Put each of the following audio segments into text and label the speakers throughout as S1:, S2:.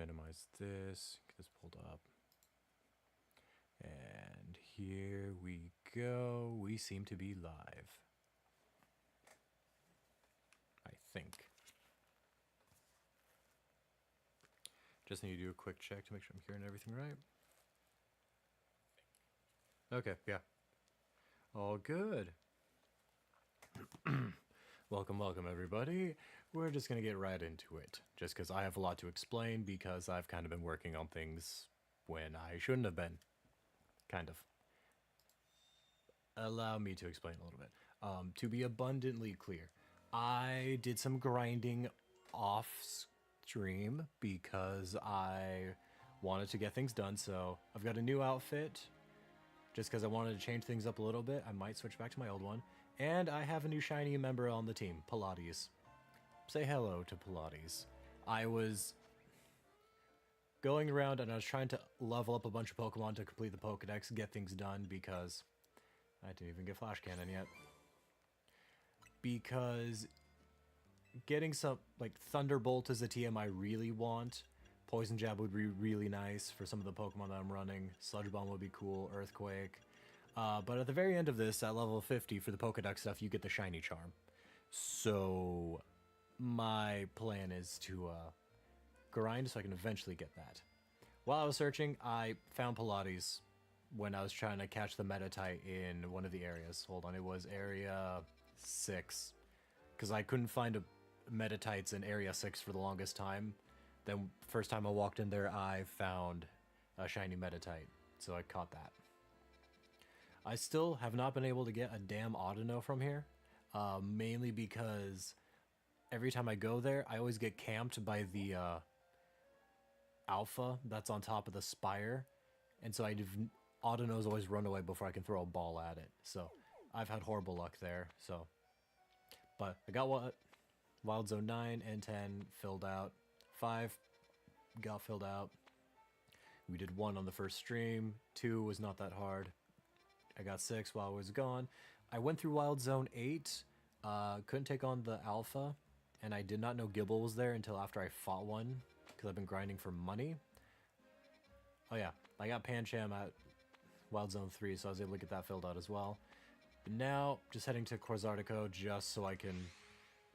S1: minimize this, get this pulled up. And here we go. We seem to be live. I think. Just need to do a quick check to make sure I'm hearing everything right. Okay, yeah. All good. Welcome everybody. We're just gonna get right into it. Just because I have a lot to explain because I've kind of been working on things when I shouldn't have been. Kind of. Allow me to explain a little bit. To be abundantly clear, I did some grinding off stream because I wanted to get things done. So I've got a new outfit just because I wanted to change things up a little bit. I might switch back to my old one. And I have a new shiny member on the team, Pilates. Say hello to Pilates. I was going around and I was trying to level up a bunch of Pokemon to complete the Pokedex, get things done because I didn't even get Flash Cannon yet. Because getting some, like, Thunderbolt is a TM I really want. Poison Jab would be really nice for some of the Pokemon that I'm running. Sludge Bomb would be cool, Earthquake. But at the very end of this, at level 50 for the Pokedex stuff, you get the Shiny Charm. So my plan is to grind so I can eventually get that. While I was searching, I found Pilates when I was trying to catch the Metatite in one of the areas. Hold on, it was area 6. Because I couldn't find Metatites in area 6 for the longest time. Then first time I walked in there, I found a shiny Metatite. So I caught that. I still have not been able to get a damn Audino from here. Mainly because every time I go there, I always get camped by the Alpha that's on top of the spire. And so Audinos always run away before I can throw a ball at it. So I've had horrible luck there. So, but I got what? Wild Zone 9 and 10 filled out. 5 got filled out. We did 1 on the first stream. 2 was not that hard. I got 6 while I was gone. I went through Wild Zone 8. Couldn't take on the Alpha. And I did not know Gibble was there until after I fought one. Because I've been grinding for money. Oh yeah, I got Pancham at Wild Zone 3, so I was able to get that filled out as well. But now, just heading to Quasartico just so I can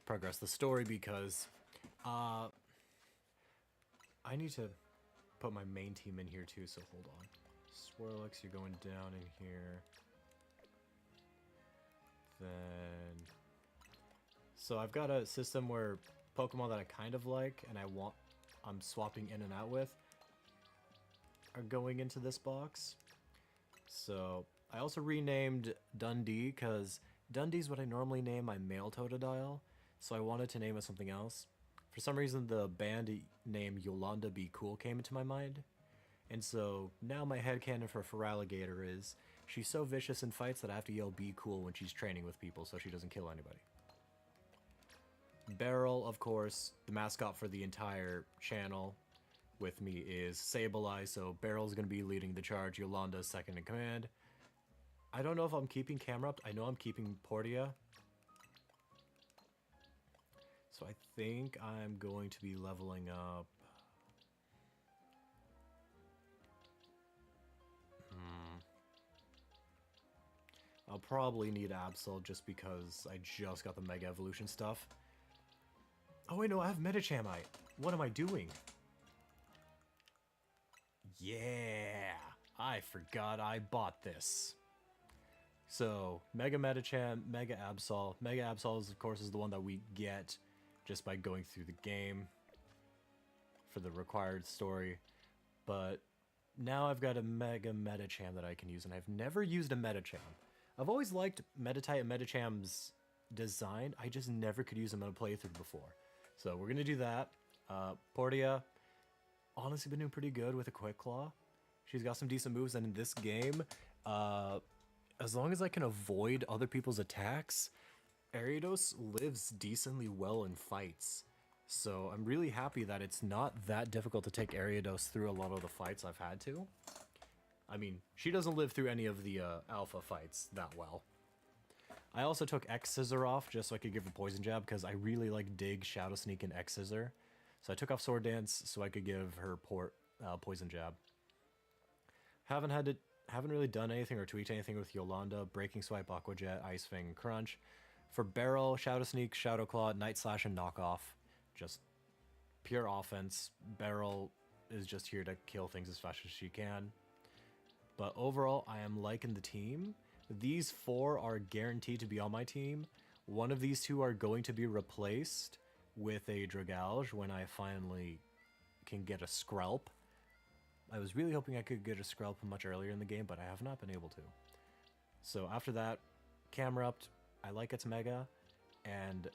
S1: progress the story because I need to put my main team in here too, so hold on. Swirlix, you're going down in here. Then... So I've got a system where Pokemon that I kind of like and I'm swapping in and out with are going into this box. So I also renamed Dundee because Dundee's what I normally name my male Totodile. So I wanted to name it something else. For some reason, the band name Yolanda Be Cool came into my mind. And so now my headcanon for Feraligatr is she's so vicious in fights that I have to yell Be Cool when she's training with people so she doesn't kill anybody. Beryl, of course, the mascot for the entire channel with me is Sableye, so Beryl's going to be leading the charge. Yolanda's second in command. I don't know if I'm keeping camera up. I know I'm keeping Portia. So I think I'm going to be leveling up. I'll probably need Absol just because I just got the Mega Evolution stuff. Oh wait, no, I have Metachamite. What am I doing? Yeah, I forgot I bought this. So, Mega Metacham, Mega Absol. Mega Absol, is, of course, is the one that we get just by going through the game for the required story. But now I've got a Mega Metacham that I can use, and I've never used a Metacham. I've always liked Metatite and Metacham's design. I just never could use them in a playthrough before. So we're going to do that. Portia, honestly been doing pretty good with a Quick Claw. She's got some decent moves, and in this game, as long as I can avoid other people's attacks, Ariados lives decently well in fights. So I'm really happy that it's not that difficult to take Ariados through a lot of the fights I've had to. I mean, she doesn't live through any of the alpha fights that well. I also took X-Scissor off just so I could give a Poison Jab because I really like Dig, Shadow Sneak, and X-Scissor. So I took off Sword Dance so I could give her Poison Jab. Haven't really done anything or tweaked anything with Yolanda, Breaking Swipe, Aqua Jet, Ice Fang, Crunch. For Beryl, Shadow Sneak, Shadow Claw, Night Slash, and Knockoff. Just pure offense. Beryl is just here to kill things as fast as she can. But overall, I am liking the team. These 4 are guaranteed to be on my team. One of these 2 are going to be replaced with a Dragalge when I finally can get a Skrelp. I was really hoping I could get a Skrelp much earlier in the game, but I have not been able to. So after that, Camerupt, I like its Mega, and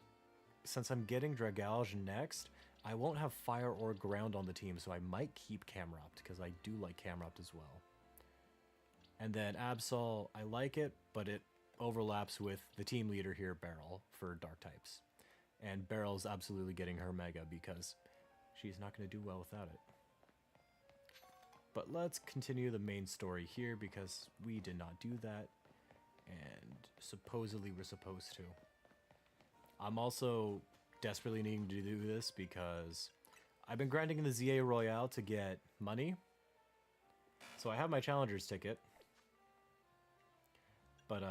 S1: since I'm getting Dragalge next, I won't have Fire or Ground on the team, so I might keep Camerupt, because I do like Camerupt as well. And then Absol, I like it, but it overlaps with the team leader here, Beryl, for Dark types. And Beryl's absolutely getting her Mega, because she's not going to do well without it. But let's continue the main story here, because we did not do that, and supposedly we're supposed to. I'm also desperately needing to do this because I've been grinding in the ZA Royale to get money. So I have my Challenger's ticket. But,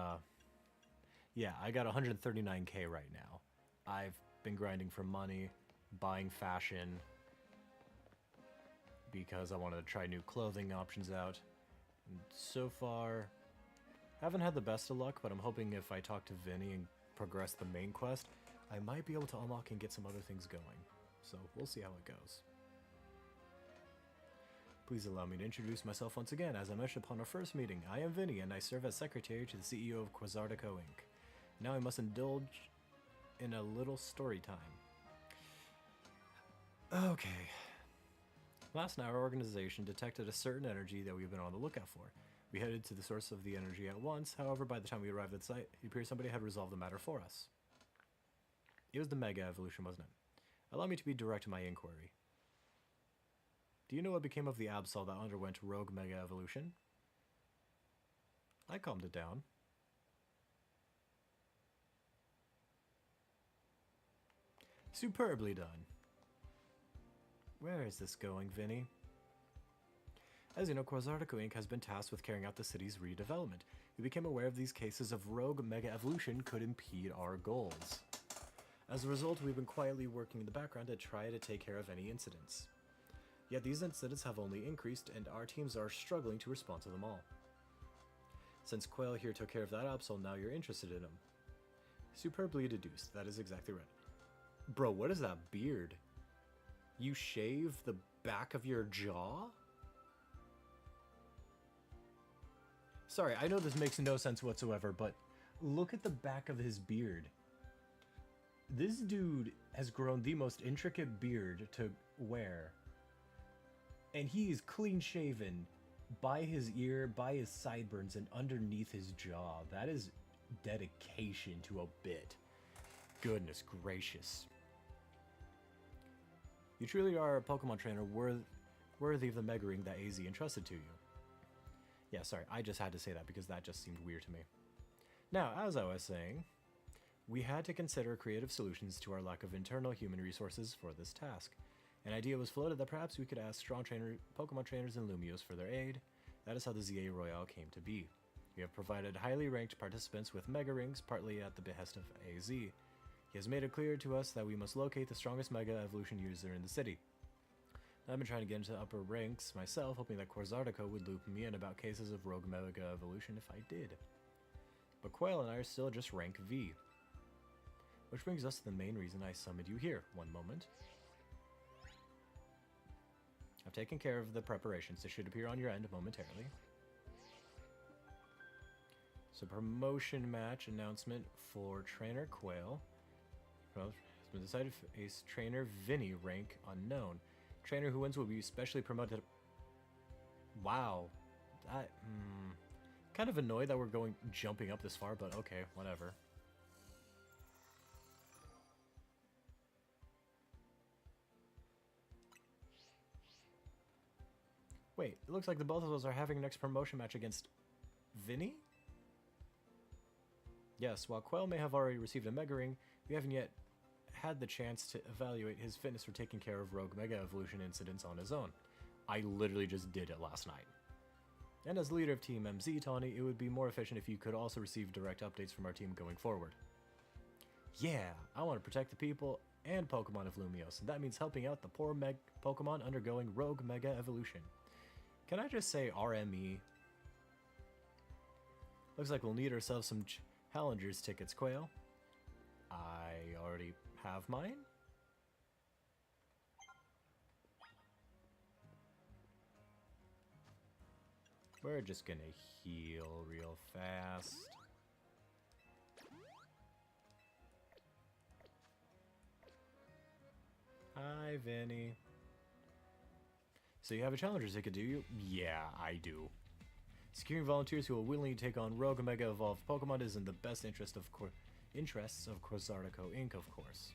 S1: yeah, I got 139k right now. I've been grinding for money, buying fashion, because I wanted to try new clothing options out. And so far, haven't had the best of luck, but I'm hoping if I talk to Vinny and progress the main quest, I might be able to unlock and get some other things going. So we'll see how it goes. Please allow me to introduce myself once again. As I mentioned upon our first meeting, I am Vinny, and I serve as secretary to the CEO of Quasartico Inc. Now I must indulge in a little story time. Okay. Last night, our organization detected a certain energy that we've been on the lookout for. We headed to the source of the energy at once. However, by the time we arrived at the site, it appears somebody had resolved the matter for us. It was the Mega Evolution, wasn't it? Allow me to be direct in my inquiry. Do you know what became of the Absol that underwent Rogue Mega Evolution? I calmed it down. Superbly done. Where is this going, Vinny? As you know, Quasartico Inc. has been tasked with carrying out the city's redevelopment. We became aware of these cases of rogue mega evolution could impede our goals. As a result, we've been quietly working in the background to try to take care of any incidents. Yet these incidents have only increased, and our teams are struggling to respond to them all. Since Quail here took care of that Absol, now you're interested in him. Superbly deduced, that is exactly right. Bro, what is that beard? You shave the back of your jaw? Sorry, I know this makes no sense whatsoever, but look at the back of his beard. This dude has grown the most intricate beard to wear. And he is clean shaven by his ear, by his sideburns, and underneath his jaw. That is dedication to a bit. Goodness gracious. You truly are a Pokemon trainer worthy of the Mega Ring that AZ entrusted to you. Yeah, sorry, I just had to say that because that just seemed weird to me. Now, as I was saying, we had to consider creative solutions to our lack of internal human resources for this task. An idea was floated that perhaps we could ask strong Pokemon trainers and Lumios for their aid. That is how the ZA Royale came to be. We have provided highly ranked participants with Mega Rings, partly at the behest of AZ. He has made it clear to us that we must locate the strongest Mega Evolution user in the city. I've been trying to get into the upper ranks myself, hoping that Quasartico would loop me in about cases of rogue Mega Evolution if I did. But Quail and I are still just rank V. Which brings us to the main reason I summoned you here. One moment. I've taken care of the preparations. They should appear on your end momentarily. So promotion match announcement for Trainer Quail. Well, it's been decided for Ace Trainer Vinny, rank unknown. Trainer who wins will be specially promoted. Wow. That, kind of annoyed that we're jumping up this far, but okay, whatever. Wait, it looks like the both of us are having next promotion match against Vinny? Yes, while Quail may have already received a Mega Ring, we haven't yet had the chance to evaluate his fitness for taking care of rogue Mega Evolution incidents on his own. I literally just did it last night. And as leader of Team MZ, Tawny, it would be more efficient if you could also receive direct updates from our team going forward. Yeah, I want to protect the people and Pokemon of Lumiose, and that means helping out the poor Pokemon undergoing rogue Mega Evolution. Can I just say RME? Looks like we'll need ourselves some Challengers tickets, Quail. I already have mine. We're just gonna heal real fast. Hi, Vinny. So you have a challenger ticket, do you? Yeah, I do. Securing volunteers who will willingly take on rogue and mega evolved Pokemon is in the best interests of Quasartico Inc., of course.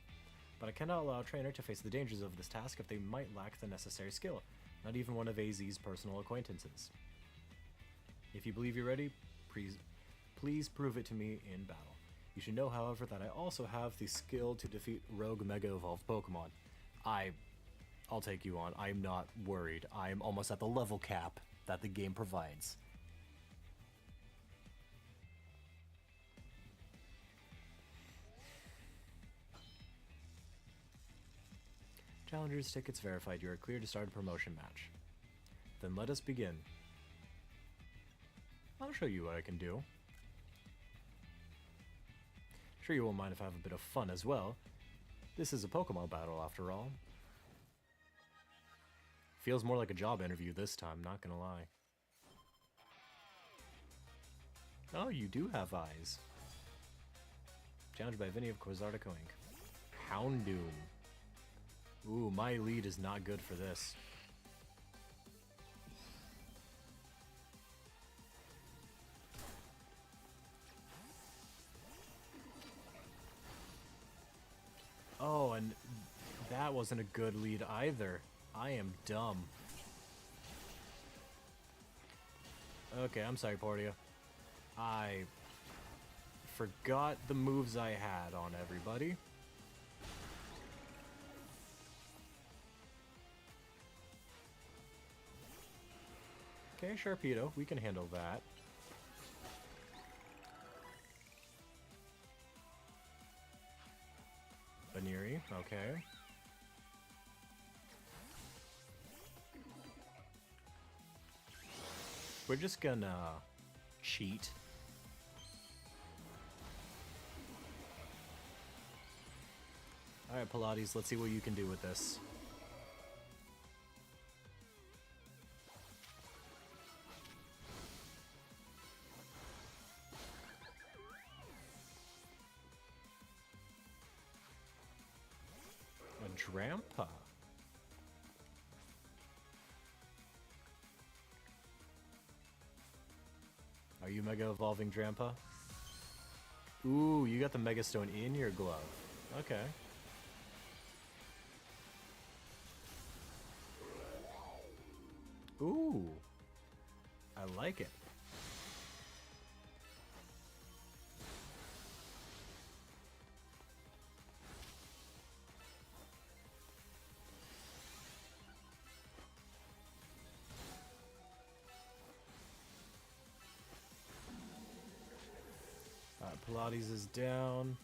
S1: But I cannot allow a trainer to face the dangers of this task if they might lack the necessary skill, not even one of AZ's personal acquaintances. If you believe you're ready, please prove it to me in battle. You should know, however, that I also have the skill to defeat rogue mega evolved Pokemon. I'll take you on. I'm not worried. I'm almost at the level cap that the game provides. Challengers tickets verified. You are clear to start a promotion match. Then let us begin. I'll show you what I can do. Sure you won't mind if I have a bit of fun as well. This is a Pokemon battle after all. Feels more like a job interview this time, not gonna lie. Oh, you do have eyes. Challenged by Vinny of Quasartico Inc. Houndoom. Ooh, my lead is not good for this. Oh, and that wasn't a good lead either. I am dumb. Okay, I'm sorry, Portia. I forgot the moves I had on everybody. Okay, Sharpedo, we can handle that. Baniri, okay. We're just gonna cheat. Alright, Pilates, let's see what you can do with this. A Drampa. Are you Mega Evolving Drampa? Ooh, you got the Mega Stone in your glove. Okay. Ooh. I like it. Pilates is down.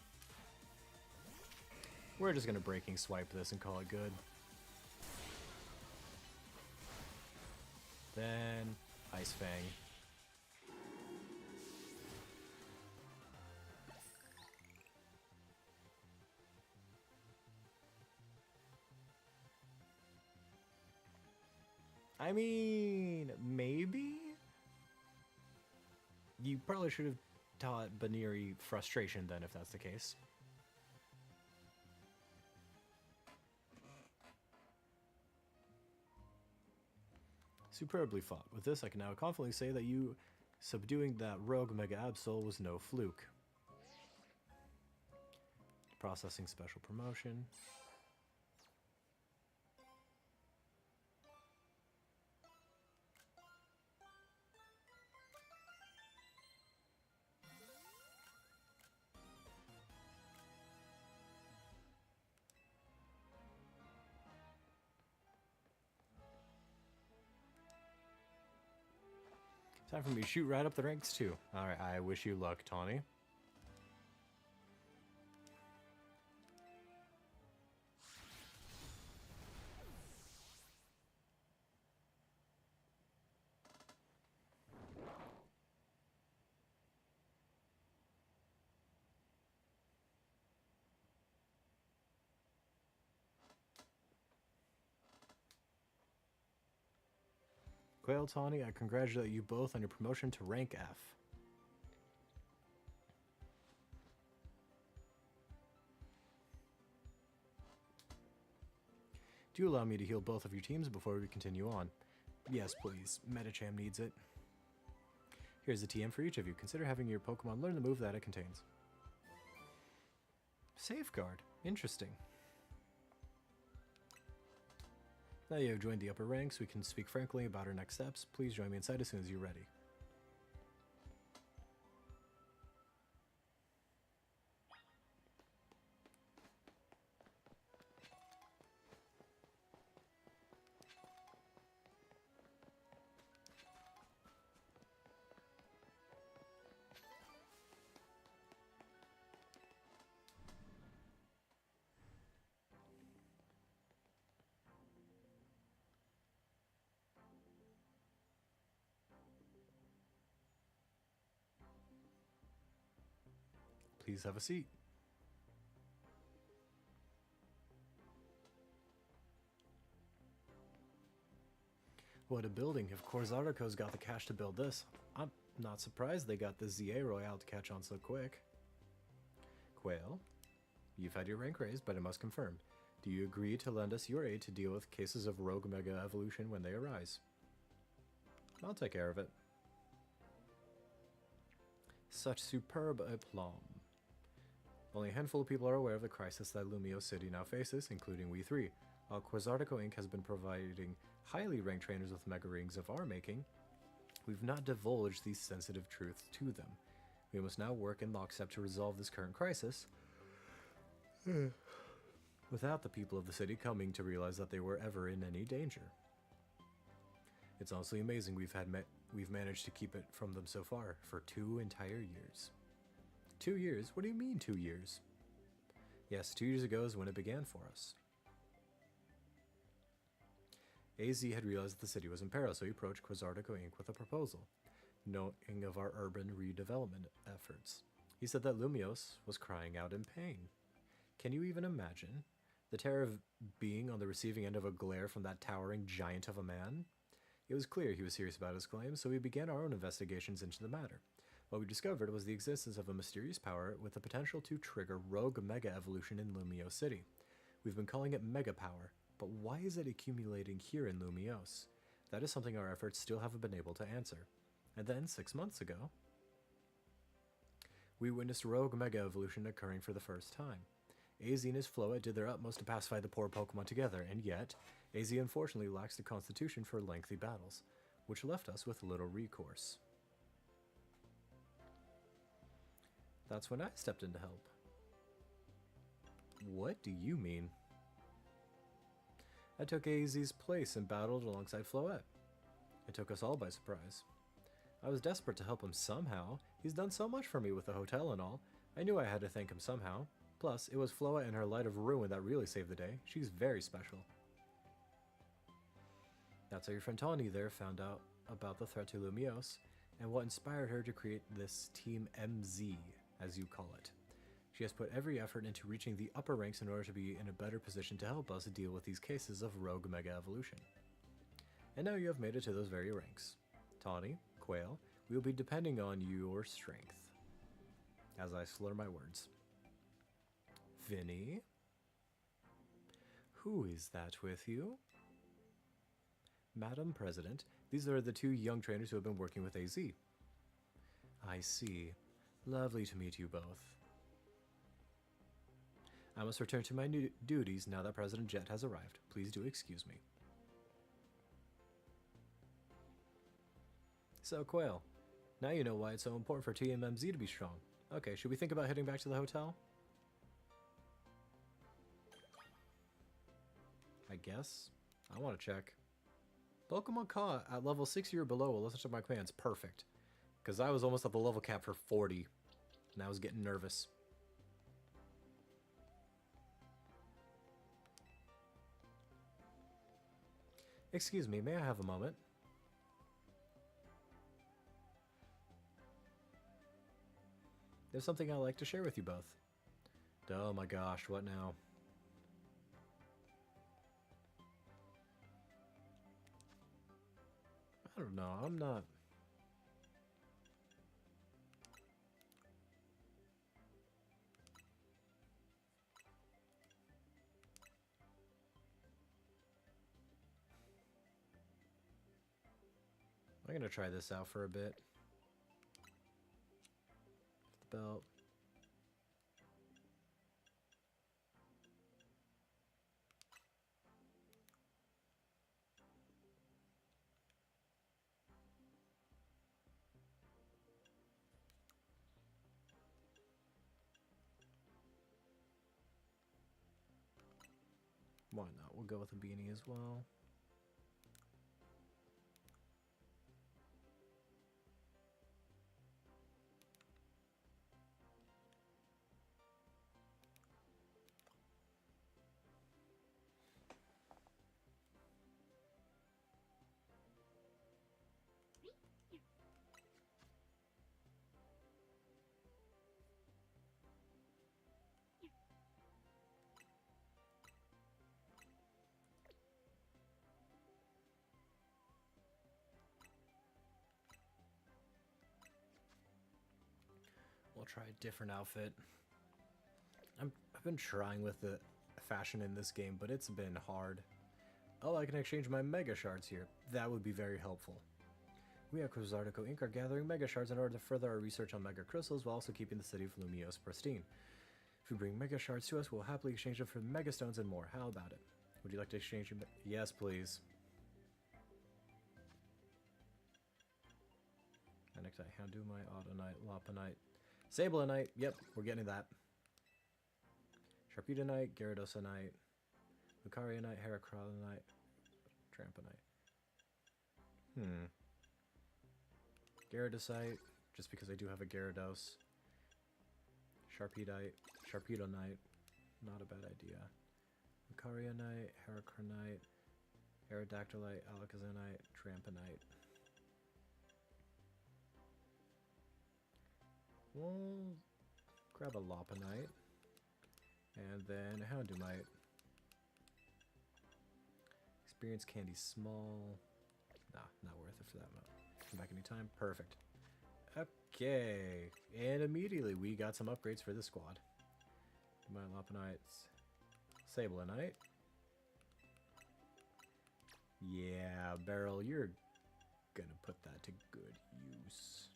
S1: We're just gonna Breaking Swipe this and call it good. Then Ice Fang. I mean, maybe? You probably should have taught Baniri Frustration then, if that's the case. Superbly fought. With this, I can now confidently say that you subduing that rogue Mega Absol was no fluke. Processing special promotion. Time for me to shoot right up the ranks too. Alright, I wish you luck, Tawny. Quail, Tawny, I congratulate you both on your promotion to rank F. Do allow me to heal both of your teams before we continue on. Yes, please. Metacham needs it. Here's a TM for each of you. Consider having your Pokemon learn the move that it contains. Safeguard. Interesting. Now you have joined the upper ranks, we can speak frankly about our next steps. Please join me inside as soon as you're ready. Please have a seat. What a building. If Quasartico's got the cash to build this, I'm not surprised they got the ZA Royale to catch on so quick. Quail, you've had your rank raised, but I must confirm. Do you agree to lend us your aid to deal with cases of rogue mega evolution when they arise? I'll take care of it. Such superb aplomb. Only a handful of people are aware of the crisis that Lumio City now faces, including we three. While Quasartico Inc. has been providing highly ranked trainers with mega rings of our making, we've not divulged these sensitive truths to them. We must now work in lockstep to resolve this current crisis, without the people of the city coming to realize that they were ever in any danger. It's honestly amazing we've managed to keep it from them so far, for 2 entire years. 2 years? What do you mean 2 years? Yes, 2 years ago is when it began for us. AZ had realized that the city was in peril, so he approached Quasartico Inc. with a proposal, knowing of our urban redevelopment efforts. He said that Lumios was crying out in pain. Can you even imagine? The terror of being on the receiving end of a glare from that towering giant of a man? It was clear he was serious about his claims, so we began our own investigations into the matter. What we discovered was the existence of a mysterious power with the potential to trigger rogue mega evolution in Lumio City. We've been calling it Mega Power, but why is it accumulating here in Lumios? That is something our efforts still haven't been able to answer. And then, 6 months ago, we witnessed rogue mega evolution occurring for the first time. AZ and his Floette did their utmost to pacify the poor Pokemon together, and yet, AZ unfortunately lacks the constitution for lengthy battles, which left us with little recourse. That's when I stepped in to help. What do you mean? I took AZ's place and battled alongside Floette. It took us all by surprise. I was desperate to help him somehow. He's done so much for me with the hotel and all. I knew I had to thank him somehow. Plus, it was Floette and her Light of Ruin that really saved the day. She's very special. That's how your friend Tawny there found out about the threat to Lumios, and what inspired her to create this Team MZ, as you call it. She has put every effort into reaching the upper ranks in order to be in a better position to help us deal with these cases of rogue mega evolution. And now you have made it to those very ranks. Tawny, Quail, we will be depending on your strength. As I slur my words. Vinny? Who is that with you? Madam President, these are the 2 young trainers who have been working with AZ. I see. Lovely to meet you both. I must return to my new duties now that President Jet has arrived. Please do excuse me. So, Quail, now you know why it's so important for TMMZ to be strong. Okay, should we think about heading back to the hotel? I guess. I want to check. Pokemon caught at level 60 or below will listen to my commands. Perfect. Because I was almost at the level cap for 40, and I was getting nervous. Excuse me, may I have a moment? There's something I'd like to share with you both. Oh my gosh, what now? I don't know, I'm not... I'm gonna try this out for a bit. The belt. Why not? We'll go with a beanie as well. We'll try a different outfit. I've been trying with the fashion in this game, but it's been hard. Oh, I can exchange my Mega Shards here. That would be very helpful. We at Quasartico Inc. are gathering Mega Shards in order to further our research on Mega Crystals while also keeping the city of Lumios pristine. If you bring Mega Shards to us, we'll happily exchange them for Mega Stones and more. How about it? Would you like to exchange your... Yes, please. Manectite, Houndumite, Autonite, Lopunite, Sableye. Yep, we're getting that. Sharpetonite, Gyaradosinite, Lucarionite, Heracronite, Tramponite. Gyarados, just because I do have a Gyarados. Sharpetonite, not a bad idea. Lucarionite, Heracronite, Aerodactylite, Alakazamite, Tramponite. We'll grab a Lopunite. And then a Houndumite. Experience Candy Small. Nah, not worth it for that amount. Come back anytime. Perfect. Okay. And immediately we got some upgrades for this squad. My Lopunites. Sableye. Yeah, Beryl, you're gonna put that to good use.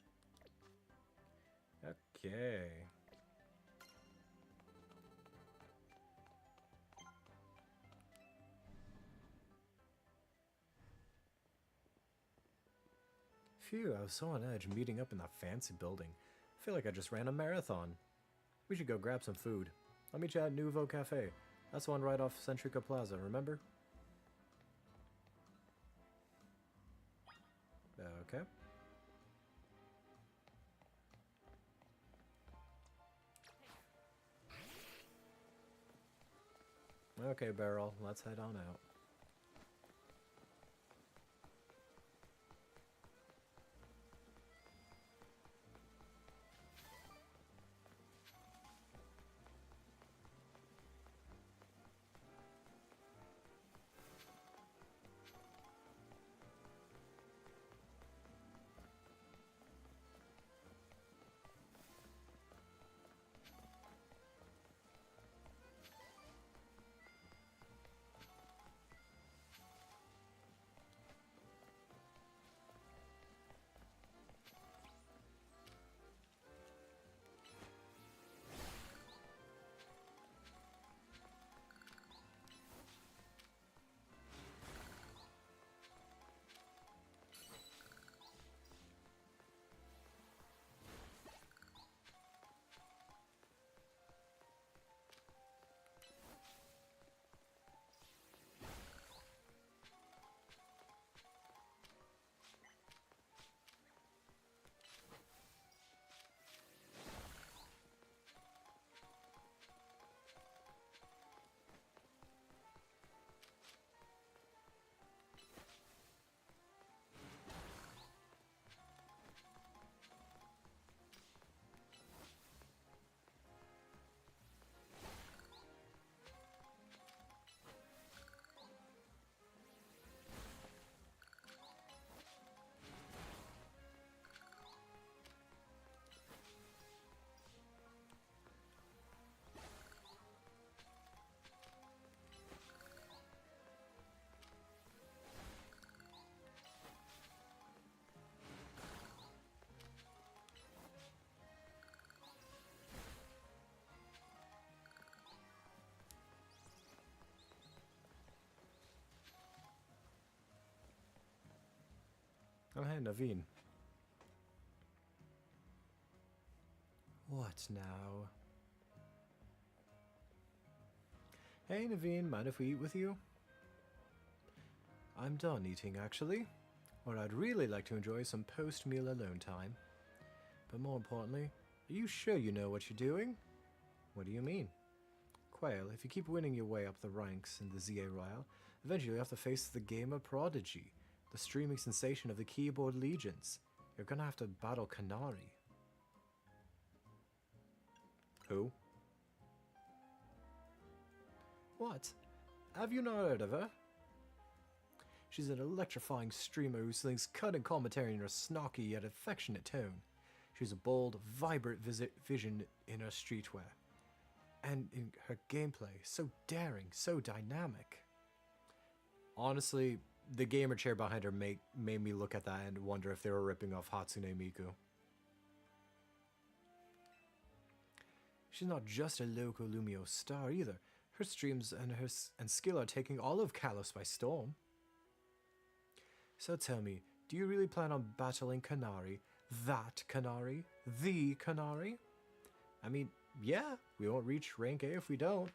S1: Okay. Phew, I was so on edge meeting up in that fancy building. I feel like I just ran a marathon. We should go grab some food. I'll meet you at Nouveau Cafe. That's the one right off Centrica Plaza, remember? Okay. Okay, Beryl, let's head on out. Naveen. What now? Hey Naveen, mind if we eat with you? I'm done eating actually, or I'd really like to enjoy some post-meal alone time. But more importantly, are you sure you know what you're doing? What do you mean? Quail, if you keep winning your way up the ranks in the ZA Royale, eventually you have to face the gamer prodigy, the streaming sensation of the keyboard legions. You're gonna have to battle Canary. Who? What? Have you not heard of her? She's an electrifying streamer who slings cutting commentary in her snarky yet affectionate tone. She's a bold, vibrant vision in her streetwear. And in her gameplay, so daring, so dynamic. Honestly, the gamer chair behind her made me look at that and wonder if they were ripping off Hatsune Miku. She's not just a local Lumio star either. Her streams and skill are taking all of Kalos by storm. So tell me, do you really plan on battling Canary? That Canary? The Canary? I mean, yeah, we won't reach rank A if we don't.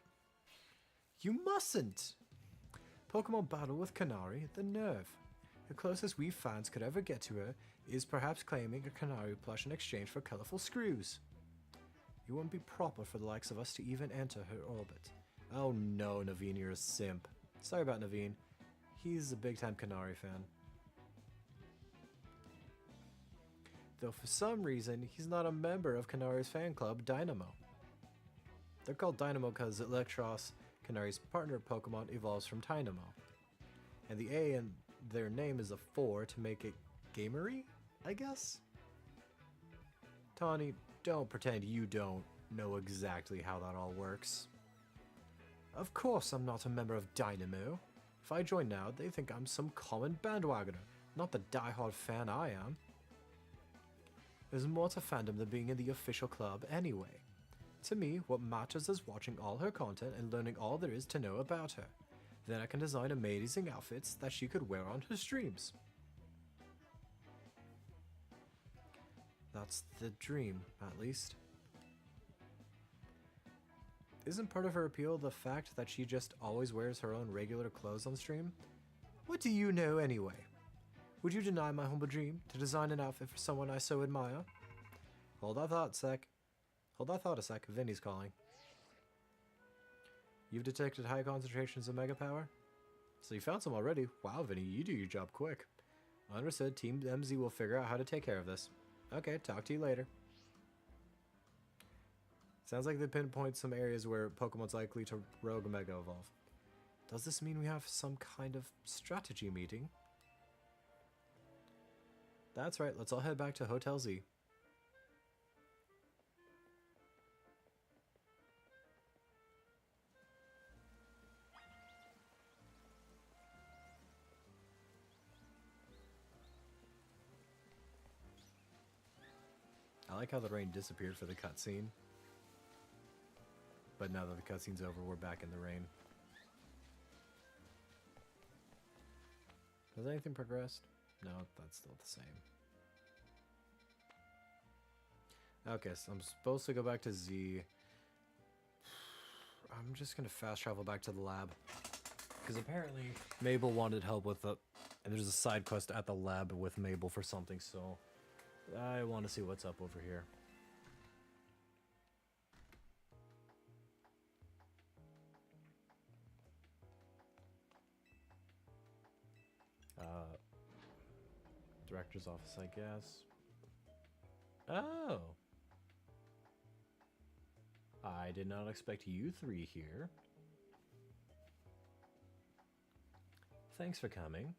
S1: You mustn't! Pokemon battle with Canary, the nerve. The closest we fans could ever get to her is perhaps claiming a Canary plush in exchange for colorful screws. You wouldn't be proper for the likes of us to even enter her orbit. Oh no, Naveen, you're a simp. Sorry about Naveen. He's a big-time Canary fan. Though for some reason, he's not a member of Canary's fan club, Dynamo. They're called Dynamo because Electros, Canary's partner Pokemon, evolves from Dynamo. And the A in their name is a 4 to make it gamery, I guess? Tawny, don't pretend you don't know exactly how that all works. Of course I'm not a member of Dynamo. If I join now, they think I'm some common bandwagoner, not the diehard fan I am. There's more to fandom than being in the official club anyway. To me, what matters is watching all her content and learning all there is to know about her. Then I can design amazing outfits that she could wear on her streams. That's the dream, at least. Isn't part of her appeal the fact that she just always wears her own regular clothes on stream? What do you know anyway? Would you deny my humble dream to design an outfit for someone I so admire? Hold that thought a sec. Vinny's calling. You've detected high concentrations of Mega Power? So you found some already. Wow, Vinny, you do your job quick. Understood. Team MZ will figure out how to take care of this. Okay, talk to you later. Sounds like they pinpoint some areas where Pokemon's likely to rogue Mega Evolve. Does this mean we have some kind of strategy meeting? That's right, let's all head back to Hotel Z. I like how the rain disappeared for the cutscene. But now that the cutscene's over, we're back in the rain. Has anything progressed? No, that's still the same. Okay, so I'm supposed to go back to Z. I'm just gonna fast travel back to the lab. Because apparently Mabel wanted help with the... And there's a side quest at the lab with Mabel for something, so... I want to see what's up over here. Director's office, I guess. Oh! I did not expect you three here. Thanks for coming.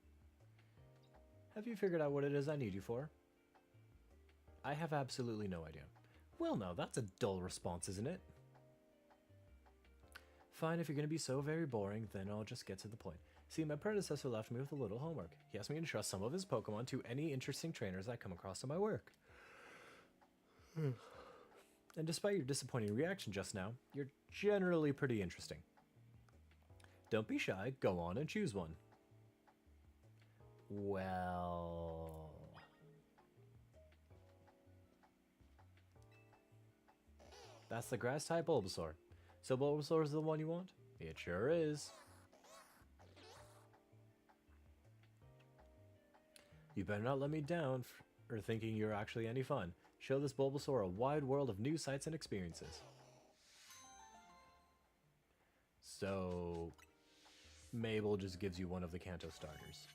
S1: Have you figured out what it is I need you for? I have absolutely no idea. Well, no, that's a dull response, isn't it? Fine, if you're going to be so very boring, then I'll just get to the point. See, my predecessor left me with a little homework. He asked me to trust some of his Pokemon to any interesting trainers I come across in my work. And despite your disappointing reaction just now, you're generally pretty interesting. Don't be shy, go on and choose one. Well... That's the grass type Bulbasaur. So Bulbasaur is the one you want? It sure is. You better not let me down for thinking you're actually any fun. Show this Bulbasaur a wide world of new sights and experiences. So, Mabel just gives you one of the Kanto starters.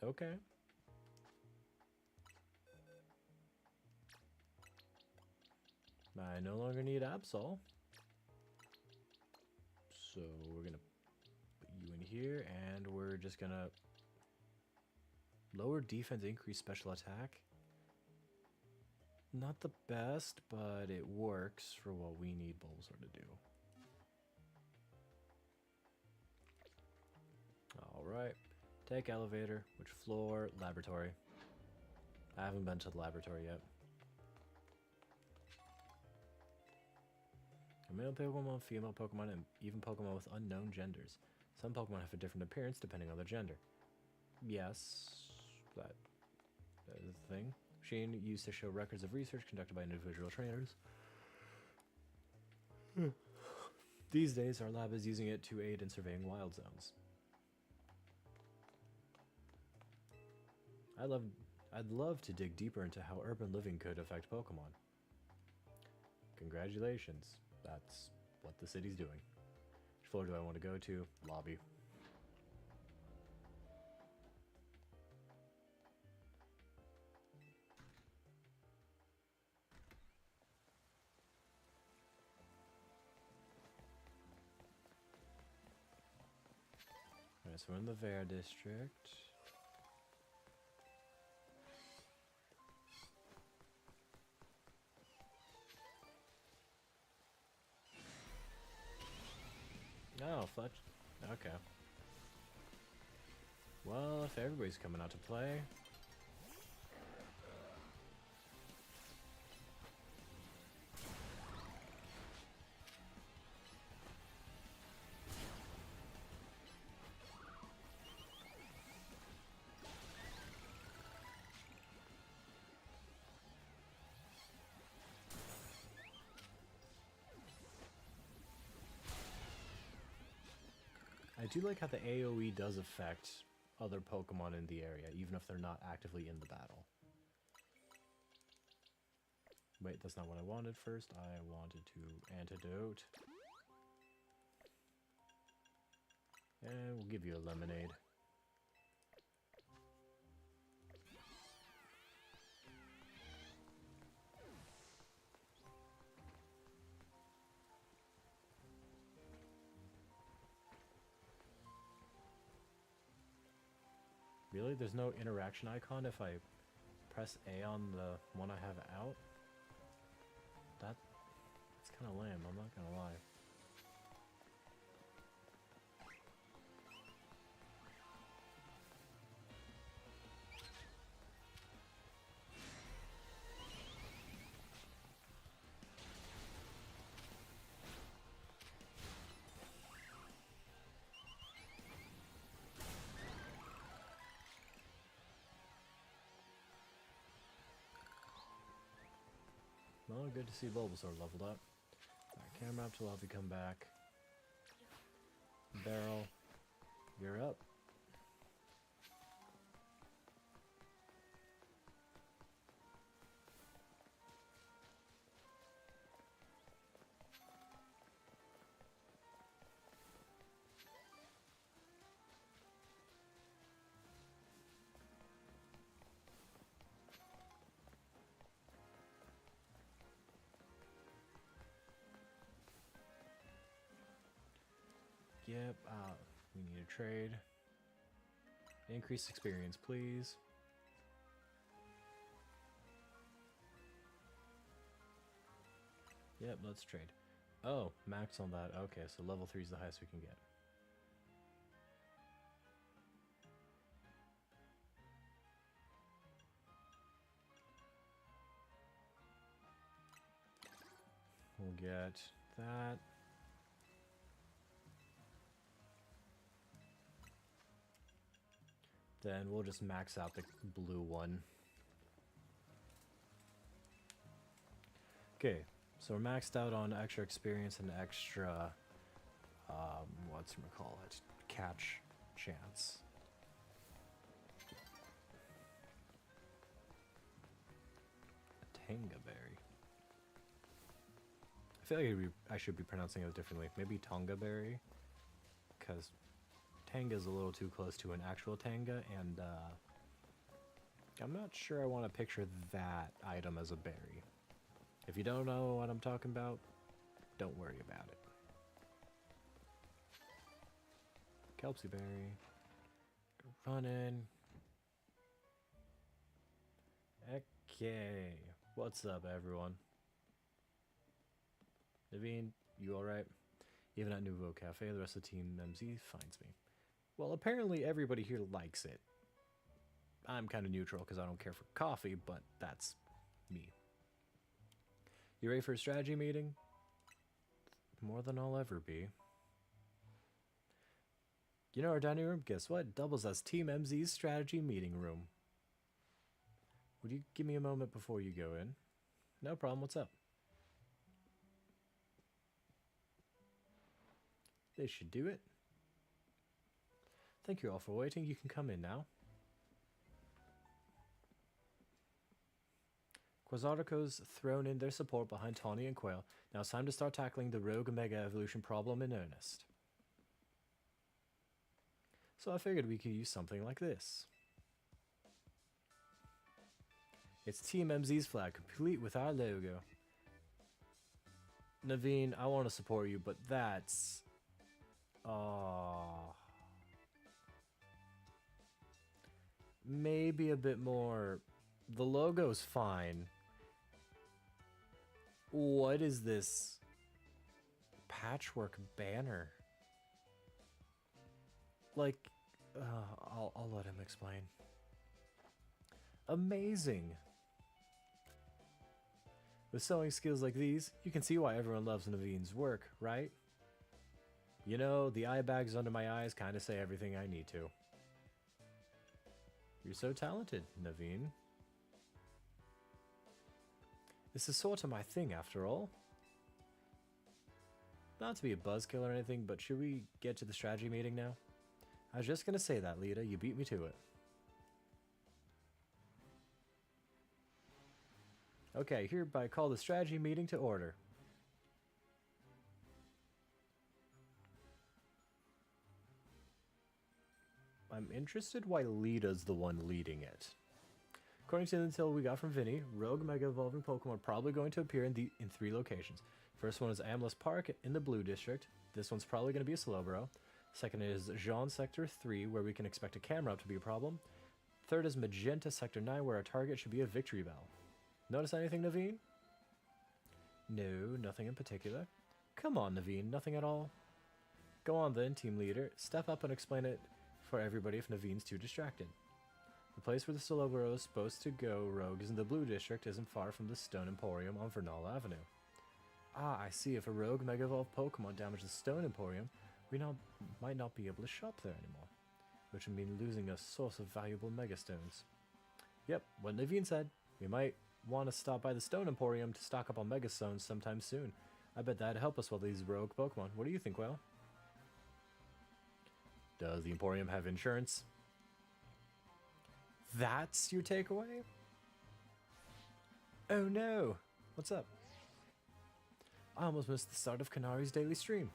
S1: Okay. I no longer need Absol. So we're gonna put you in here, and we're just gonna lower defense, increase special attack. Not the best, but it works for what we need Bulbasaur to do. Alright. Take elevator. Which floor? Laboratory. I haven't been to the laboratory yet. A male Pokemon, female Pokemon, and even Pokemon with unknown genders. Some Pokemon have a different appearance depending on their gender. Yes, that is a thing. Shane used to show records of research conducted by individual trainers. These days, our lab is using it to aid in surveying wild zones. I'd love to dig deeper into how urban living could affect Pokemon. Congratulations. That's what the city's doing. Which floor do I want to go to? Lobby. Alright, so we're in the Vare district. Oh, Fletch. Okay. Well, if everybody's coming out to play. I do like how the AoE does affect other Pokemon in the area, even if they're not actively in the battle. Wait, that's not what I wanted first. I wanted to antidote. And we'll give you a lemonade. Really? There's no interaction icon if I press A on the one I have out? That's kind of lame, I'm not gonna lie. Well, good to see Bulbasaur leveled up. Alright, camera up till I'll come back. Beryl, you're up. Yep, we need a trade. Increased experience, please. Yep, let's trade. Oh, max on that. Okay, so level 3 is the highest we can get. We'll get that. Then we'll just max out the blue one. Okay, so we're maxed out on extra experience and extra, what's it call it? Catch chance. A Tangaberry. I feel like I should be pronouncing it differently. Maybe Tongaberry, because Tanga is a little too close to an actual Tanga, and I'm not sure I want to picture that item as a berry. If you don't know what I'm talking about, don't worry about it. Kelpsie berry. Running. Okay. What's up, everyone? Naveen, you alright? Even at Nouveau Cafe, the rest of the team MZ finds me. Well, apparently everybody here likes it. I'm kind of neutral because I don't care for coffee, but that's me. You ready for a strategy meeting? More than I'll ever be. You know our dining room? Guess what? Doubles as Team MZ's strategy meeting room. Would you give me a moment before you go in? No problem, what's up? They should do it. Thank you all for waiting. You can come in now. Quasartico's thrown in their support behind Tawny and Quail. Now it's time to start tackling the rogue mega evolution problem in earnest. So I figured we could use something like this. It's Team MZ's flag, complete with our logo. Naveen, I want to support you, but that's... maybe a bit more... The logo's fine. What is this patchwork banner? Like, I'll let him explain. Amazing. With sewing skills like these, you can see why everyone loves Naveen's work, right? You know, the eye bags under my eyes kind of say everything I need to. You're so talented, Naveen. This is sort of my thing, after all. Not to be a buzzkill or anything, but should we get to the strategy meeting now? I was just gonna say that, Lita. You beat me to it. Okay, hereby call the strategy meeting to order. I'm interested why Lita's the one leading it. According to the intel we got from Vinny, rogue mega evolving Pokemon are probably going to appear in 3 locations. First one is Amless Park in the Blue District. This one's probably going to be a Slowbro. Second is Jean Sector 3, where we can expect a camera up to be a problem. Third is Magenta Sector 9, where our target should be a Victory Bell. Notice anything, Naveen? No, nothing in particular. Come on, Naveen, nothing at all. Go on then, team leader. Step up and explain it for everybody if Naveen's too distracted. The place where the Slowbro is supposed to go rogue is in the Blue District, isn't far from the Stone Emporium on Vernal Avenue. Ah, I see. If a rogue Mega Evolved Pokemon damages the Stone Emporium, we might not be able to shop there anymore, which would mean losing a source of valuable Mega Stones. Yep, what Naveen said. We might want to stop by the Stone Emporium to stock up on Mega Stones sometime soon. I bet that'd help us with these rogue Pokemon. What do you think, Whale? Does the Emporium have insurance? That's your takeaway? Oh no! What's up? I almost missed the start of Kanari's daily stream.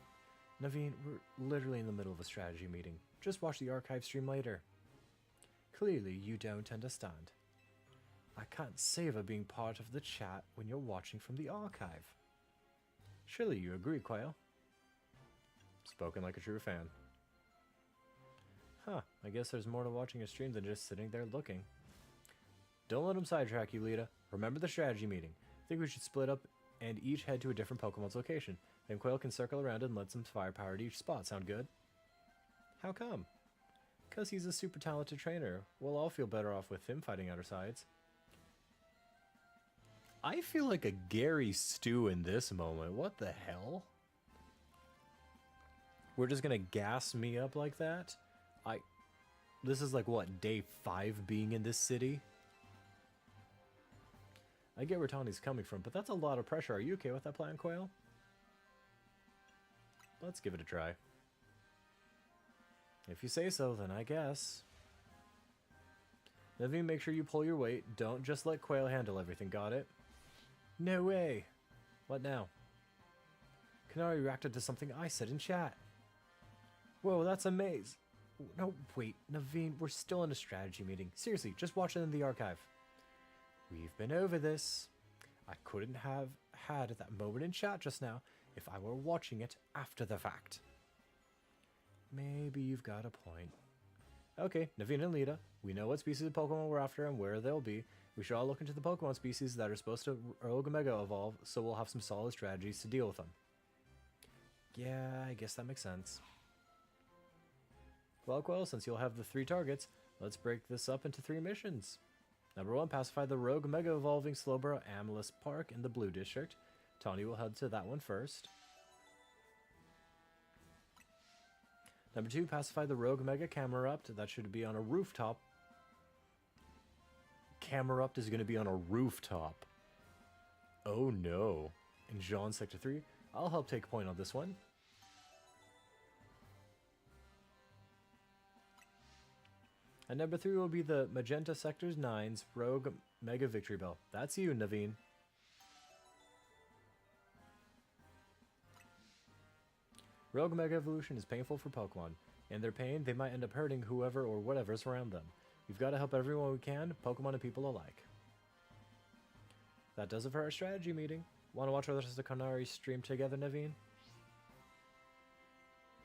S1: Naveen, we're literally in the middle of a strategy meeting. Just watch the archive stream later. Clearly, you don't understand. I can't savor being part of the chat when you're watching from the archive. Surely you agree, Quail? Spoken like a true fan. Huh, I guess there's more to watching a stream than just sitting there looking. Don't let them sidetrack you, Lita. Remember the strategy meeting. I think we should split up and each head to a different Pokemon's location. Then Quail can circle around and let some firepower at each spot. Sound good? How come? Because he's a super talented trainer. We'll all feel better off with him fighting out our sides. I feel like a Gary Stew in this moment. What the hell? We're just gonna gas me up like that? This is like, what, day 5 being in this city? I get where Tawny's coming from, but that's a lot of pressure. Are you okay with that plan, Quail? Let's give it a try. If you say so, then I guess. Naveen, make sure you pull your weight. Don't just let Quail handle everything, got it? No way! What now? Canary reacted to something I said in chat. Whoa, that's a maze. No, wait, Naveen, we're still in a strategy meeting. Seriously, just watch it in the archive. We've been over this. I couldn't have had that moment in chat just now if I were watching it after the fact. Maybe you've got a point. Okay, Naveen and Lita, we know what species of Pokemon we're after and where they'll be. We should all look into the Pokemon species that are supposed to Rogue Mega Evolve, so we'll have some solid strategies to deal with them. Yeah, I guess that makes sense. Well, since you'll have the 3 targets, let's break this up into 3 missions. Number 1, pacify the Rogue Mega Evolving Slowbro Amethyst Park in the Blue District. Tawny will head to that one first. Number 2, pacify the Rogue Mega Camerupt. That should be on a rooftop. Camerupt is going to be on a rooftop. Oh no. In Jean Sector 3, I'll help take point on this one. And number 3 will be the Magenta Sectors 9's Rogue Mega Victory Bell. That's you, Naveen. Rogue Mega Evolution is painful for Pokemon. In their pain, they might end up hurting whoever or whatever's around them. We've got to help everyone we can, Pokemon and people alike. That does it for our strategy meeting. Want to watch the rest of the Canary stream together, Naveen?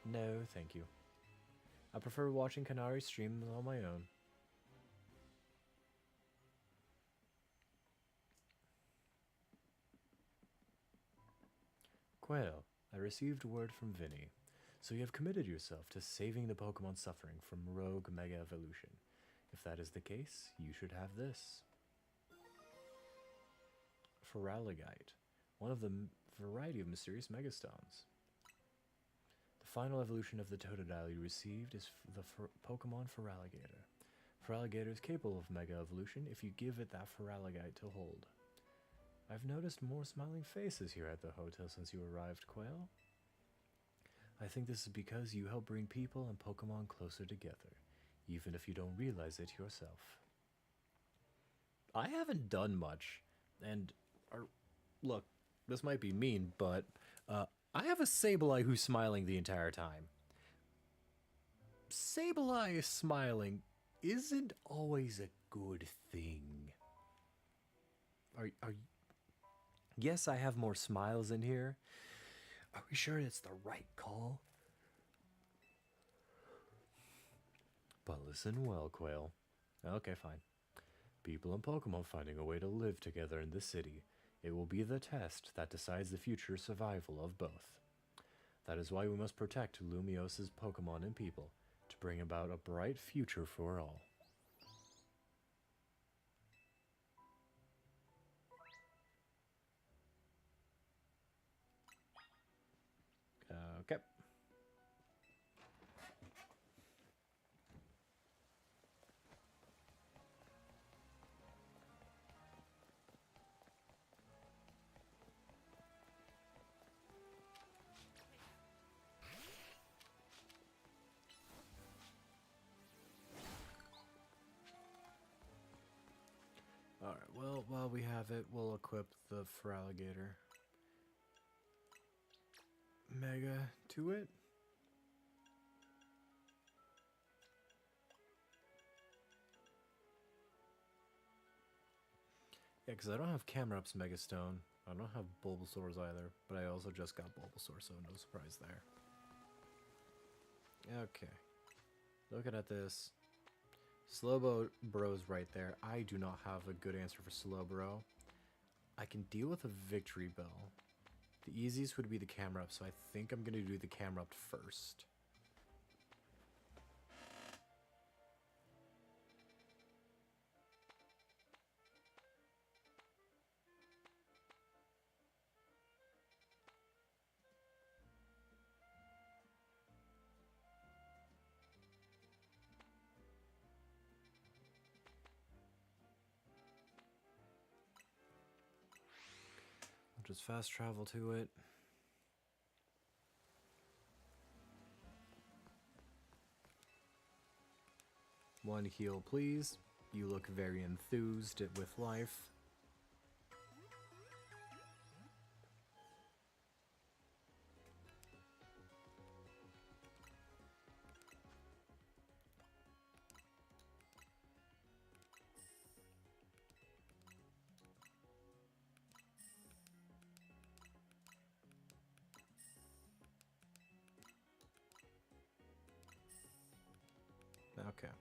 S1: No, thank you. I prefer watching Canary streams on my own. Quail, I received word from Vinny. So you have committed yourself to saving the Pokemon suffering from Rogue Mega Evolution. If that is the case, you should have this. Feraligatr, one of the variety of mysterious Megastones. The final evolution of the Totodile you received is the Pokemon Feraligatr. Feraligatr is capable of Mega Evolution if you give it that Feraligatr to hold. I've noticed more smiling faces here at the hotel since you arrived, Quail. I think this is because you help bring people and Pokemon closer together, even if you don't realize it yourself. I haven't done much, and look, this might be mean, but I have a Sableye who's smiling the entire time. Sableye smiling isn't always a good thing. Yes, I have more smiles in here. Are we sure it's the right call? But listen well, Quail. Okay, fine. People and Pokemon finding a way to live together in this city. It will be the test that decides the future survival of both. That is why we must protect Lumios's Pokemon and people, to bring about a bright future for all. Okay. Alright, well, while we have it, we'll equip the Feraligatr Mega to it. Yeah, because I don't have Camerup's Mega Stone. I don't have Bulbasaur's either, but I also just got Bulbasaur, so no surprise there. Okay. Looking at this. Slowbro's right there. I do not have a good answer for Slowbro. I can deal with a Victory Bell. The easiest would be the Camerupt, so I think I'm going to do the Camerupt first. just fast travel to it. One heal, please. You look very enthused with life. Okay.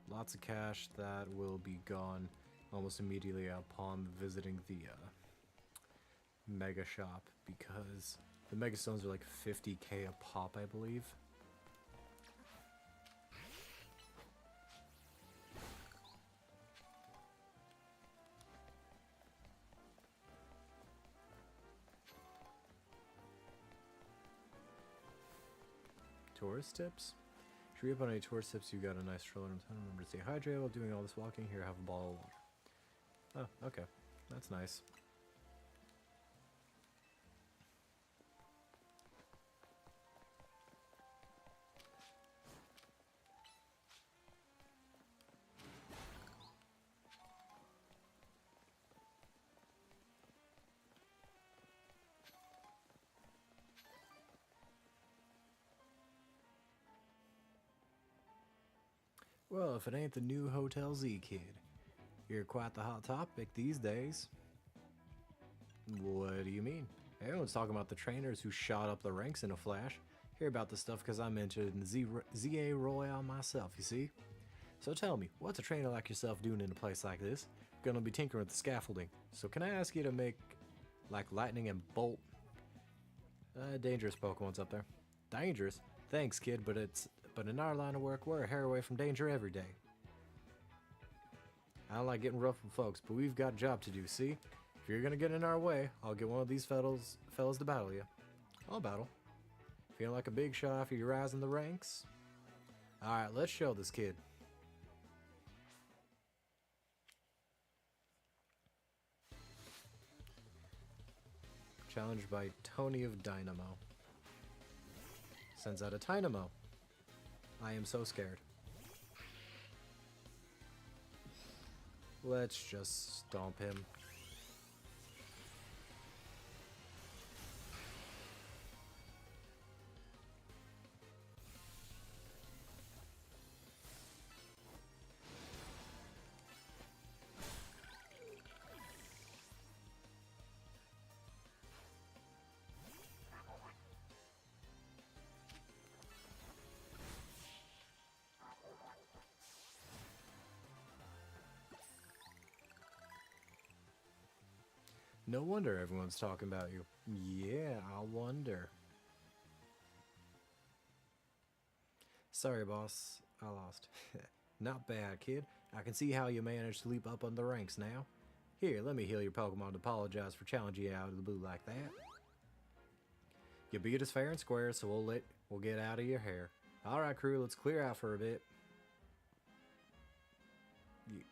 S1: Lots of cash that will be gone almost immediately upon visiting the Mega Shop, because the Mega Stones are like 50k a pop, I believe. Tourist tips? Should we up on any tourist tips? You got a nice stroller in town. Remember to stay hydrated while doing all this walking. Here, have a bottle of water. Oh, okay. That's nice. Well, if it ain't the new Hotel Z kid. You're quite the hot topic these days. What do you mean? Everyone's talking about the trainers who shot up the ranks in a flash. Hear about this stuff because I'm interested in ZA Royale myself, you see? So tell me, what's a trainer like yourself doing in a place like this? Gonna be tinkering with the scaffolding. So can I ask you to make, like, lightning and bolt? Dangerous Pokemon's up there. Dangerous? Thanks, kid, but in our line of work, we're a hair away from danger every day. I don't like getting rough with folks, but we've got a job to do, see? If you're gonna get in our way, I'll get one of these fellas to battle you. I'll battle. Feeling like a big shot after you rise in the ranks? Alright, let's show this kid. Challenged by Tony of Dynamo. Sends out a Dynamo. I am so scared. Let's just stomp him. No wonder everyone's talking about you. Yeah, I wonder. Sorry, boss. I lost. Not bad, kid. I can see how you managed to leap up on the ranks now. Here, let me heal your Pokemon to apologize for challenging you out of the blue like that. You beat us fair and square, so we'll get out of your hair. Alright, crew, let's clear out for a bit.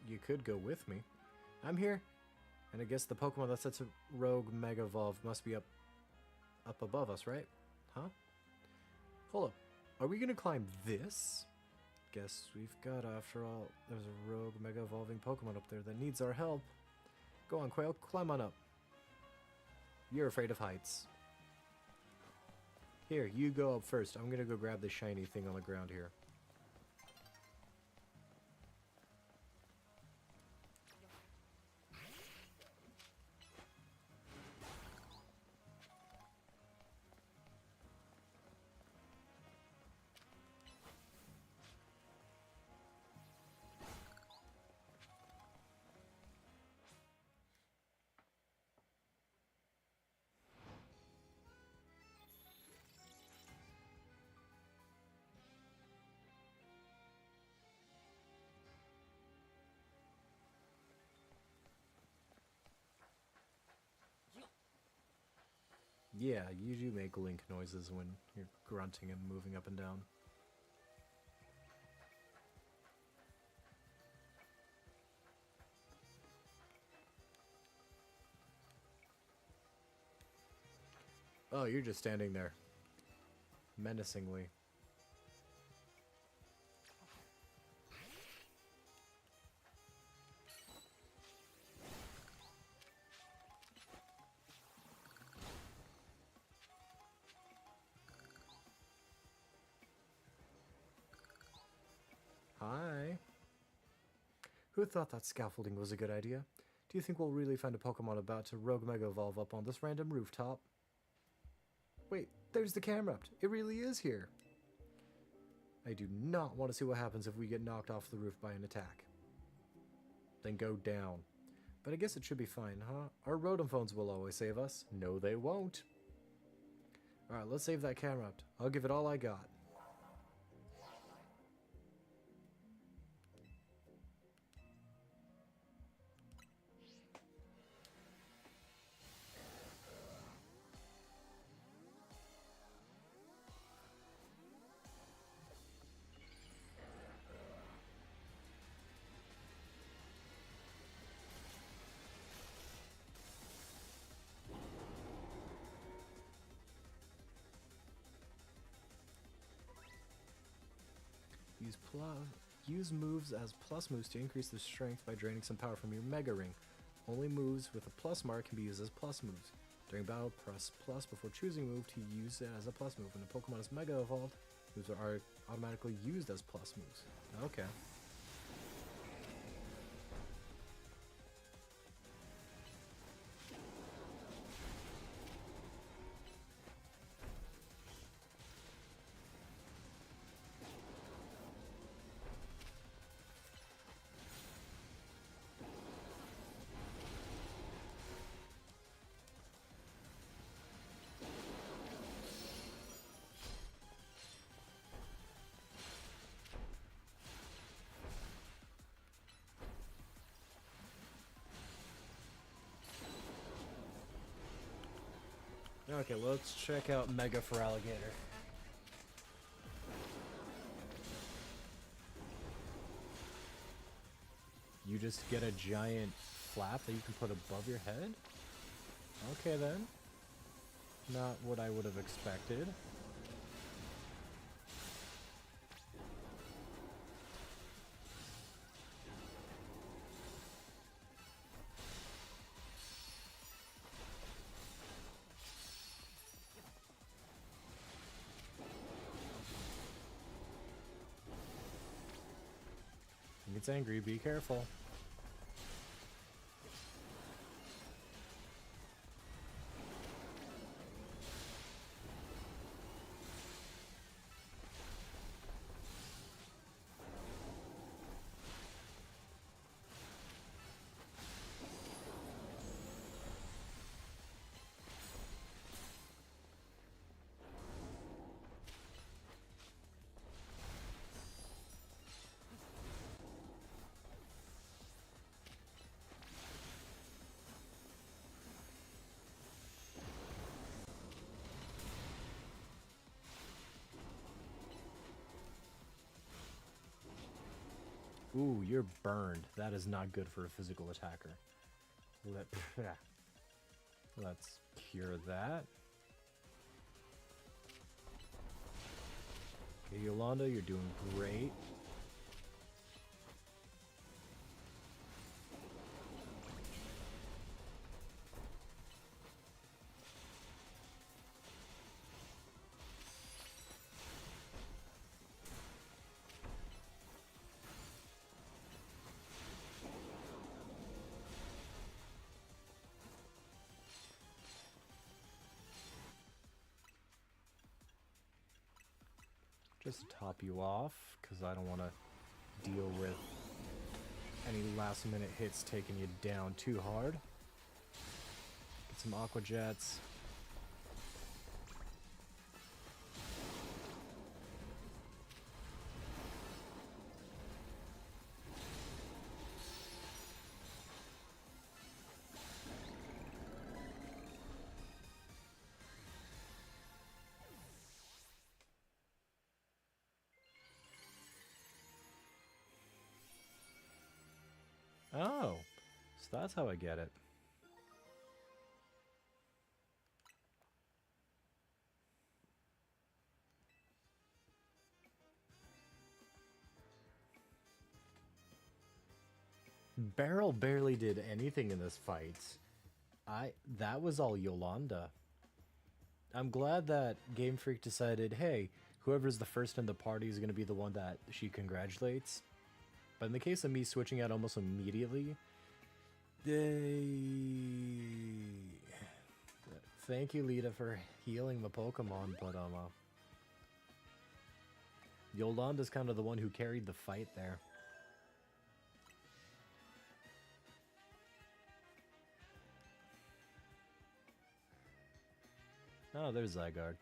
S1: You could go with me. I'm here. And I guess the Pokemon that sets a rogue Mega Evolve must be up above us, right? Huh? Hold up. Are we gonna climb this? Guess we've got, after all. There's a rogue Mega Evolving Pokemon up there that needs our help. Go on, Quail. Climb on up. You're afraid of heights. Here, you go up first. I'm gonna go grab the shiny thing on the ground here. Yeah, you do make link noises when you're grunting and moving up and down. Oh, you're just standing there. Menacingly. Hi. Who thought that scaffolding was a good idea? Do you think we'll really find a Pokemon about to Rogue Mega Evolve up on this random rooftop? Wait, there's the Camrupt. It really is here. I do not want to see what happens if we get knocked off the roof by an attack. Then go down. But I guess it should be fine, huh? Our Rotom phones will always save us. No, they won't. Alright, let's save that Camrupt. I'll give it all I got. Use moves as plus moves to increase the strength by draining some power from your Mega Ring. Only moves with a plus mark can be used as plus moves. During battle, press plus before choosing a move to use it as a plus move. When the Pokemon is Mega Evolved, moves are automatically used as plus moves. Okay. Okay, let's check out Mega for Alligator. You just get a giant flap that you can put above your head? Okay then. Not what I would have expected. He gets angry, be careful. Ooh, you're burned. That is not good for a physical attacker. Let's cure that. Okay, Yolanda, you're doing great. Just to top you off, because I don't want to deal with any last minute hits taking you down too hard. Get some Aqua Jets. Oh, so that's how I get it. Beryl barely did anything in this fight. That was all Yolanda. I'm glad that Game Freak decided, hey, whoever's the first in the party is going to be the one that she congratulates. But in the case of me switching out almost immediately, thank you, Lita, for healing the Pokemon, but Yolanda's kind of the one who carried the fight there. Oh, there's Zygarde.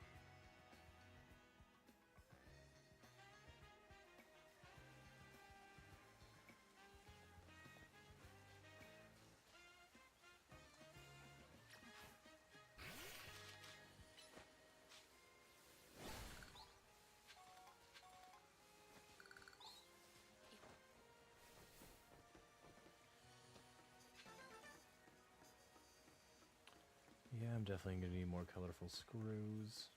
S1: Yeah, I'm definitely going to need more colorful screws.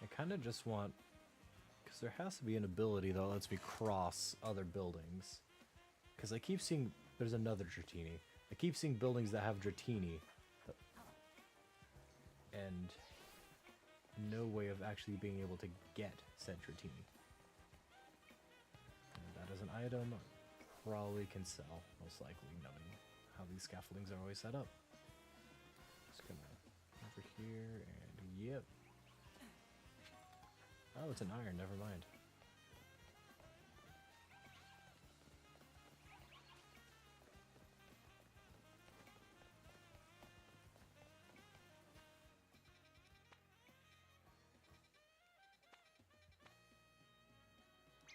S1: I kind of just want... because there has to be an ability that lets me cross other buildings. Because I keep seeing... there's another Dratini. I keep seeing buildings that have Dratini. And no way of actually being able to get said Dratini. That is an item probably can sell, most likely, knowing how these scaffoldings are always set up. Just gonna over here and yep. Oh, it's an iron, never mind.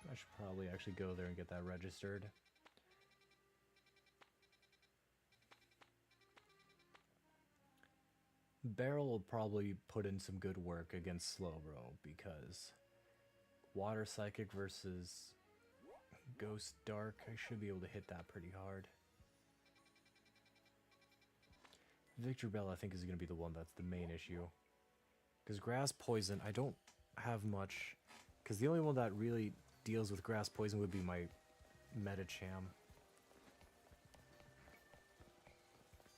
S1: I should probably actually go there and get that registered. Beryl will probably put in some good work against Slowbro because Water Psychic versus Ghost Dark, I should be able to hit that pretty hard. Victor Bell, I think, is going to be the one that's the main issue. Because Grass Poison, I don't have much. Because the only one that really deals with Grass Poison would be my Medicham.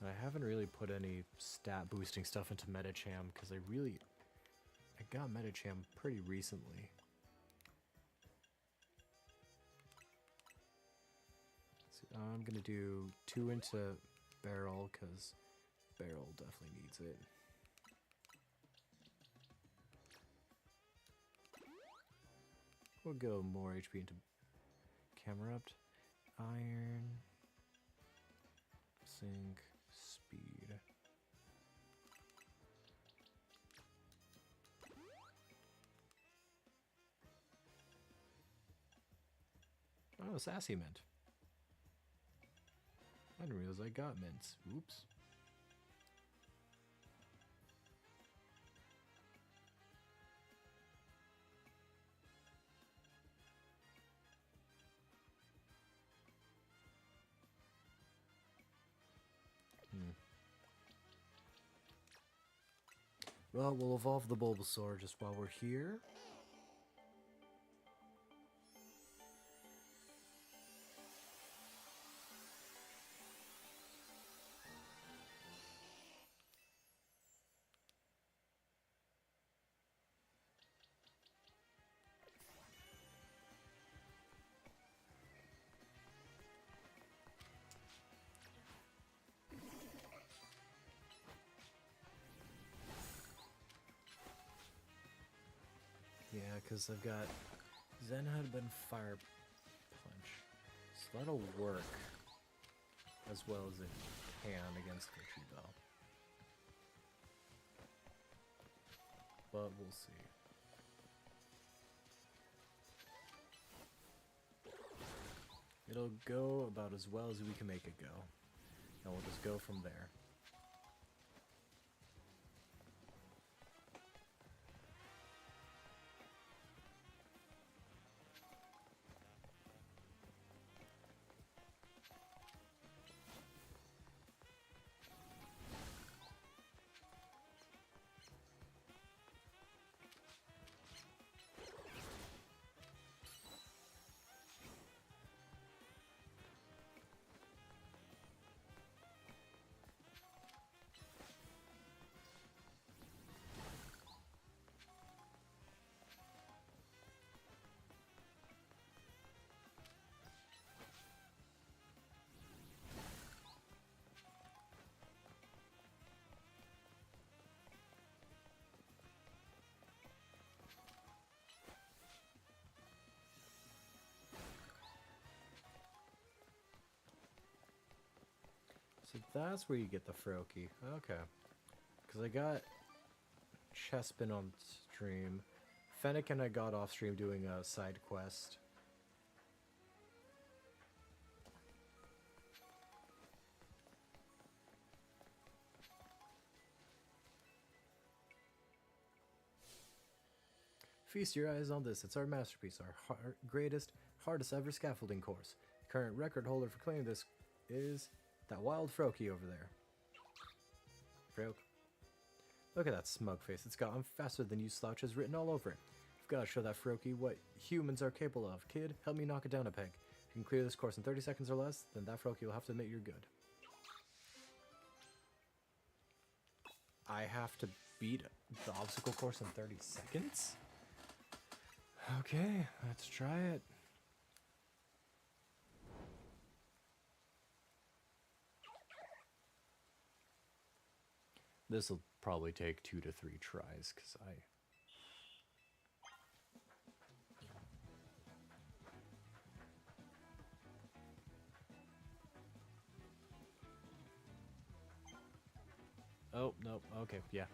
S1: And I haven't really put any stat boosting stuff into Medicham because I got Medicham pretty recently. So I'm going to do 2 into Beryl because Beryl definitely needs it. We'll go more HP into Camerupt. Iron. Sync. Speed. Oh, Sassy Mint. I didn't realize I got mints. Oops. Well, we'll evolve the Bulbasaur just while we're here. Yeah, because I've got Zen Headbutt and Fire Punch. So that'll work as well as it can against Victory Bell. But we'll see. It'll go about as well as we can make it go. And we'll just go from there. So that's where you get the Froakie. Okay. Because I got Chespin on stream. Fennekin I got off stream doing a side quest. Feast your eyes on this. It's our masterpiece, our greatest, hardest ever scaffolding course. The current record holder for claiming this is that wild Froakie over there. Froak. Look at that smug face. It's got "I'm faster than you" slouches written all over it. You've got to show that Froakie what humans are capable of. Kid, help me knock it down a peg. If you can clear this course in 30 seconds or less, then that Froakie will have to admit you're good. I have to beat the obstacle course in 30 seconds? Okay, let's try it. This will probably take 2 to 3 tries, because I... Oh, nope, okay, yeah.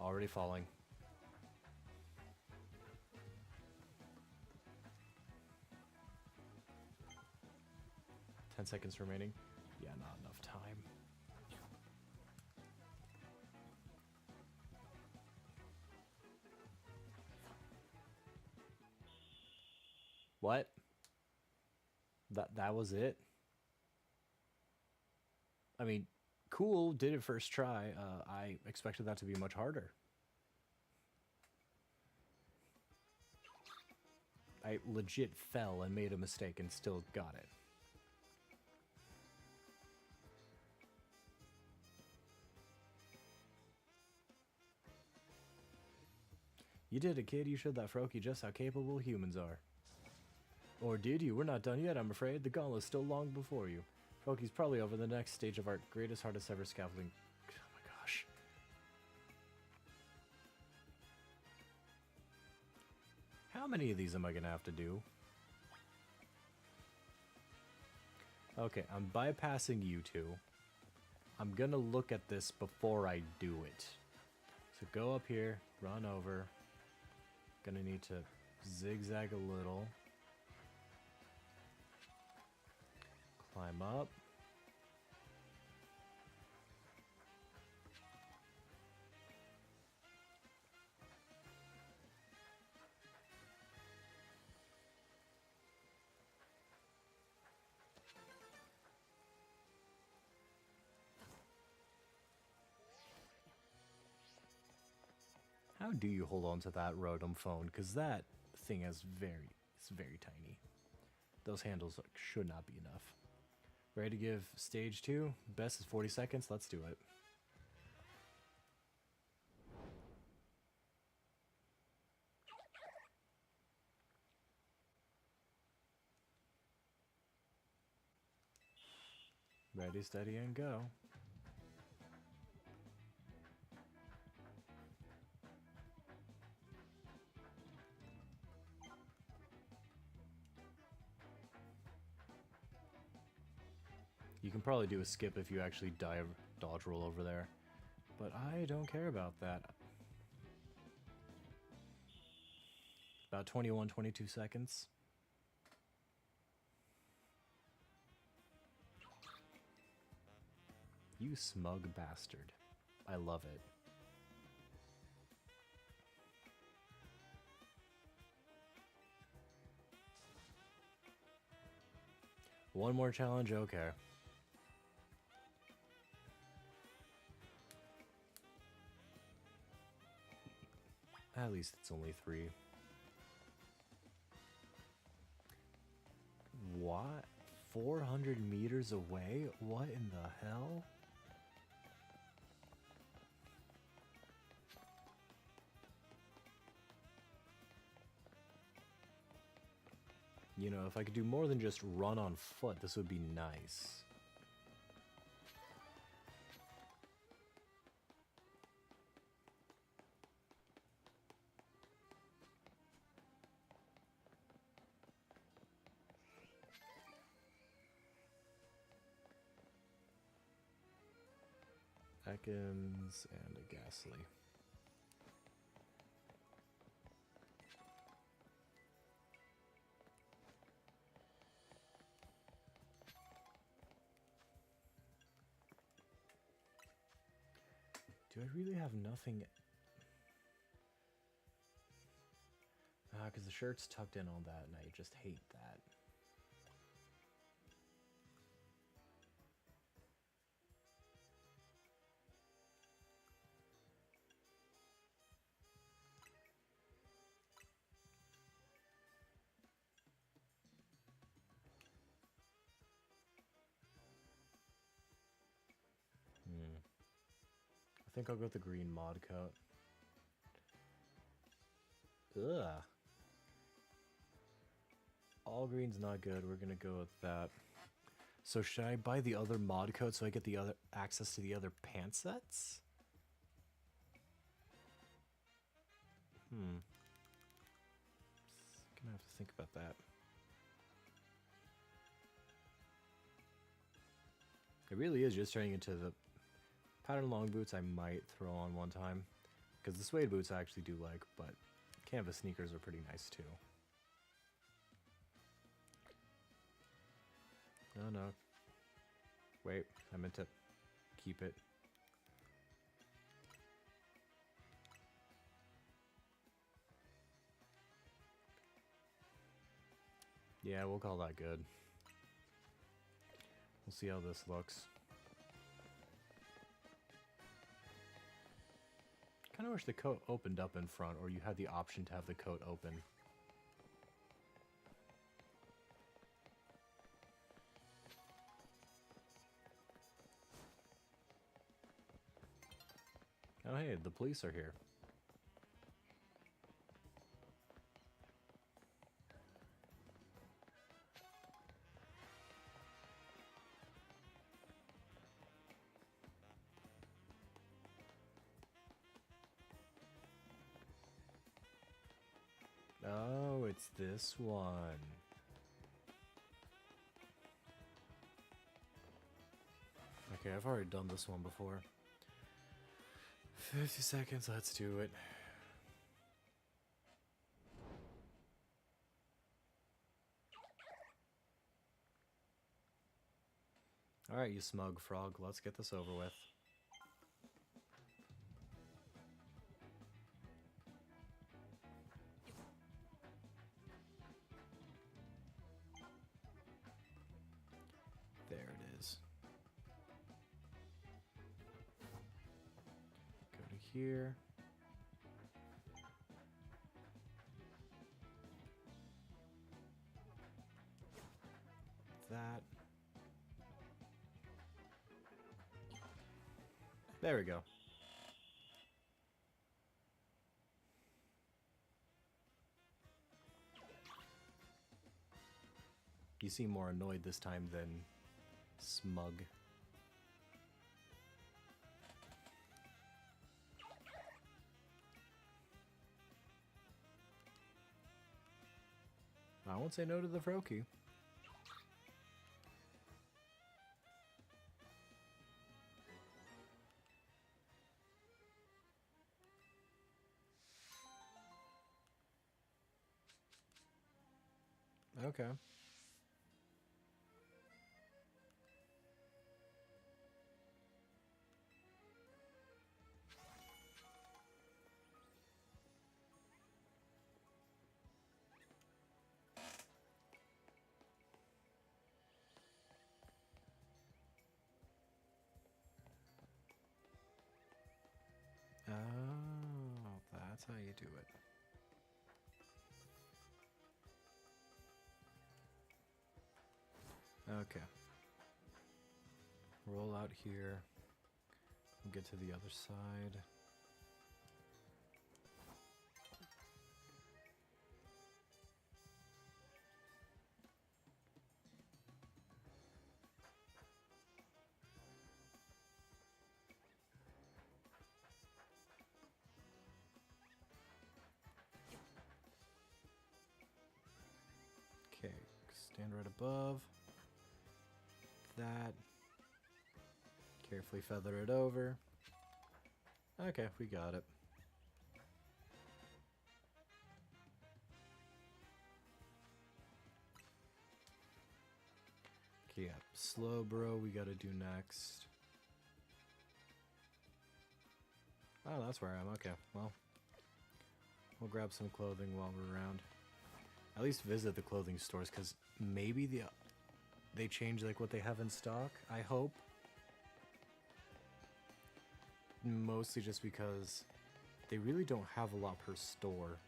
S1: Already falling. Seconds remaining. Yeah, not enough time. What? That was it? I mean, cool, did it first try. I expected that to be much harder. I legit fell and made a mistake and still got it. You did it, kid. You showed that Froakie just how capable humans are. Or did you? We're not done yet, I'm afraid. The gauntlet's still long before you. Froakie's probably over the next stage of our greatest, hardest ever scaffolding. Oh my gosh. How many of these am I gonna have to do? Okay, I'm bypassing you two. I'm gonna look at this before I do it. So go up here, run over. Gonna need to zigzag a little. Climb up. How do you hold on to that Rotom phone? Because that thing is very tiny. Those handles should not be enough. Ready to give stage 2? Best is 40 seconds. Let's do it. Ready, steady, and go. You can probably do a skip if you actually dodge roll over there. But I don't care about that. About 21, 22 seconds. You smug bastard. I love it. One more challenge, okay. At least it's only 3. What? 400 meters away? What in the hell? You know, if I could do more than just run on foot, this would be nice. Ekans and a Ghastly. Do I really have nothing? Because the shirt's tucked in on that, and I just hate that. I think I'll go with the green mod coat. Ugh. All green's not good. We're gonna go with that. So should I buy the other mod coat so I get the other access to the other pant sets? Gonna have to think about that. It really is just turning into the pattern long boots I might throw on one time. Because the suede boots I actually do like, but canvas sneakers are pretty nice too. Oh no. Wait, I meant to keep it. Yeah, we'll call that good. We'll see how this looks. Kind of wish the coat opened up in front, or you had the option to have the coat open. Oh hey, the police are here. Oh, it's this one. Okay, I've already done this one before. 50 seconds, let's do it. Alright, you smug frog, let's get this over with. There it is. Go to here. That. There we go. You seem more annoyed this time than smug. I won't say no to the Froakie. Okay. Oh, that's how you do it. Okay. Roll out here. We'll get to the other side. Okay, stand right above that. Carefully feather it over. Okay, we got it. Okay, yeah. Slow bro, we gotta do next. Oh, that's where I am. Okay, well. We'll grab some clothing while we're around. At least visit the clothing stores, because maybe they change like what they have in stock, I hope. Mostly just because they really don't have a lot per store.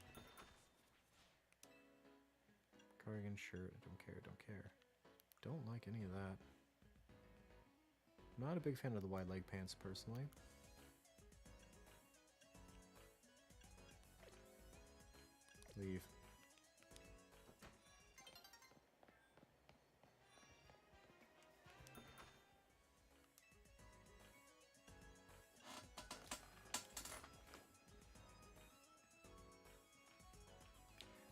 S1: Cardigan shirt, don't care, don't care. Don't like any of that. Not a big fan of the wide leg pants, personally. Leave.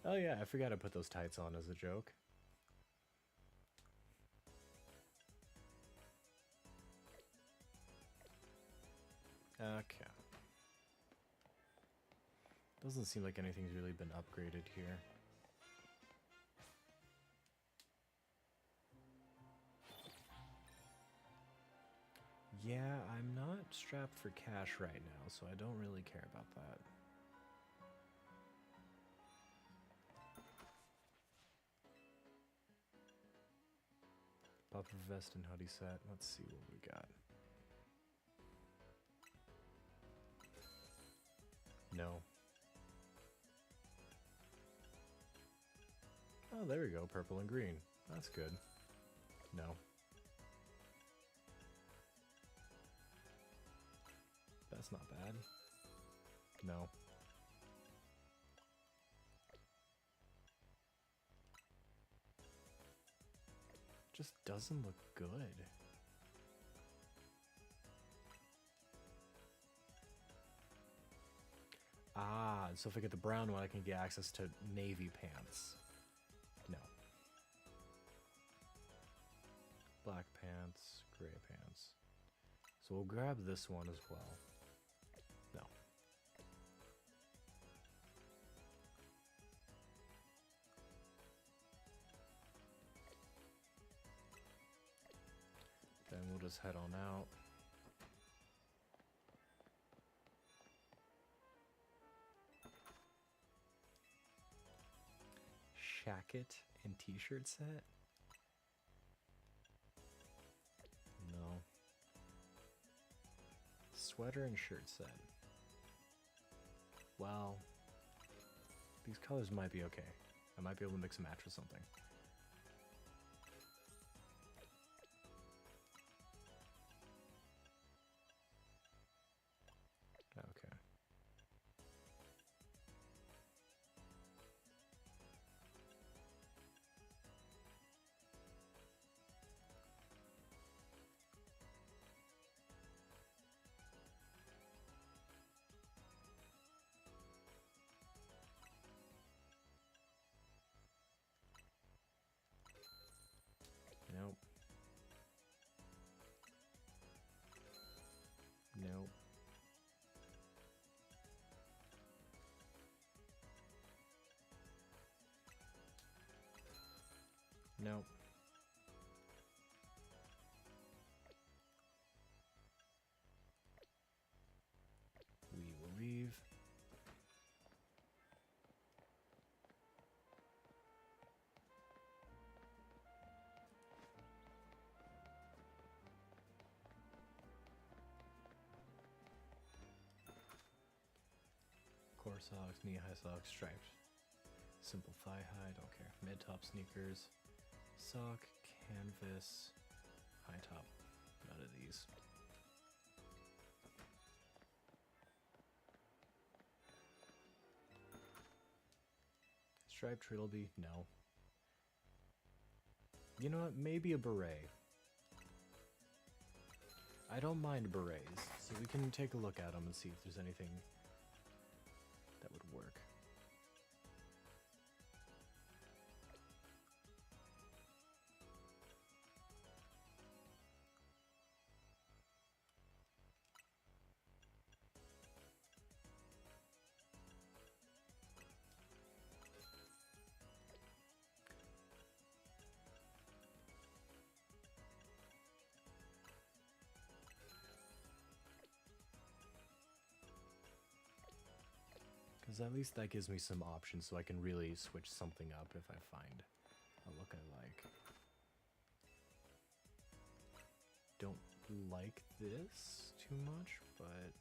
S1: Oh yeah, I forgot to put those tights on as a joke. Okay. Doesn't seem like anything's really been upgraded here. Yeah, I'm not strapped for cash right now, so I don't really care about that. Puffer vest and hoodie set. Let's see what we got. No. Oh, there we go. Purple and green. That's good. No. That's not bad. No. Just doesn't look good. Ah, so if I get the brown one, I can get access to navy pants. No. Black pants, gray pants. So we'll grab this one as well. No. Then we'll just head on out. Jacket and t-shirt set? No. Sweater and shirt set. Well, these colors might be okay. I might be able to mix and match with something. Okay. Nope. Nope. Nope. We will leave. Core socks, knee-high socks, striped. Simple thigh-high, don't care. Mid-top sneakers. Sock, canvas, high top. None of these. Striped trilby? No. You know what? Maybe a beret. I don't mind berets, so we can take a look at them and see if there's anything that would work. Because at least that gives me some options so I can really switch something up if I find a look I like. Don't like this too much, but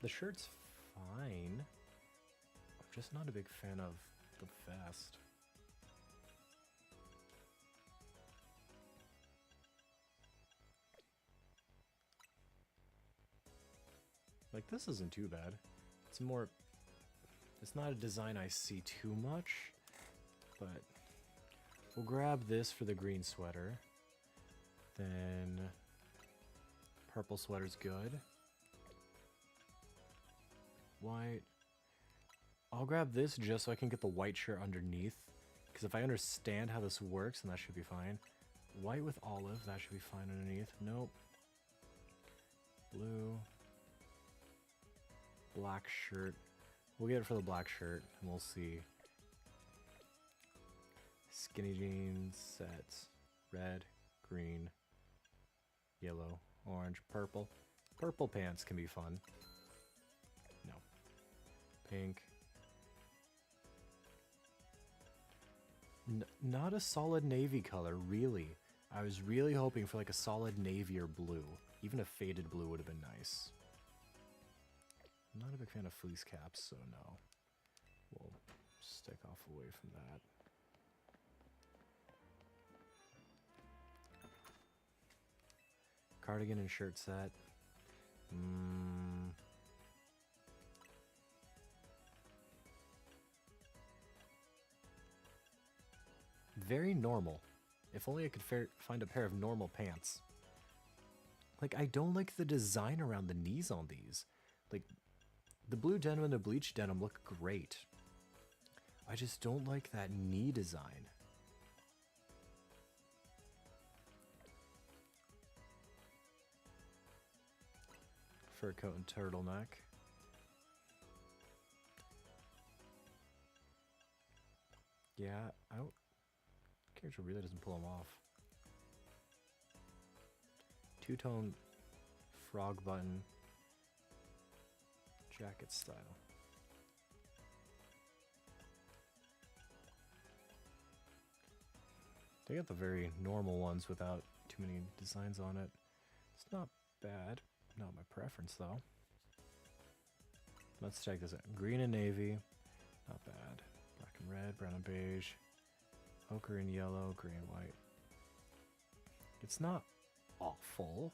S1: the shirt's fine. I'm just not a big fan of the vest. Like, this isn't too bad. It's more... It's not a design I see too much, but we'll grab this for the green sweater. Then purple sweater's good. White. I'll grab this just so I can get the white shirt underneath, because if I understand how this works, then that should be fine. White with olive, that should be fine underneath. Nope. Blue. Black shirt. We'll get it for the black shirt, and we'll see. Skinny jeans, sets. Red, green, yellow, orange, purple. Purple pants can be fun. No. Pink. Not a solid navy color, really. I was really hoping for like a solid navy or blue. Even a faded blue would have been nice. I'm not a big fan of fleece caps, so no. We'll stick off away from that. Cardigan and shirt set. Very normal. If only I could find a pair of normal pants. Like, I don't like the design around the knees on these. Like, the blue denim and the bleach denim look great. I just don't like that knee design. Fur coat and turtleneck. Yeah, character really doesn't pull them off. Two-tone frog button jacket style. They got the very normal ones without too many designs on it. It's not bad. Not my preference though. Let's check this out. Green and navy. Not bad. Black and red, brown and beige. Ochre and yellow, gray and white. It's not awful.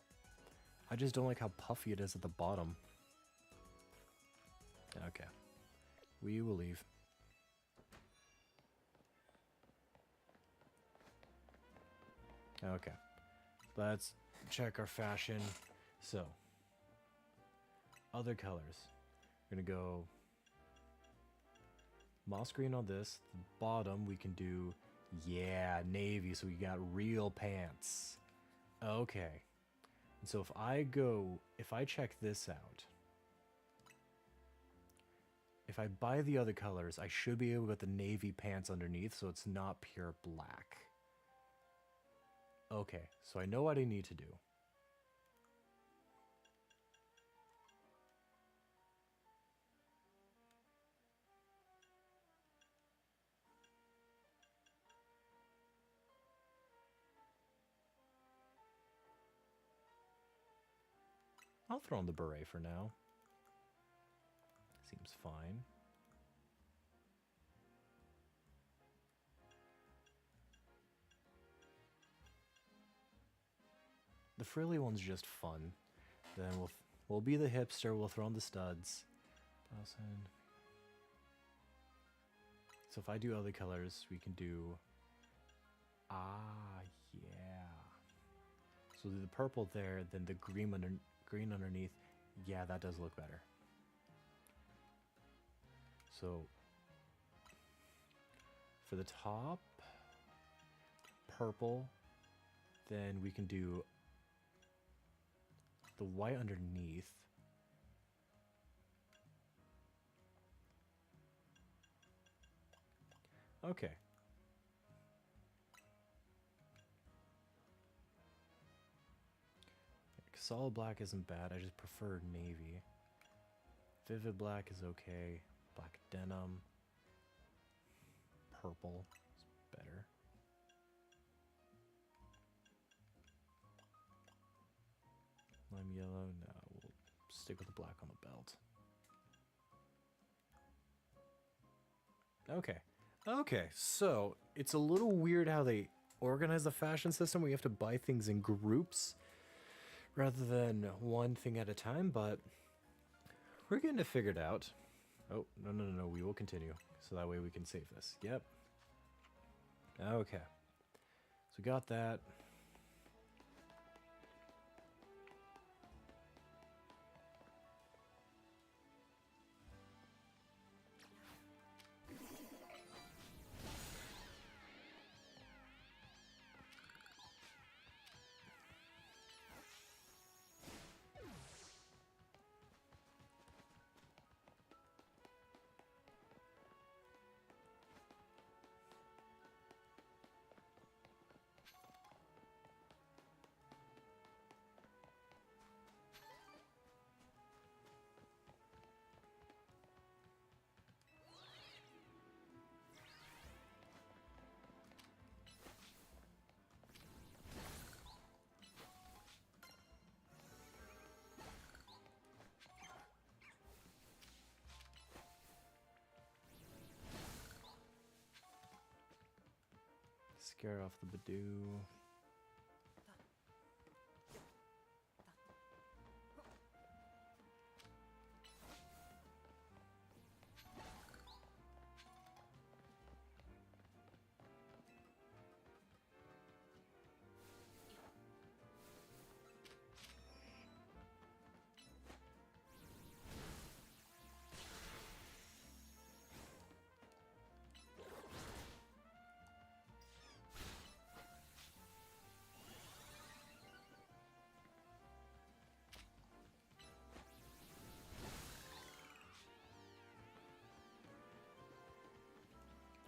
S1: I just don't like how puffy it is at the bottom. Okay. We will leave. Okay. Let's check our fashion. So, other colors. We're gonna go moss green on this. The bottom we can do, yeah, navy, so we got real pants. Okay. And so if I check this out, if I buy the other colors, I should be able to get the navy pants underneath, so it's not pure black. Okay, so I know what I need to do. I'll throw on the beret for now. Seems fine. The frilly one's just fun. Then we'll be the hipster. We'll throw on the studs. 1000. So if I do other colors, we can do. Ah, yeah. So do the purple there, then the green underneath. Yeah, that does look better. So for the top, purple, then we can do the white underneath. Okay. Solid black isn't bad, I just prefer navy. Vivid black is okay. Black denim. Purple is better. Lime yellow, no, we'll stick with the black on the belt. Okay. Okay, so it's a little weird how they organize the fashion system. We have to buy things in groups rather than one thing at a time, but we're getting it figured out. Oh, no, we will continue. So that way we can save this. Yep. Okay. So we got that. Scare off the Badoo.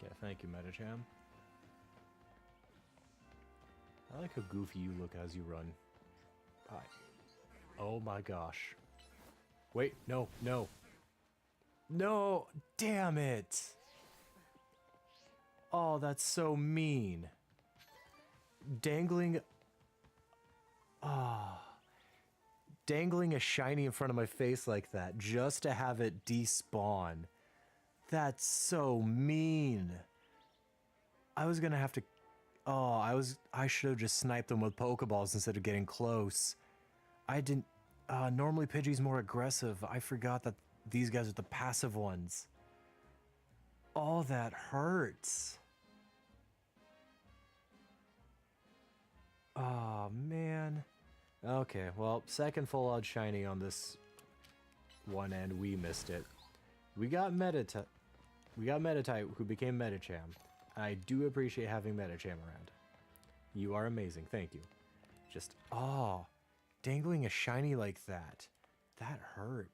S1: Yeah, thank you, Metacham. I like how goofy you look as you run. Hi. Oh my gosh. Wait, no, no. No! Damn it! Oh, that's so mean. Dangling... Ah. Dangling a shiny in front of my face like that just to have it despawn. That's so mean. I was gonna have to... Oh, I should have just sniped them with Pokeballs instead of getting close. I didn't... normally Pidgey's more aggressive. I forgot that these guys are the passive ones. Oh, that hurts. Oh, man. Okay, well, second full out shiny on this one end. We missed it. We got Meditite, who became Metacham. I do appreciate having Metacham around. You are amazing, thank you. Just, oh, dangling a shiny like that. That hurt.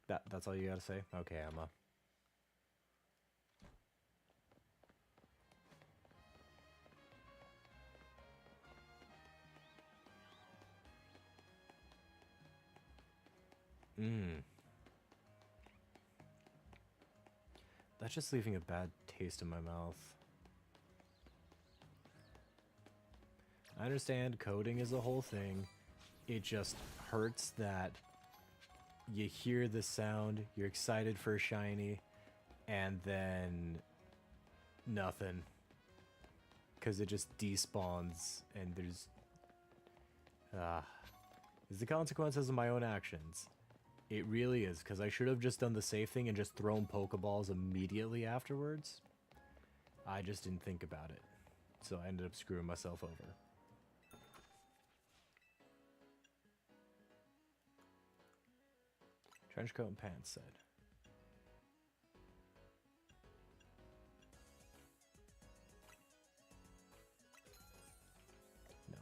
S1: That's all you gotta say? Okay, Emma. That's just leaving a bad taste in my mouth. I understand coding is a whole thing. It just hurts that you hear the sound, you're excited for a shiny, and then nothing. Because it just despawns, and there's... it's the consequences of my own actions. It really is, because I should have just done the safe thing and just thrown Pokeballs immediately afterwards. I just didn't think about it. So I ended up screwing myself over. Trenchcoat and pants said. No.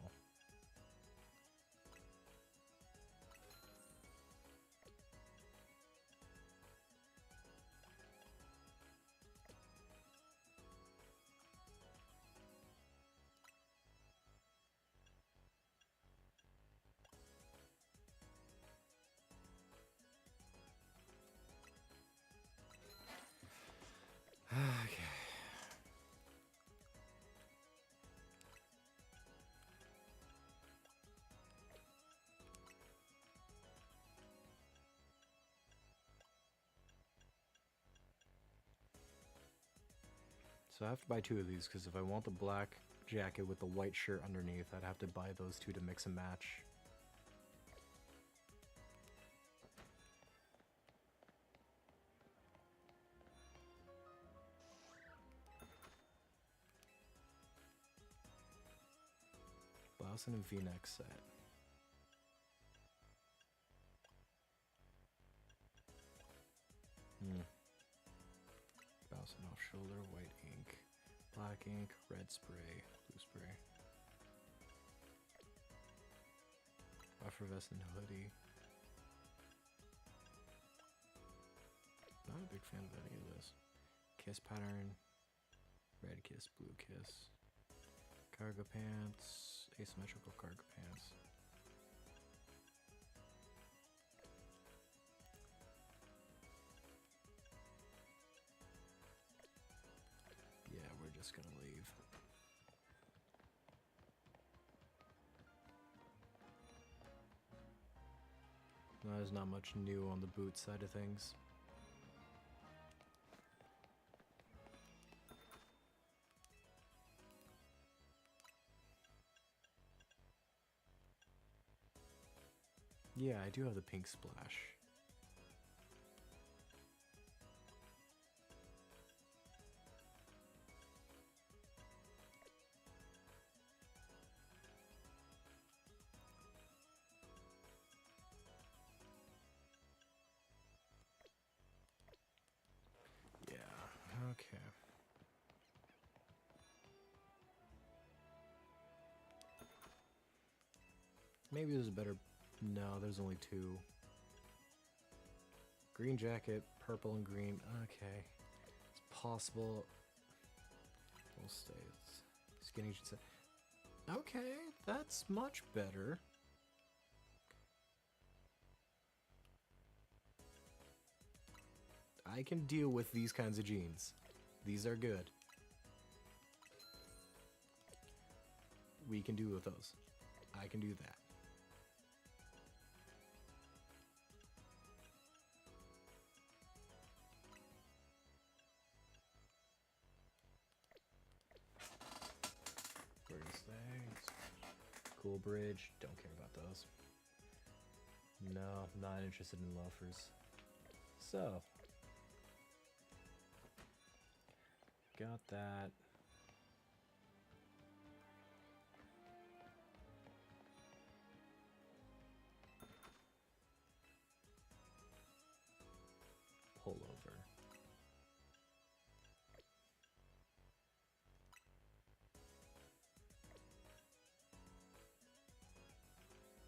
S1: So I have to buy 2 of these, because if I want the black jacket with the white shirt underneath, I'd have to buy those 2 to mix and match. Blouse and V-neck set. Blouse and off shoulder, white ink, black ink, red spray, blue spray. Buffer vest and hoodie. Not a big fan of any of this. Kiss pattern, red kiss, blue kiss. Cargo pants, asymmetrical cargo pants. Yeah, we're just gonna leave. No, there's not much new on the boot side of things. Yeah, I do have the pink splash. Yeah, okay. Maybe there's a better... No, there's only 2. Green jacket, purple and green. Okay. It's possible. We'll stay. Skinny should say. Okay, that's much better. I can deal with these kinds of jeans. These are good. We can do with those. I can do that. Cool bridge, don't care about those. No, not interested in loafers. So, got that. Pullover.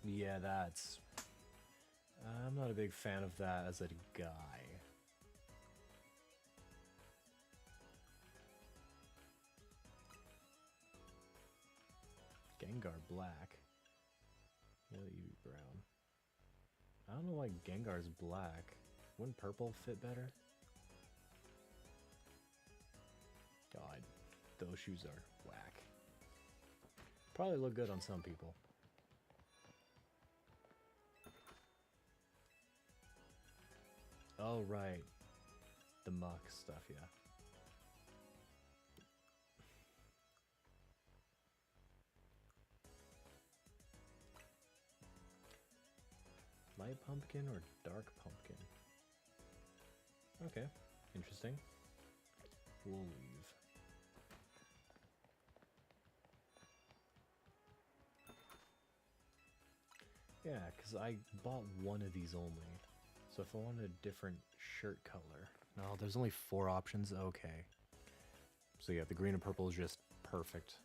S1: Yeah, that's... I'm not a big fan of that as a guy. Gengar black. Yellow UV brown. I don't know why Gengar's black. Wouldn't purple fit better? God, those shoes are whack. Probably look good on some people. Oh, right. The muck stuff, yeah. Light pumpkin or dark pumpkin? Okay, interesting. We'll leave. Yeah, because I bought one of these only. So if I wanted a different shirt color... No, there's only 4 options? Okay. So yeah, the green and purple is just perfect.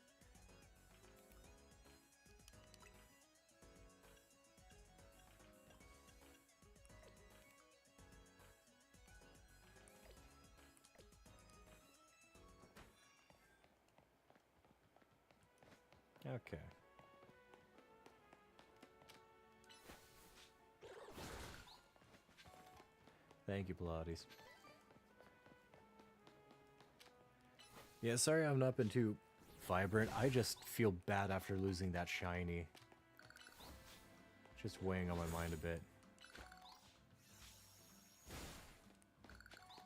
S1: Okay. Thank you, Pilates. Yeah, sorry I've not been too vibrant. I just feel bad after losing that shiny. Just weighing on my mind a bit.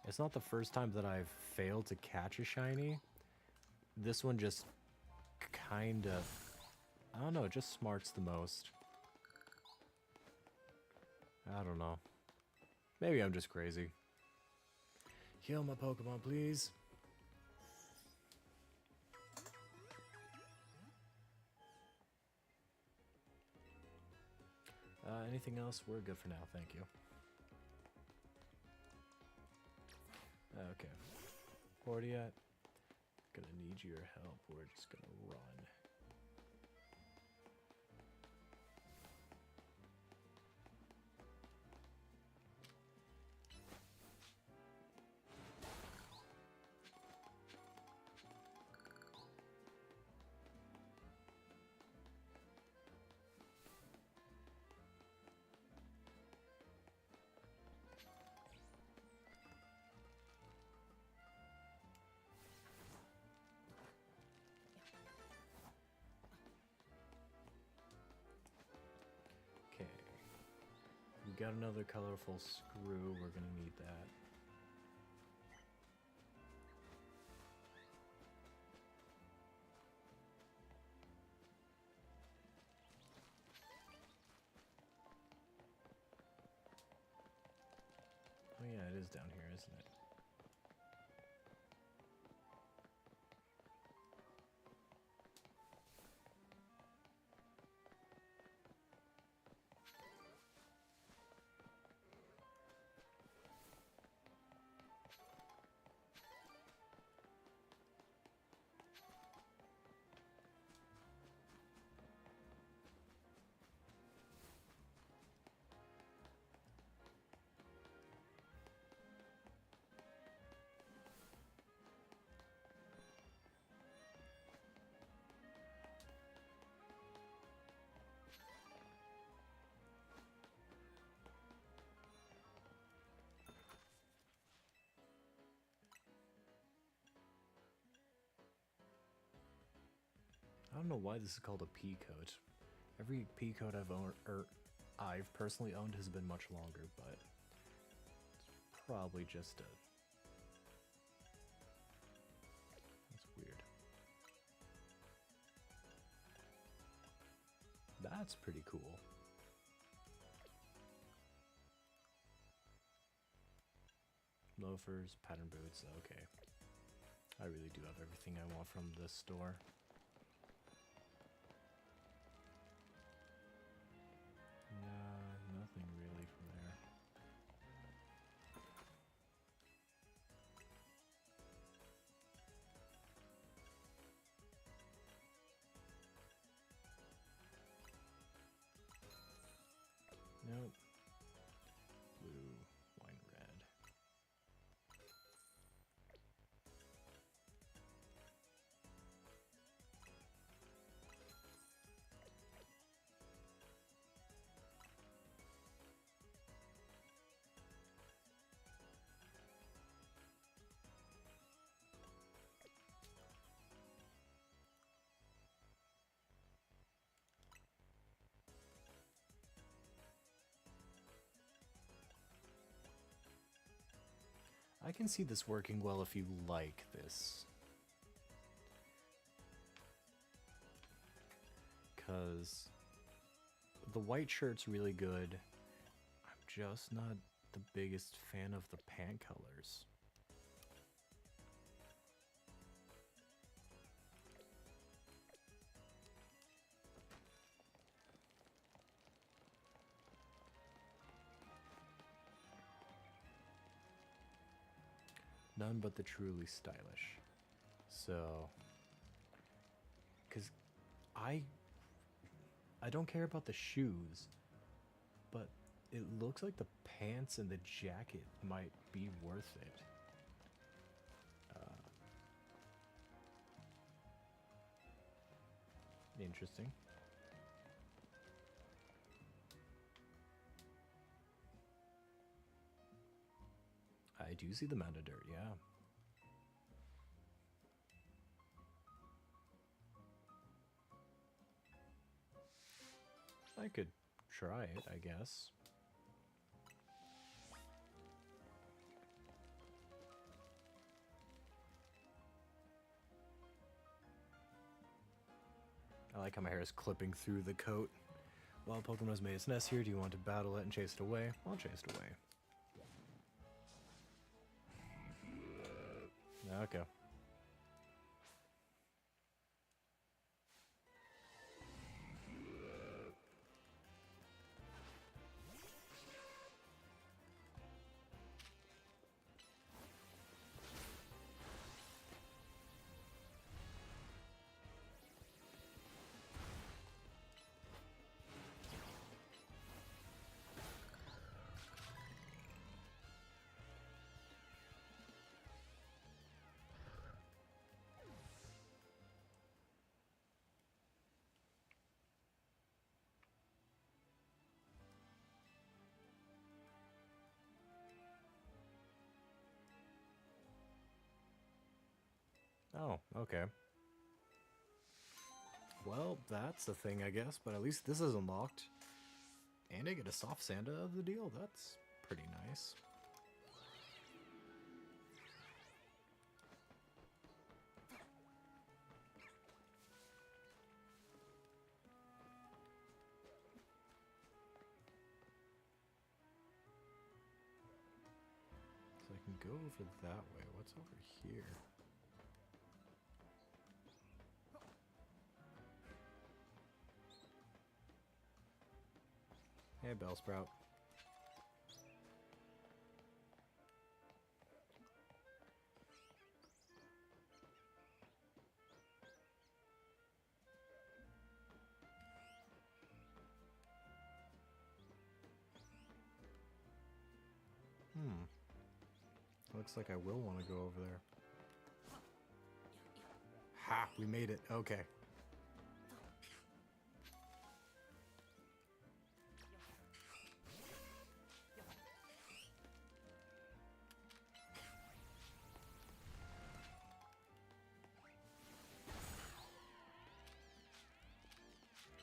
S1: It's not the first time that I've failed to catch a shiny, this one just kind of, I don't know, it just smarts the most. I don't know. Maybe I'm just crazy. Heal my Pokemon, please. Anything else? We're good for now, thank you. Okay. Bordiat, gonna need your help. We're just gonna run. Okay. We got another colorful screw. We're gonna need that. Oh yeah, it is down here, isn't it? I don't know why this is called a P coat. Every P coat I've personally owned has been much longer, but it's probably just a. That's weird. That's pretty cool. Loafers, pattern boots. Okay, I really do have everything I want from this store. Nothing really from there. Nope. Blue, wine red. I can see this working well if you like this. Because the white shirt's really good. I'm just not the biggest fan of the pant colors. None but the truly stylish. So, because I don't care about the shoes, but it looks like the pants and the jacket might be worth it. Interesting. I do see the mound of dirt, yeah. I could try it, I guess. I like how my hair is clipping through the coat. While Pokemon has made its nest here, do you want to battle it and chase it away? I'll chase it away. Okay. Oh, okay. Well, that's a thing, I guess, but at least this is unlocked. And I get a soft sand out of the deal. That's pretty nice. So I can go over that way. What's over here? Hey, Bellsprout. Looks like I will want to go over there. Ha! We made it. Okay.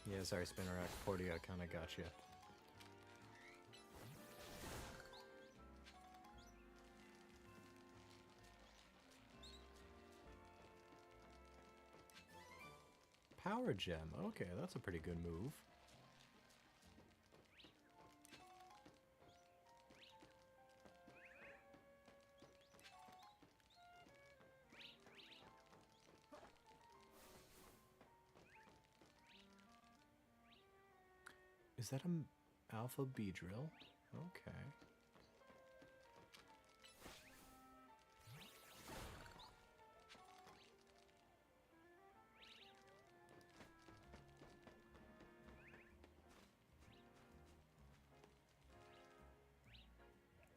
S1: Yeah, sorry, Spinnerack. Portia kinda got you. Power Gem. Okay, that's a pretty good move. Is that an Alpha Beedrill? Okay.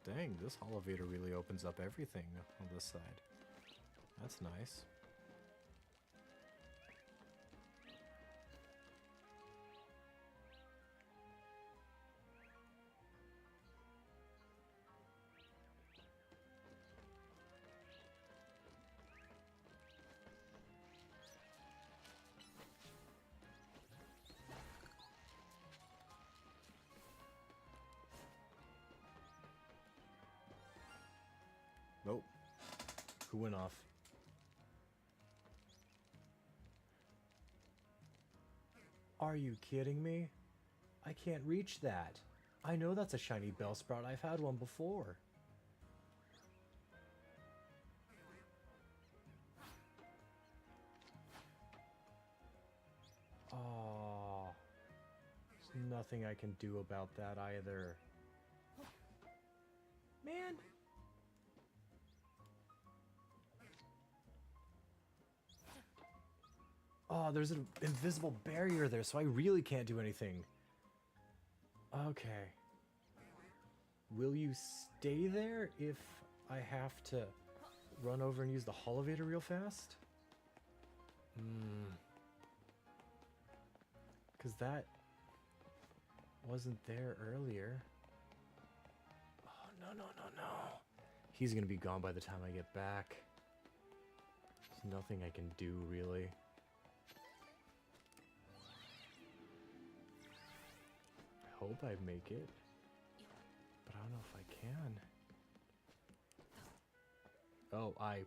S1: Dang, this Holovator really opens up everything on this side. That's nice. Nope. Who went off? Are you kidding me? I can't reach that. I know that's a shiny Bellsprout. I've had one before. Oh, there's nothing I can do about that either. Man. Oh, there's an invisible barrier there, so I really can't do anything. Okay. Will you stay there if I have to run over and use the Holovator real fast? Because that wasn't there earlier. Oh, no, no, no, no. He's going to be gone by the time I get back. There's nothing I can do, really. I hope I make it. But I don't know if I can. Oh, I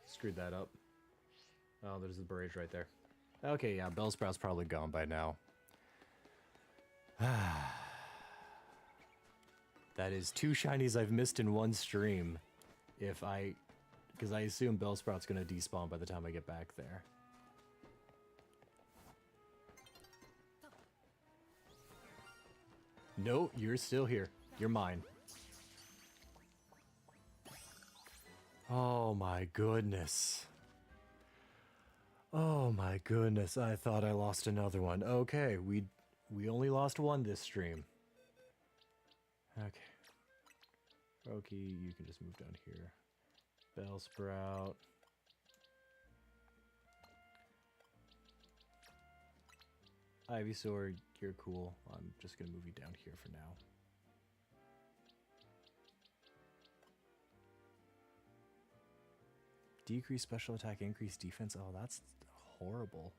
S1: screwed that up. Oh, there's the barrage right there. Okay, yeah, Bellsprout's probably gone by now. That is 2 shinies I've missed in one stream. Because I assume Bellsprout's gonna despawn by the time I get back there. No, you're still here. You're mine. Oh my goodness. Oh my goodness, I thought I lost another one. Okay, we only lost one this stream. Okay. Okay, you can just move down here. Bellsprout. Ivysaur, you're cool. I'm just gonna move you down here for now. Decrease special attack, increase defense. Oh, that's horrible.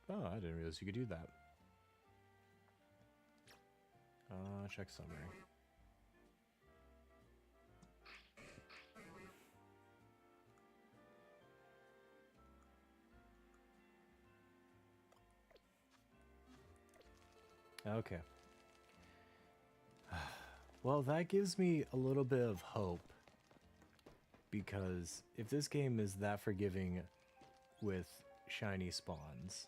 S1: Oh, I didn't realize you could do that. Check summary. Okay. Well, that gives me a little bit of hope. Because if this game is that forgiving with shiny spawns,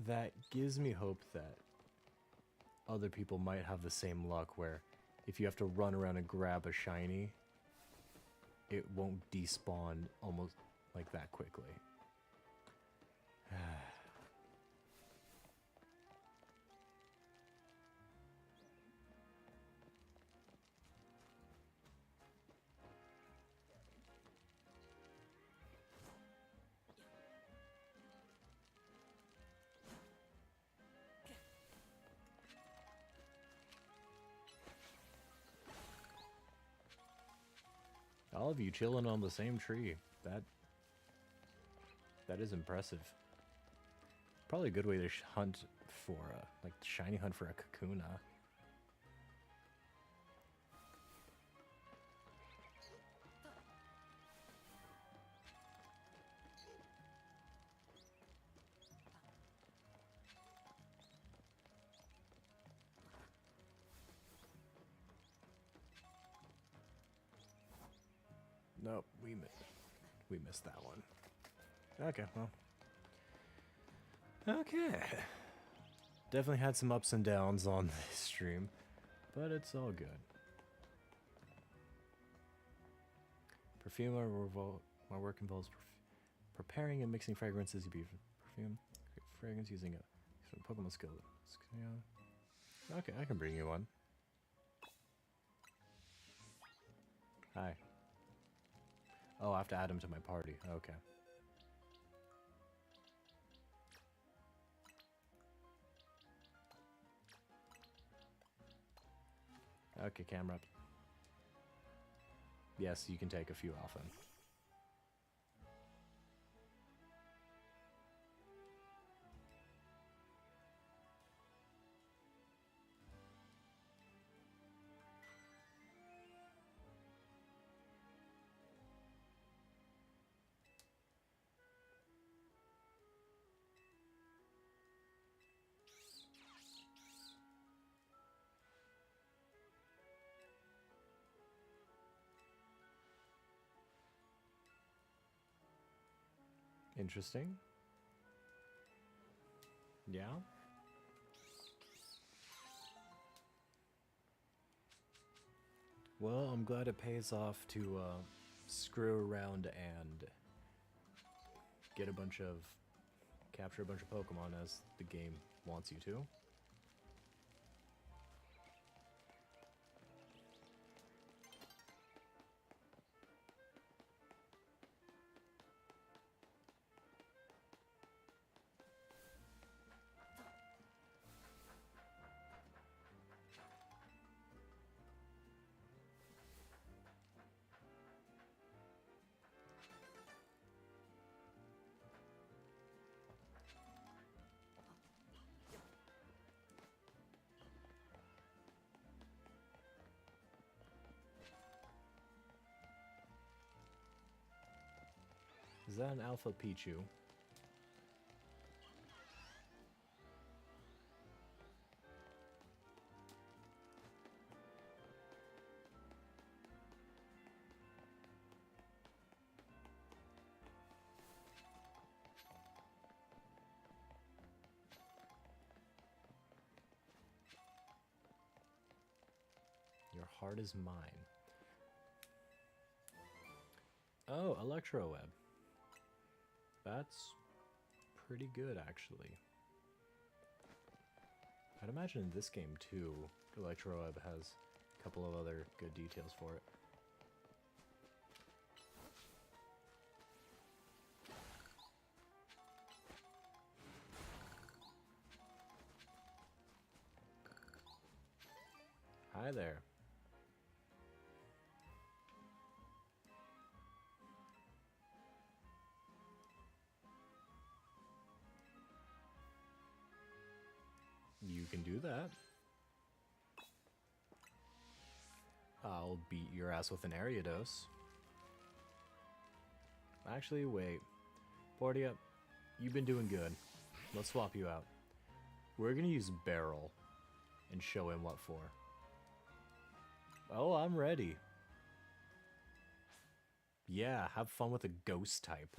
S1: that gives me hope that other people might have the same luck where if you have to run around and grab a shiny, it won't despawn almost like that quickly. All of you chilling on the same tree. That is impressive. Probably a good way to hunt for like shiny hunt for a Kakuna. Nope, we missed that one. Okay, well. Okay. Definitely had some ups and downs on this stream, but it's all good. Perfumer, my work involves preparing and mixing fragrances. You be perfume, fragrance using a Pokemon skill. Yeah. Okay, I can bring you one. Hi. Oh, I have to add him to my party. Okay. Okay, camera. Yes, you can take a few off him. Interesting. Yeah. Well, I'm glad it pays off to screw around and get capture a bunch of Pokemon as the game wants you to. Is that an Alpha Pichu? Your heart is mine. Oh, Electro Web. That's pretty good, actually. I'd imagine in this game, too, Electro Web has a couple of other good details for it. Hi there. You can do that. I'll beat your ass with an Ariados. Actually, wait. Portia, you've been doing good. Let's swap you out. We're gonna use Beryl and show him what for. Oh, I'm ready. Yeah, have fun with a ghost type.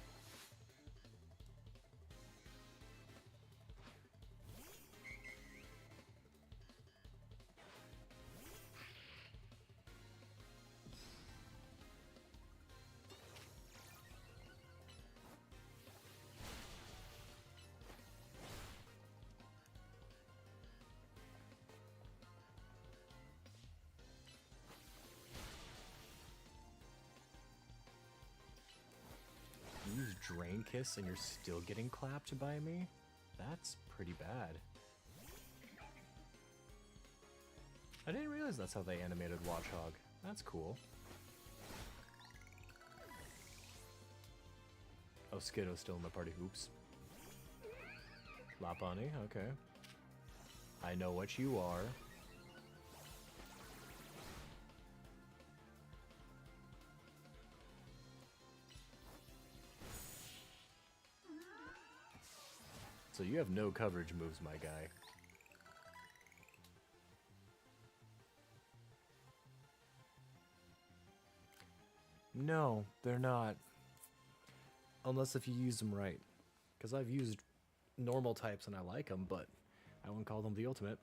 S1: Use Drain Kiss and you're still getting clapped by me? That's pretty bad. I didn't realize that's how they animated Watchog. That's cool. Oh, Skiddo's still in the party. Oops. Lopunny, okay. I know what you are. So you have no coverage moves, my guy. No, they're not. Unless if you use them right. Because I've used normal types and I like them, but I wouldn't call them the ultimate.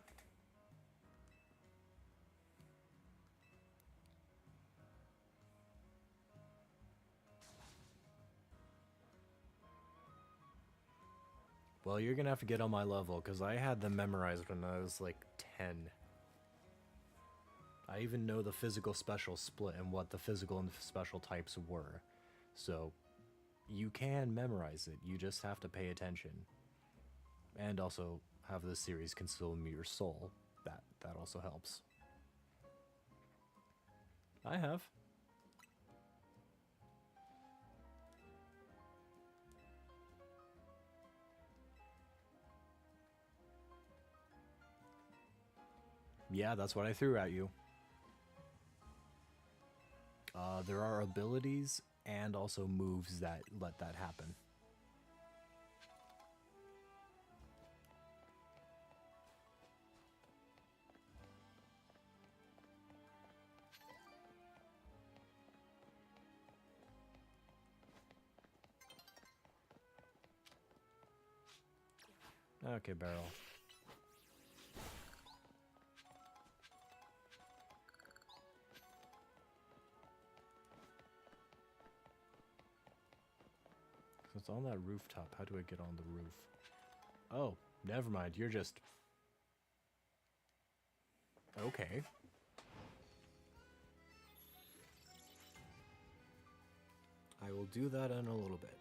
S1: Well, you're gonna have to get on my level, because I had them memorized when I was like 10. I even know the physical special split and what the physical and special types were. So, you can memorize it, you just have to pay attention. And also have this series consume your soul. That also helps. I have. Yeah, that's what I threw at you. There are abilities and also moves that let that happen. Okay, Beryl. So it's on that rooftop. How do I get on the roof? Oh, never mind. You're just... Okay. I will do that in a little bit.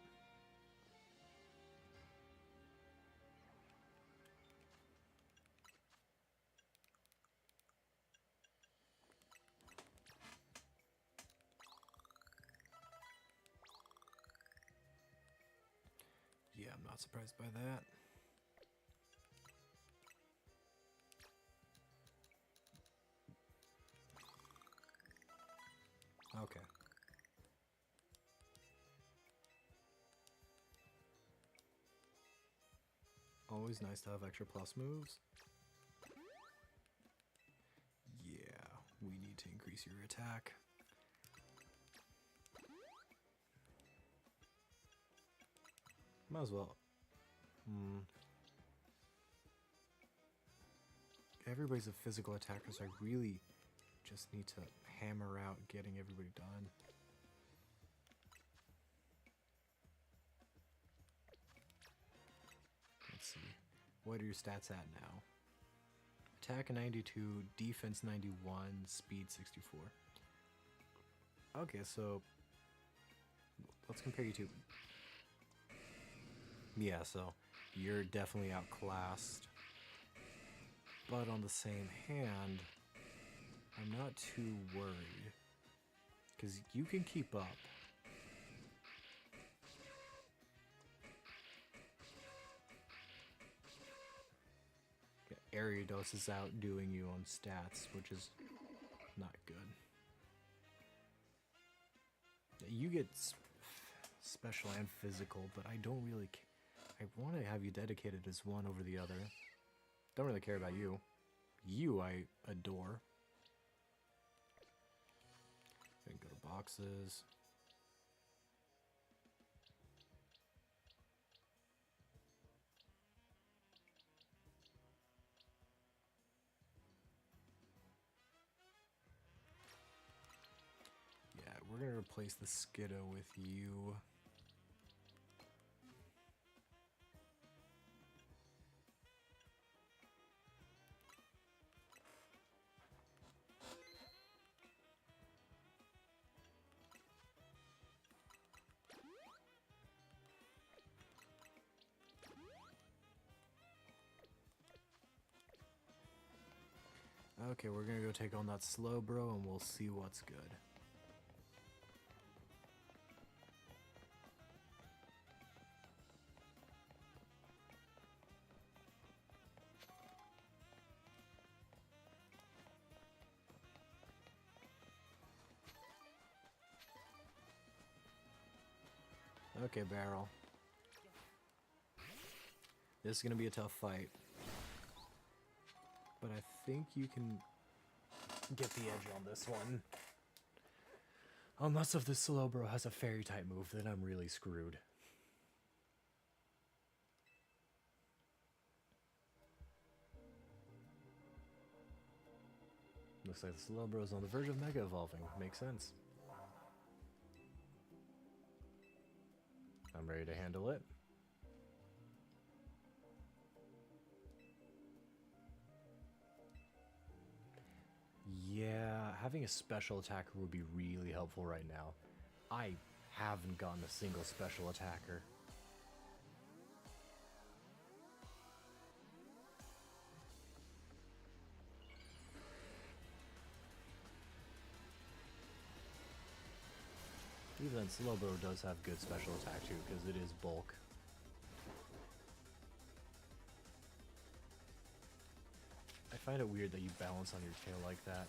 S1: Yeah, I'm not surprised by that. Okay. Always nice to have extra plus moves. Yeah, we need to increase your attack. Might as well. Everybody's a physical attacker, so I really just need to hammer out getting everybody done. Let's see. What are your stats at now? Attack 92, defense 91, speed 64. Okay, so let's compare you two. Yeah, so you're definitely outclassed. But on the same hand, I'm not too worried. Because you can keep up. Ariados is outdoing you on stats, which is not good. You get special and physical, but I don't really... I want to have you dedicated as one over the other. Don't really care about you. You I adore. We can go to boxes. Yeah, we're gonna replace the Skiddo with you. Okay, we're gonna go take on that Slowbro and we'll see what's good. Okay, Beryl. This is gonna be a tough fight. But I think you can get the edge on this one. Unless if this Slowbro has a fairy type move, then I'm really screwed. Looks like the Slowbro is on the verge of Mega Evolving. Makes sense. I'm ready to handle it. Yeah, having a special attacker would be really helpful right now. I haven't gotten a single special attacker. Even then, Slowbro does have good special attack too, because it is bulk. I find it weird that you balance on your tail like that.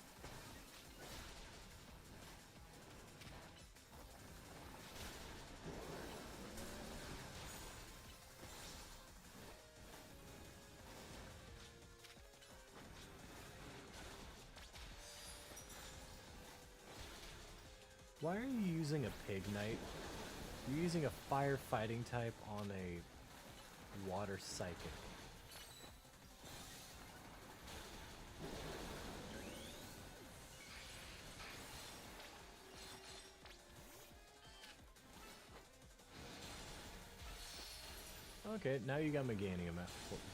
S1: Why are you using a Pig Knight? You're using a fire fighting type on a water psychic. Okay, now you got Meganium out.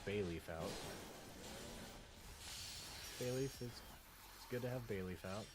S1: Bayleaf out. Bayleaf, it's good to have Bayleaf out.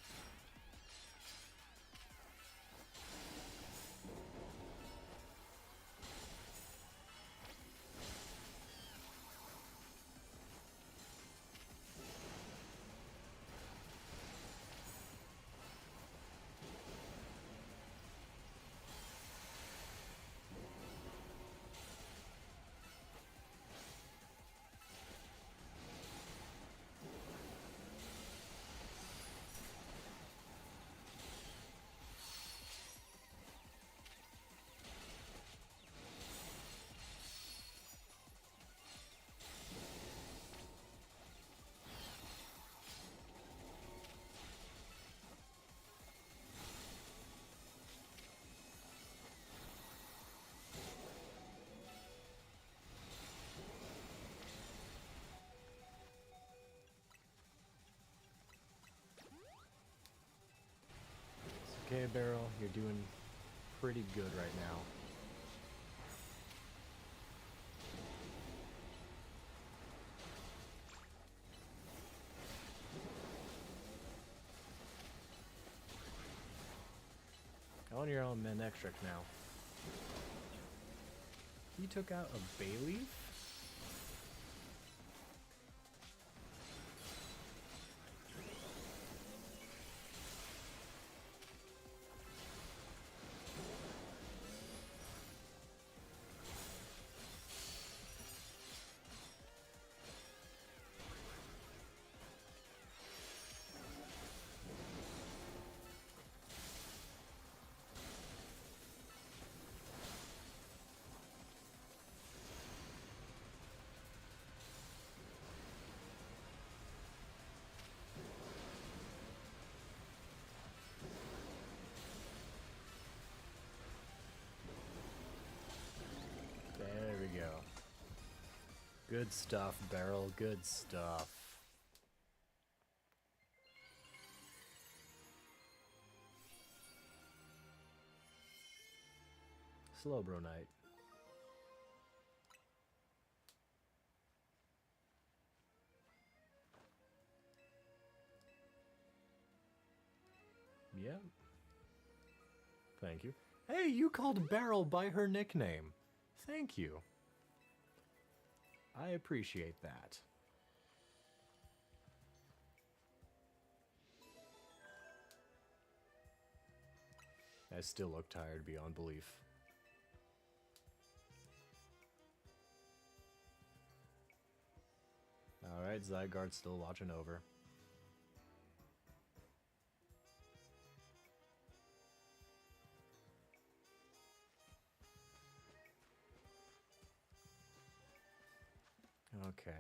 S1: Okay, Beryl, you're doing pretty good right now. On your own, man, extract now. He took out a Bayleaf? There we go. Good stuff, Beryl. Good stuff. Slowbro Knight. Yeah. Thank you. Hey, you called Beryl by her nickname. Thank you. I appreciate that. I still look tired beyond belief. Alright, Zygarde's still watching over. Okay.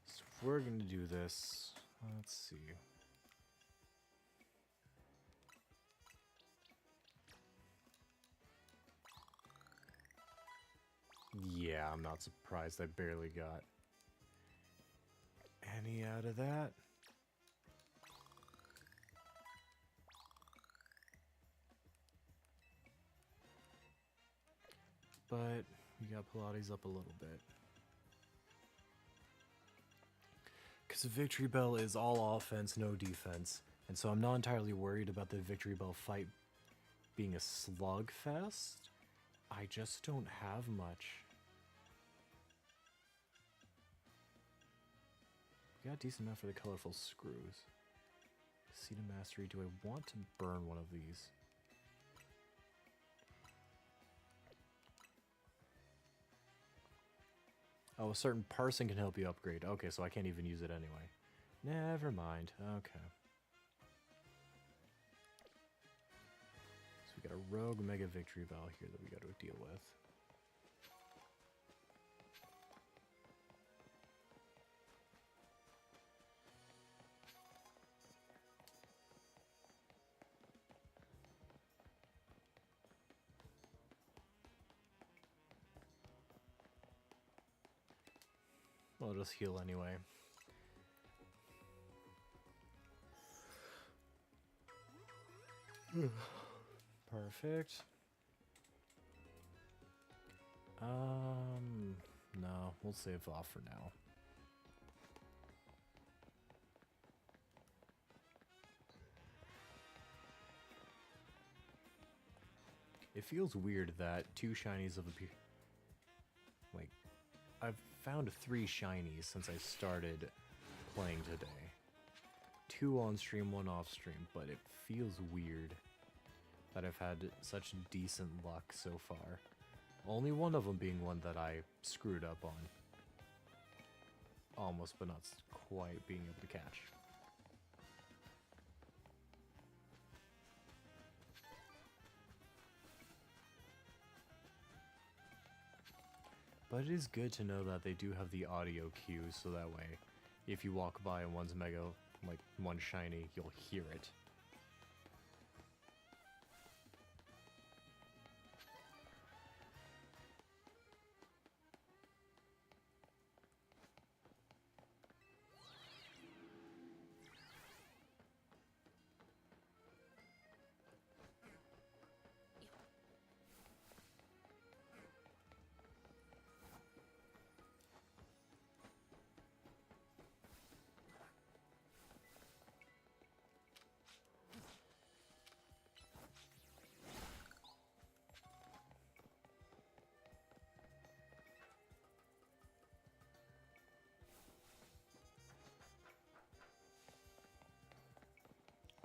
S1: So if we're gonna do this, let's see. Yeah, I'm not surprised I barely got any out of that. But we got Pilates up a little bit. Because Victory Bell is all offense, no defense. And so I'm not entirely worried about the Victory Bell fight being a slugfest. I just don't have much. We got decent enough for the colorful screws. Seed of Mastery, do I want to burn one of these? Oh, a certain person can help you upgrade. Okay, so I can't even use it anyway. Never mind. Okay. So we got a rogue Mega Victory Bell here that we got to deal with. I'll just heal anyway. Perfect. No, we'll save off for now. It feels weird that two shinies have appeared. Like, I've found 3 shinies since I started playing today. 2 on stream, 1 off stream, but it feels weird that I've had such decent luck so far. Only one of them being one that I screwed up on. Almost, but not quite being able to catch. But it is good to know that they do have the audio cues, so that way, if you walk by and one's mega, like, one shiny, you'll hear it.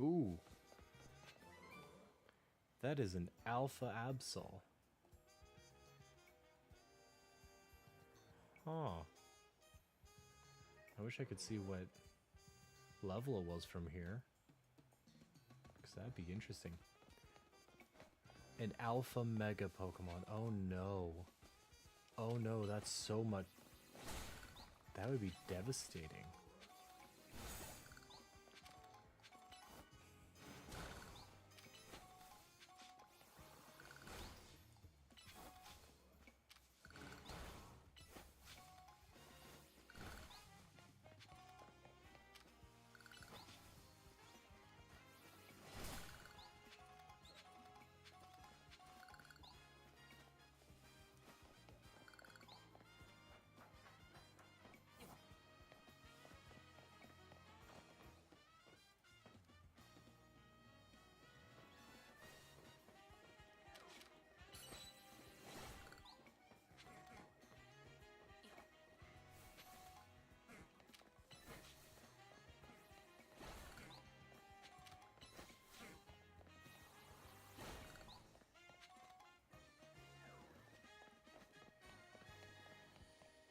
S1: Ooh. That is an Alpha Absol. Huh. I wish I could see what level it was from here. Because that'd be interesting. An Alpha Mega Pokemon. Oh no. Oh no, that's so much. That would be devastating.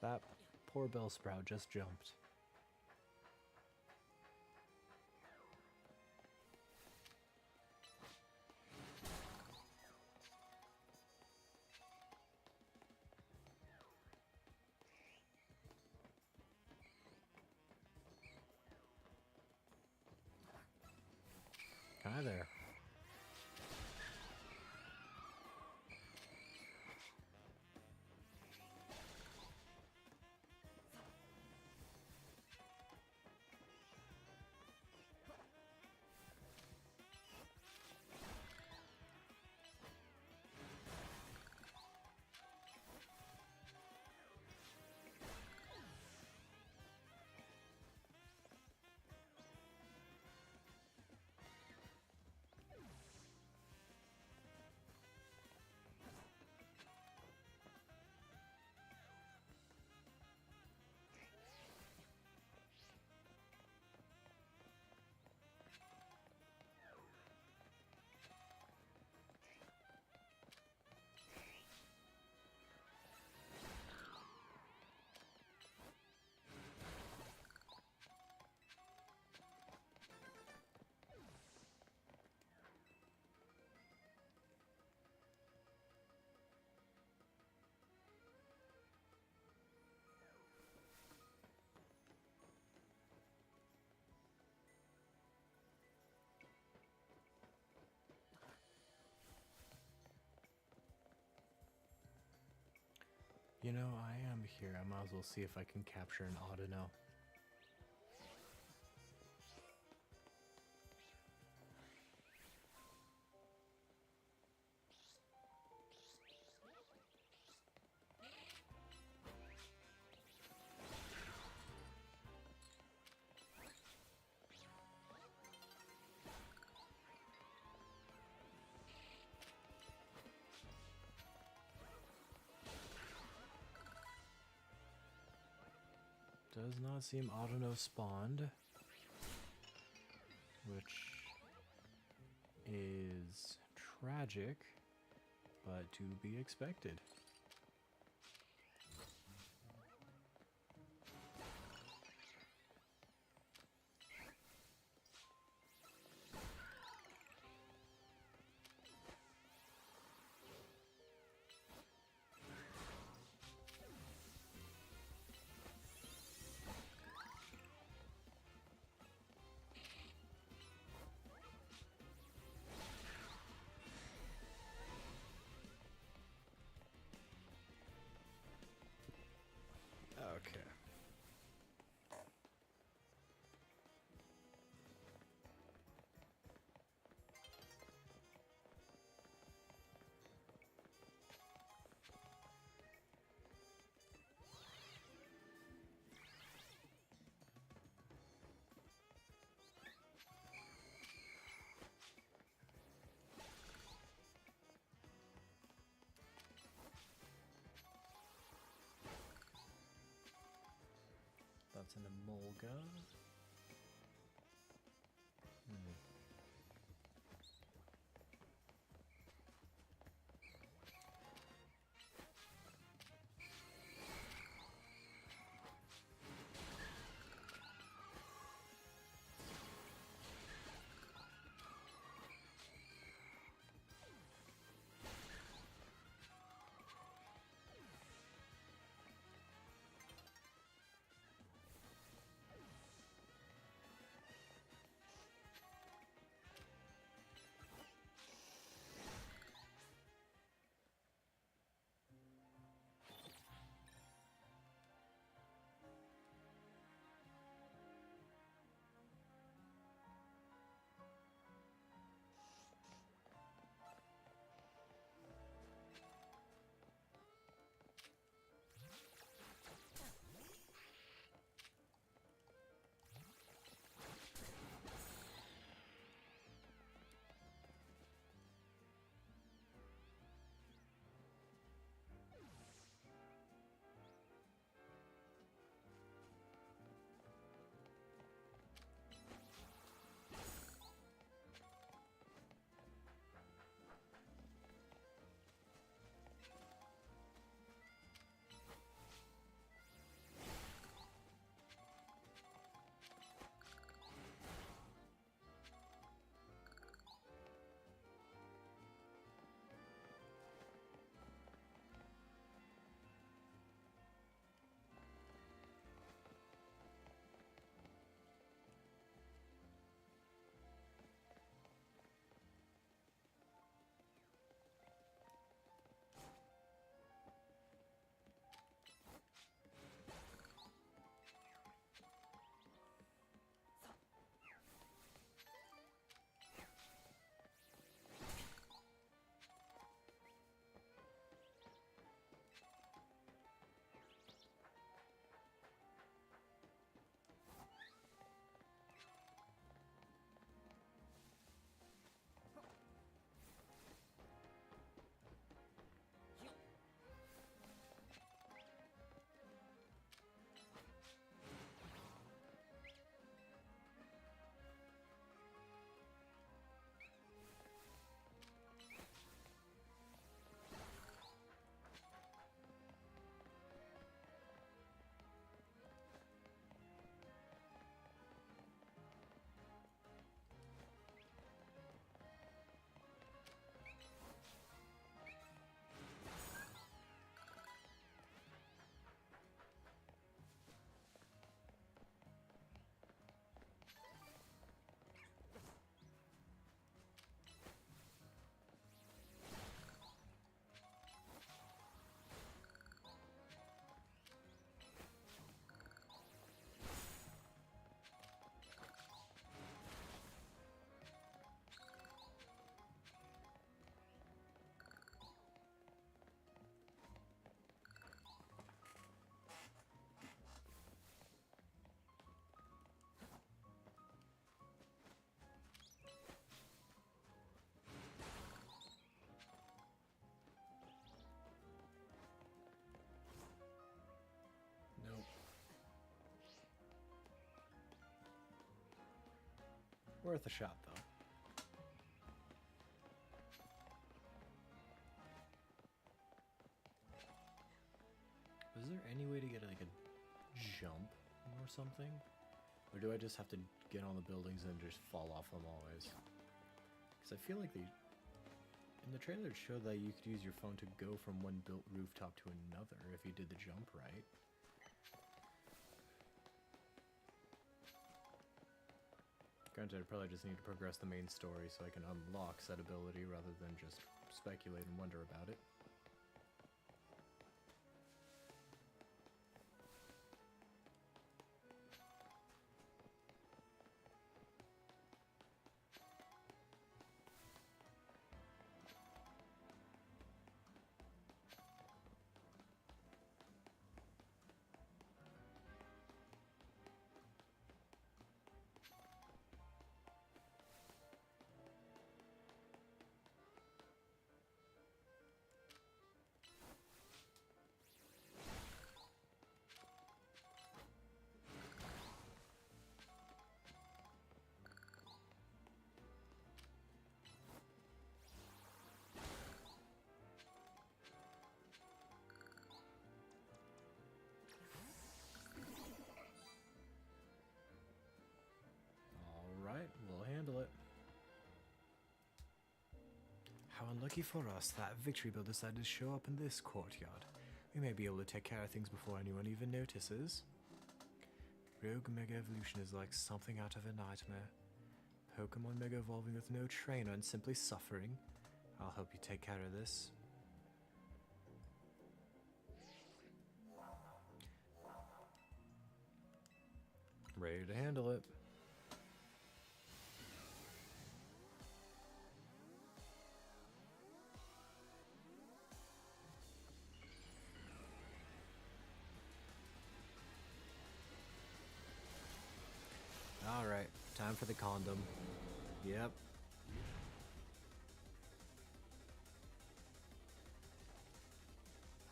S1: That poor Bellsprout just jumped. Hi there. You know, I am here. I might as well see if I can capture an Audino. Does not seem Audino spawned, which is tragic, but to be expected. Okay. That's an Emolga. Worth a shot, though. Is there any way to get like a jump or something? Or do I just have to get on the buildings and just fall off them always? Because I feel like in the trailer it showed that you could use your phone to go from one built rooftop to another if you did the jump right. Granted, I probably just need to progress the main story so I can unlock said ability rather than just speculate and wonder about it. Alright, we'll handle it. How unlucky for us that Victory Bell decided to show up in this courtyard. We may be able to take care of things before anyone even notices. Rogue Mega Evolution is like something out of a nightmare. Pokemon Mega Evolving with no trainer and simply suffering. I'll help you take care of this. Ready to handle it. Alright, time for the condom. Yep.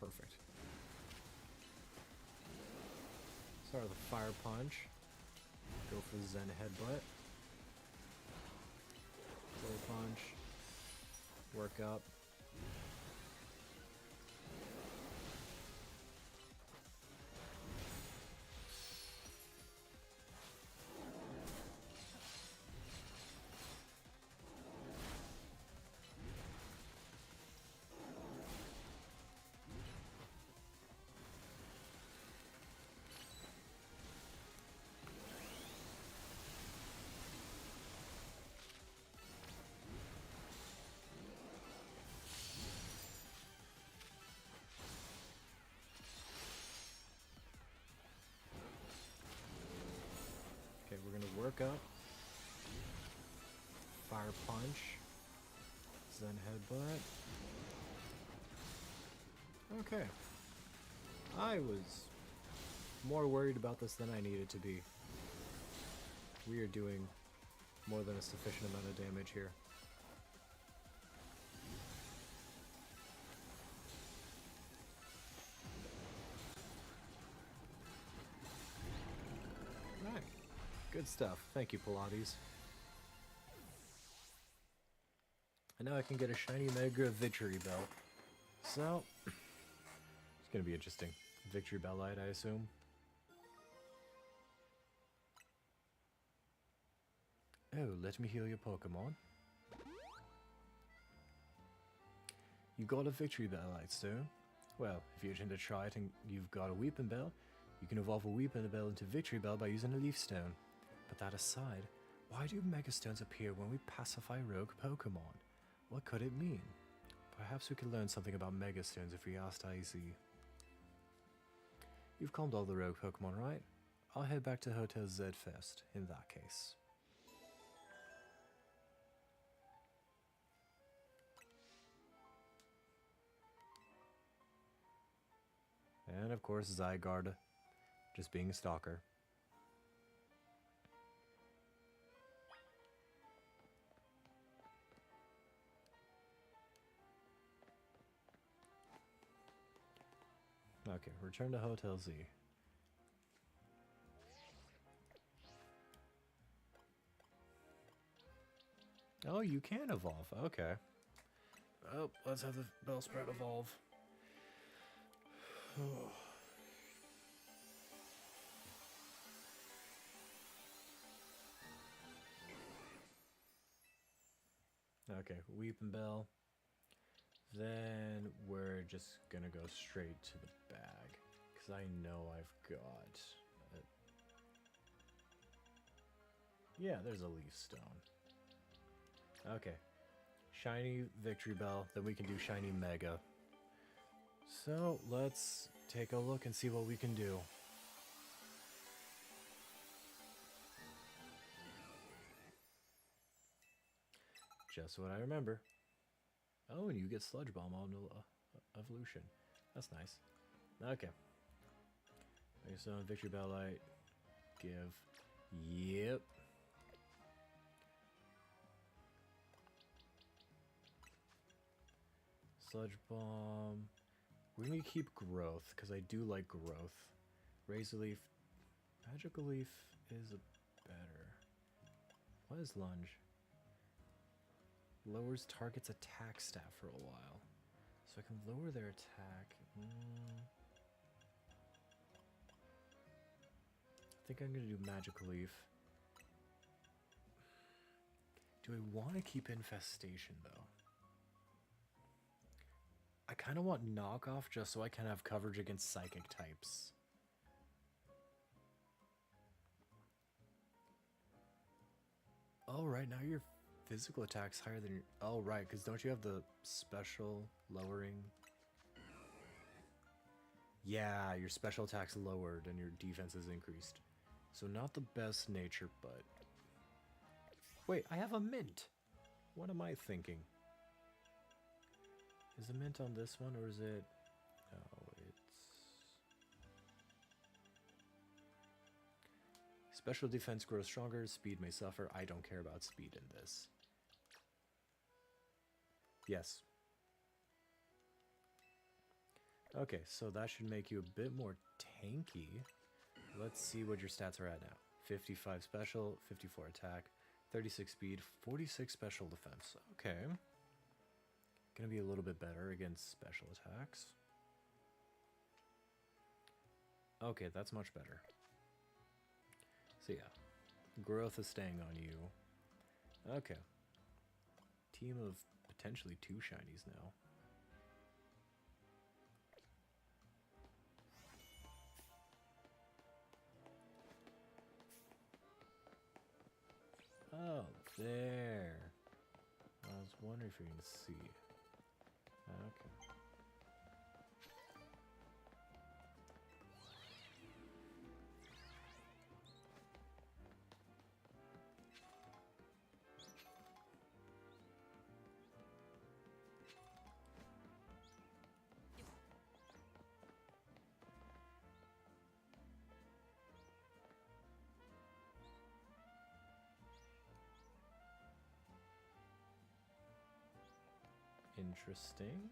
S1: Perfect. Start with a fire punch. Go for the Zen headbutt. Slow punch. Work up. Okay, we're gonna work up. Fire punch. Zen headbutt. Okay. I was more worried about this than I needed to be. We are doing more than a sufficient amount of damage here. Alright. Good stuff. Thank you, Pilates. And now I can get a shiny Mega Victory Bell. So, it's gonna be interesting. Victory Bell Light, I assume. Oh, let me heal your Pokemon. You got a Victory Bell Light, Stone. Well, if you intend to try it and you've got a Weeping Bell, you can evolve a Weeping Bell into Victory Bell by using a Leaf Stone. But that aside, why do Mega Stones appear when we pacify rogue Pokemon? What could it mean? Perhaps we could learn something about Mega Stones if we asked IZ. You've calmed all the rogue Pokemon, right? I'll head back to Hotel Z first, in that case. And of course, Zygarde, just being a stalker. Okay, return to Hotel Z. Oh, you can evolve. Okay. Oh, let's have the Bellsprout evolve. Okay, Weeping Bell. Then we're just gonna go straight to the bag. Because I know I've got... Yeah, there's a Leaf Stone. Okay. Shiny Victory Bell, then we can do Shiny Mega. So, let's take a look and see what we can do. Just what I remember. Oh, and you get Sludge Bomb on evolution. That's nice. Okay. So, Victory Bell Light. Give. Yep. Sludge Bomb. We're gonna keep Growth, because I do like Growth. Razor Leaf. Magical Leaf is better. What is Lunge? Lowers target's attack stat for a while. So I can lower their attack. I think I'm gonna do Magical Leaf. Do I want to keep Infestation, though? I kind of want Knockoff just so I can have coverage against Psychic types. Oh, right, now your physical attack's higher than your... Oh, right, because don't you have the special lowering? Yeah, your special attack's lowered and your defense is increased. So not the best nature, but... Wait, I have a mint! What am I thinking? Is the mint on this one, or is it... Oh, it's... Special defense grows stronger, speed may suffer. I don't care about speed in this. Yes. Okay, so that should make you a bit more tanky. Let's see what your stats are at now. 55 special, 54 attack, 36 speed, 46 special defense. Okay. Gonna be a little bit better against special attacks. Okay, that's much better. So yeah, growth is staying on you. Okay. Team of potentially 2 shinies now. Oh, there. I was wondering if you can see. Okay. Interesting.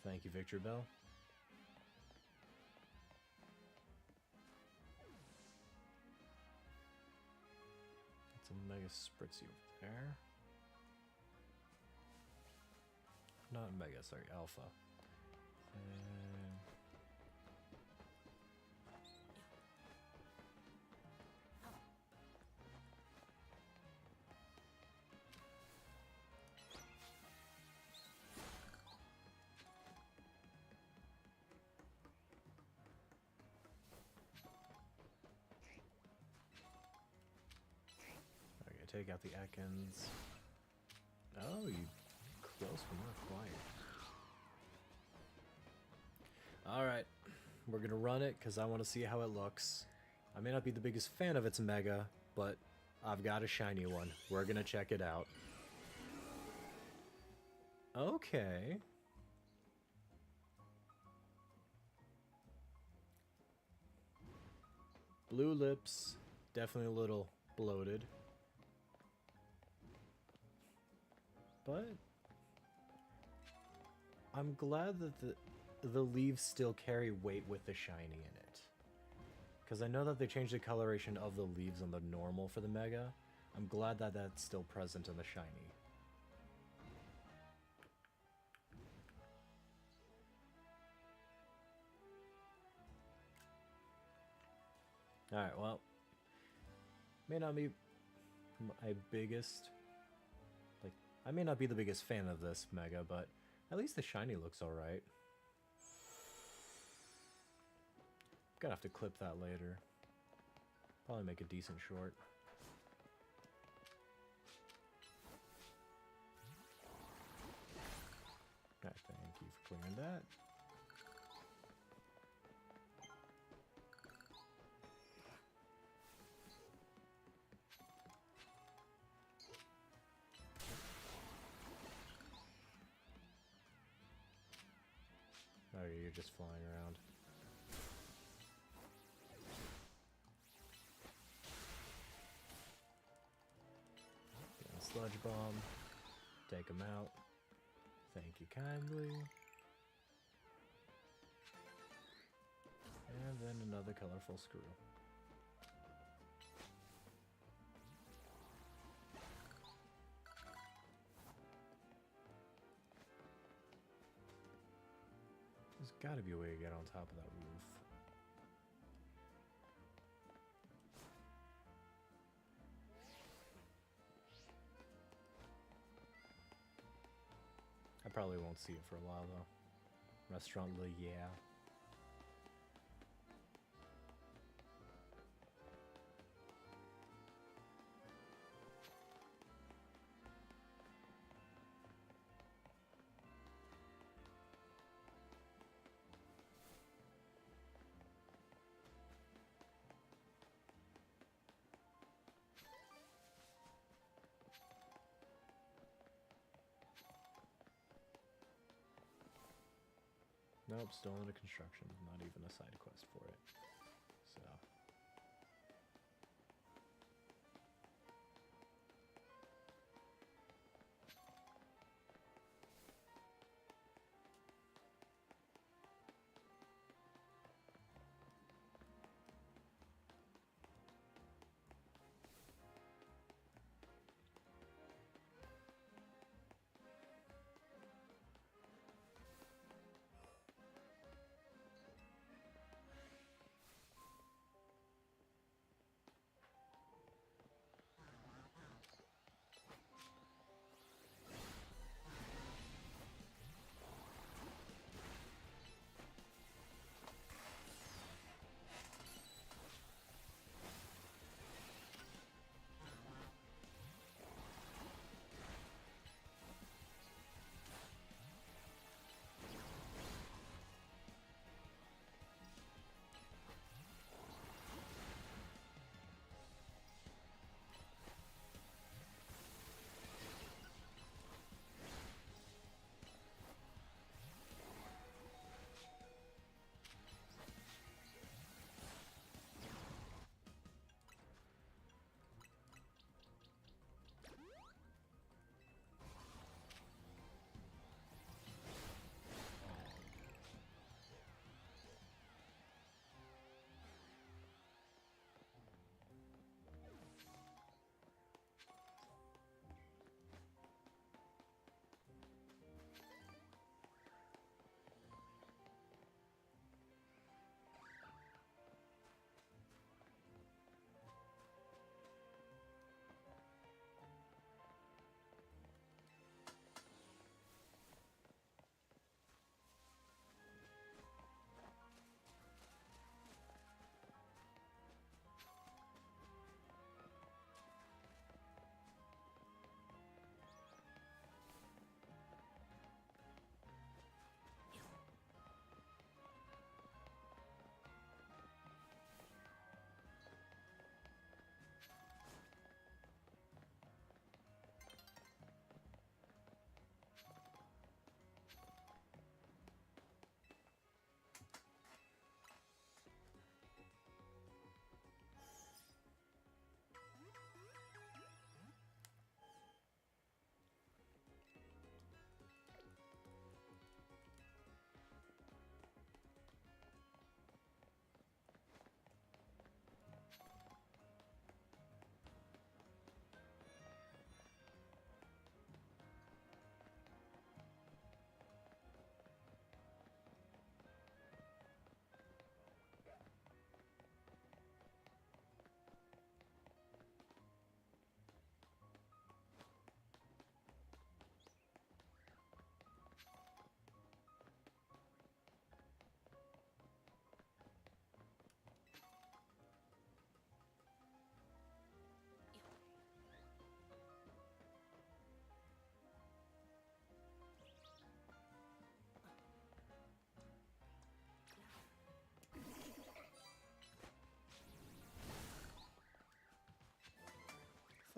S1: Thank you, Victor Bell. It's a Mega Spritzy over there. Not Mega, sorry, Alpha. take out the Ekans. Oh, you close but not quite. Alright, we're gonna run it because I want to see how it looks. I may not be the biggest fan of its Mega, but I've got a shiny one. We're gonna check it out. Okay. Blue lips, definitely a little bloated. But I'm glad that the leaves still carry weight with the shiny in it. Because I know that they changed the coloration of the leaves on the normal for the Mega. I'm glad that that's still present in the shiny. Alright, well, may not be my biggest, like, I may not be the biggest fan of this Mega, but at least the shiny looks alright. Gonna have to clip that later. Probably make a decent short. Alright, thank you for clearing that. Oh, you're just flying around. Sludge Bomb. Take him out. Thank you kindly. And then another colorful screw. There's gotta be a way to get on top of that roof. I probably won't see it for a while though. Restaurant Le Yeah. Nope, still under construction. Not even a side quest for it. So.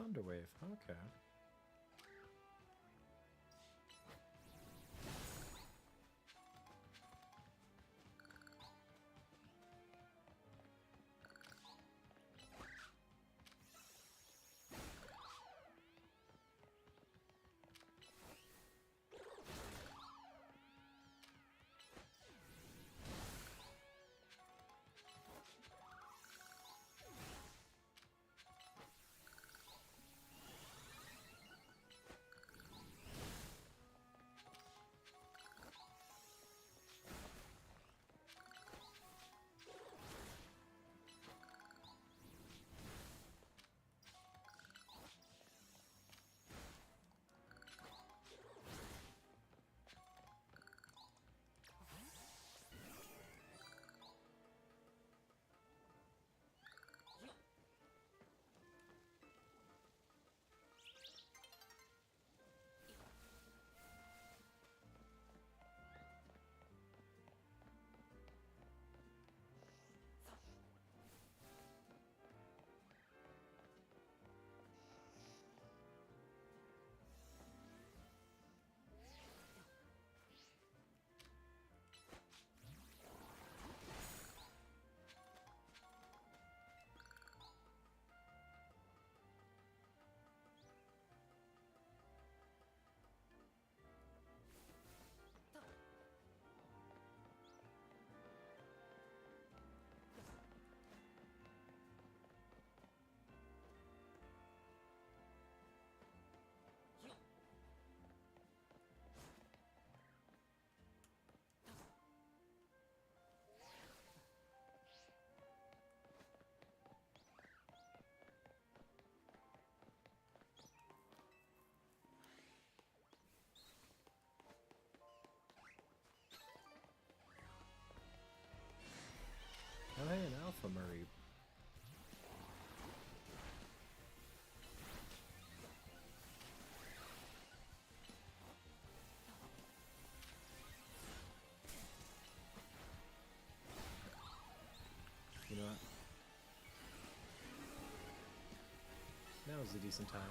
S1: Thunderwave. Okay. Oh, hey, an Alpha Murray. You know what? Now is a decent time.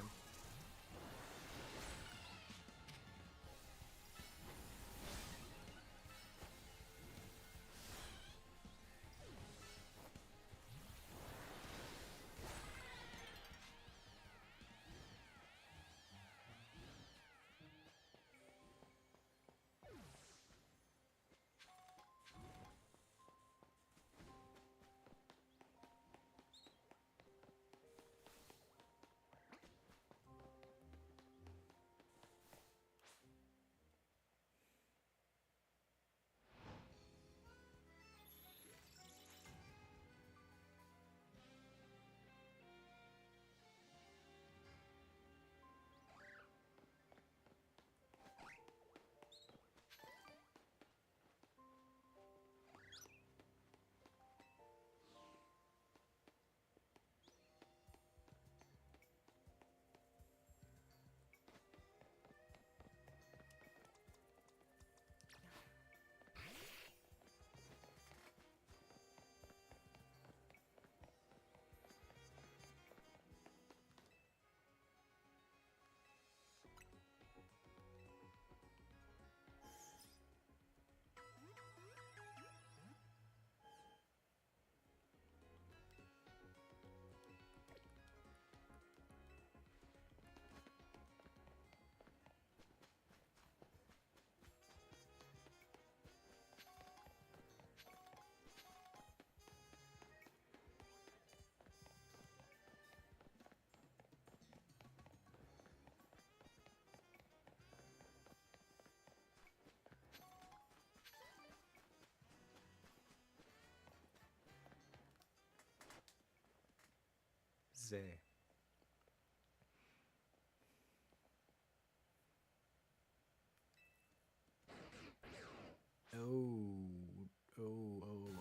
S1: Zay.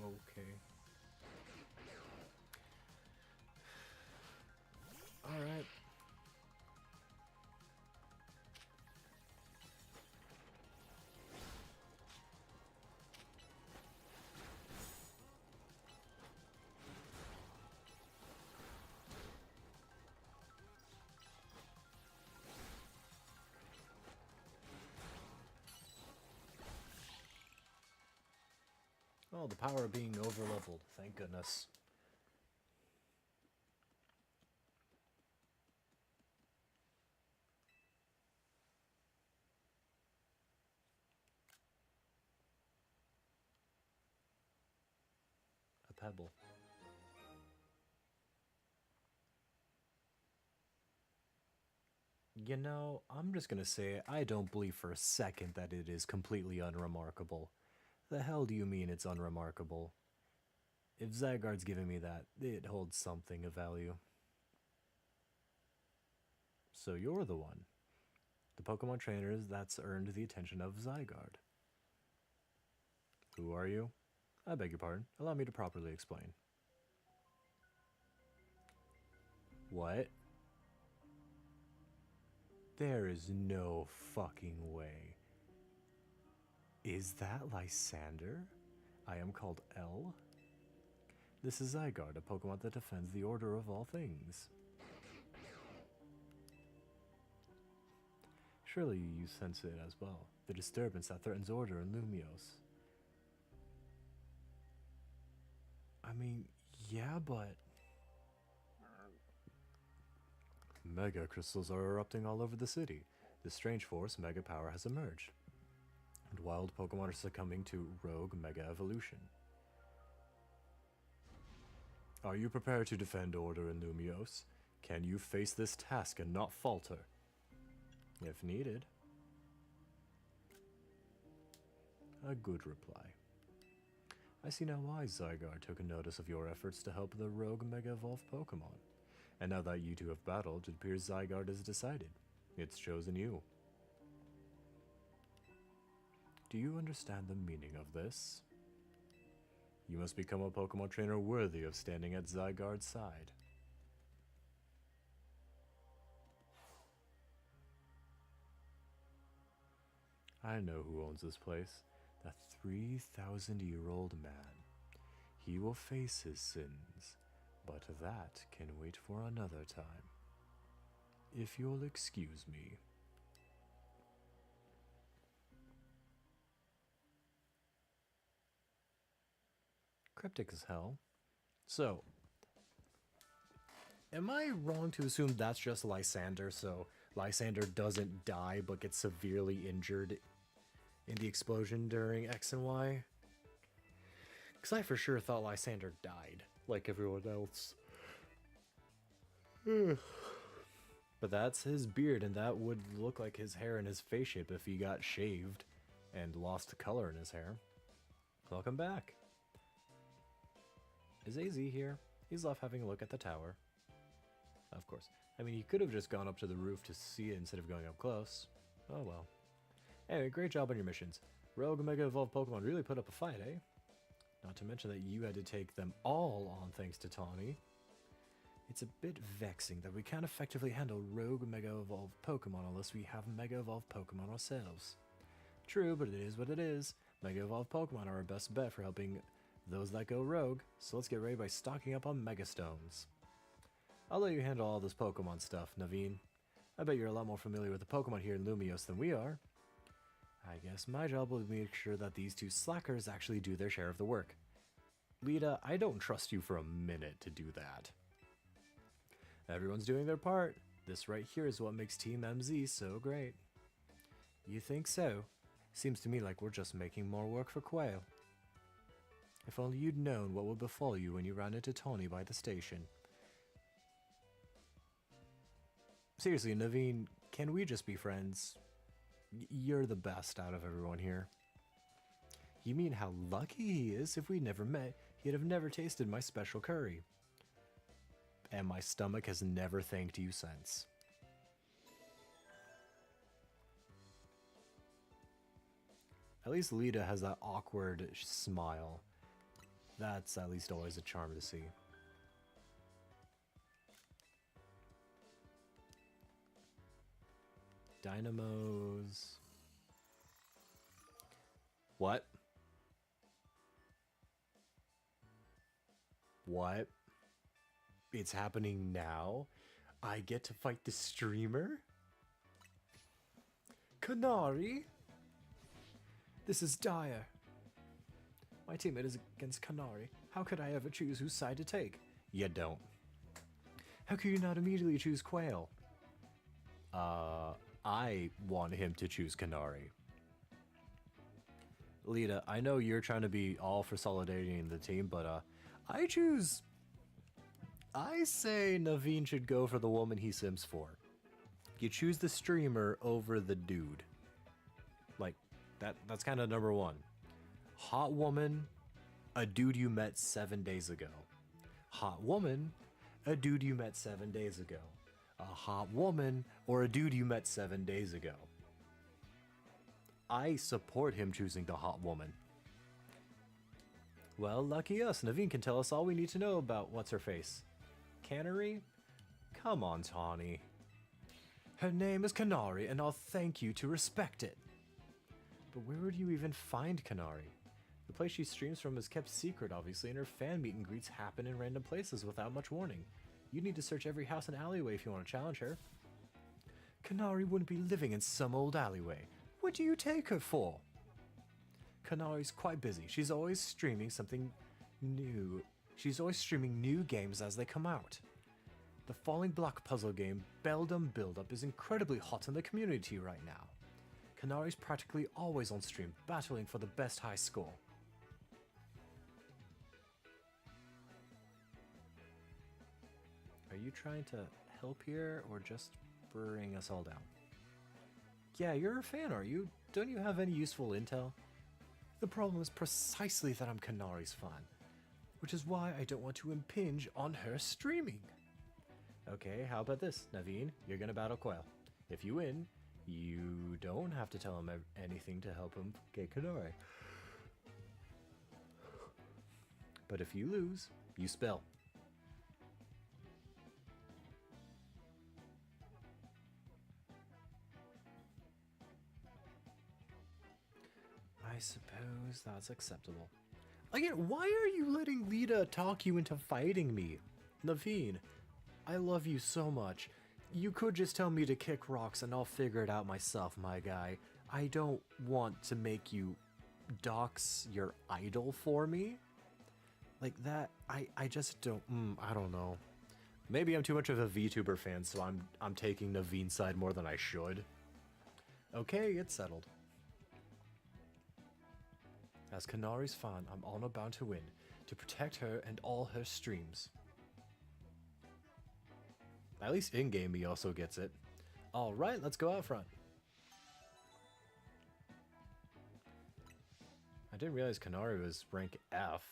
S1: Okay. All right. Oh, the power of being over-leveled. Thank goodness. A pebble. You know, I'm just gonna say I don't believe for a second that it is completely unremarkable. The hell do you mean it's unremarkable? If Zygarde's giving me that, it holds something of value. So you're the one. The Pokemon trainers that's earned the attention of Zygarde. Who are you? I beg your pardon. Allow me to properly explain. What? There is no fucking way. Is that Lysander? I am called L? This is Zygarde, a Pokemon that defends the order of all things. Surely you sense it as well, the disturbance that threatens order in Lumiose. I mean, yeah, but... Mega crystals are erupting all over the city. This strange force, Mega Power, has emerged. And wild Pokemon are succumbing to rogue Mega Evolution. Are you prepared to defend order in Lumiose? Can you face this task and not falter? If needed. A good reply. I see now why Zygarde took a notice of your efforts to help the rogue Mega Evolved Pokemon. And now that you two have battled, it appears Zygarde has decided. It's chosen you. Do you understand the meaning of this? You must become a Pokemon trainer worthy of standing at Zygarde's side. I know who owns this place. That 3,000-year-old man. He will face his sins, but that can wait for another time. If you'll excuse me. Cryptic as hell. So, am I wrong to assume that's just Lysander, so Lysander doesn't die but gets severely injured in the explosion during X and Y? Because I for sure thought Lysander died, like everyone else. But that's his beard, and that would look like his hair and his face shape if he got shaved and lost the color in his hair. Welcome back. Is AZ here? He's off having a look at the tower. Of course. I mean, he could have just gone up to the roof to see it instead of going up close. Oh well. Anyway, great job on your missions. Rogue Mega Evolved Pokemon really put up a fight, eh? Not to mention that you had to take them all on thanks to Tawny. It's a bit vexing that we can't effectively handle Rogue Mega Evolved Pokemon unless we have Mega Evolved Pokemon ourselves. True, but it is what it is. Mega Evolved Pokemon are our best bet for helping those that go rogue, so let's get ready by stocking up on Mega Stones. I'll let you handle all this Pokemon stuff, Naveen. I bet you're a lot more familiar with the Pokemon here in Lumiose than we are. I guess my job will be to make sure that these two slackers actually do their share of the work. Lita, I don't trust you for a minute to do that. Everyone's doing their part. This right here is what makes Team MZ so great. You think so? Seems to me like we're just making more work for Quail. If only you'd known what would befall you when you ran into Tony by the station. Seriously, Naveen, can we just be friends? You're the best out of everyone here. You mean how lucky he is? If we never met, he'd have never tasted my special curry. And my stomach has never thanked you since. At least Lita has that awkward smile. That's at least always a charm to see. Dynamos. What? What? It's happening now? I get to fight the streamer? Canary? This is dire. My teammate is against Kanari. How could I ever choose whose side to take? You don't. How could you not immediately choose Quail? I want him to choose Kanari. Lita, I know you're trying to be all for solidarity in the team, but I say Naveen should go for the woman he sims for. You choose the streamer over the dude. Like, that's kind of number one. Hot woman, a dude you met 7 days ago. Hot woman, a dude you met 7 days ago. A hot woman, or a dude you met 7 days ago. I support him choosing the hot woman. Well, lucky us. Naveen can tell us all we need to know about what's-her-face. Canary? Come on, Tawny. Her name is Kanari, and I'll thank you to respect it. But where would you even find Kanari? The place she streams from is kept secret, obviously, and her fan meet and greets happen in random places without much warning. You'd need to search every house and alleyway if you want to challenge her. Kanari wouldn't be living in some old alleyway. What do you take her for? Kanari's quite busy. She's always streaming something new. She's always streaming new games as they come out. The falling block puzzle game, Beldum Build-Up, is incredibly hot in the community right now. Kanari's practically always on stream, battling for the best high score. Are you trying to help here, or just bring us all down? Yeah, you're a fan, are you? Don't you have any useful intel? The problem is precisely that I'm Kanari's fan, which is why I don't want to impinge on her streaming. Okay, how about this? Naveen, you're gonna battle Quail. If you win, you don't have to tell him anything to help him get Kanari. But if you lose, you spill. I suppose that's acceptable. Again, why are you letting Lita talk you into fighting me? Naveen, I love you so much. You could just tell me to kick rocks and I'll figure it out myself, my guy. I don't want to make you dox your idol for me. Like that, I just don't, I don't know. Maybe I'm too much of a VTuber fan, so I'm taking Naveen's side more than I should. Okay, it's settled. As Kanari's fan, I'm honor bound to win, to protect her and all her streams. At least in-game he also gets it. Alright, let's go out front. I didn't realize Kanari was rank F.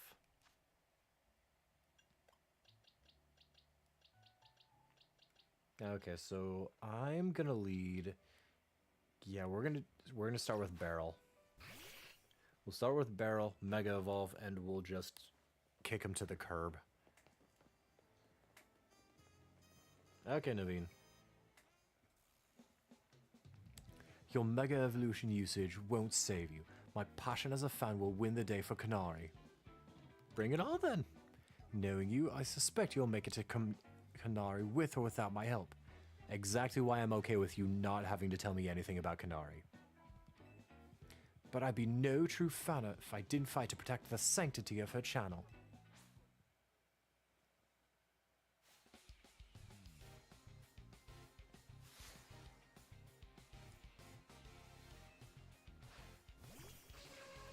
S1: Okay, so I'm gonna lead. Yeah, we're gonna start with Beryl. We'll start with Beryl, Mega Evolve, and we'll just kick him to the curb. Okay, Naveen. Your Mega Evolution usage won't save you. My passion as a fan will win the day for Kanari. Bring it on then! Knowing you, I suspect you'll make it to Kanari with or without my help. Exactly why I'm okay with you not having to tell me anything about Kanari. But I'd be no true fan if I didn't fight to protect the sanctity of her channel.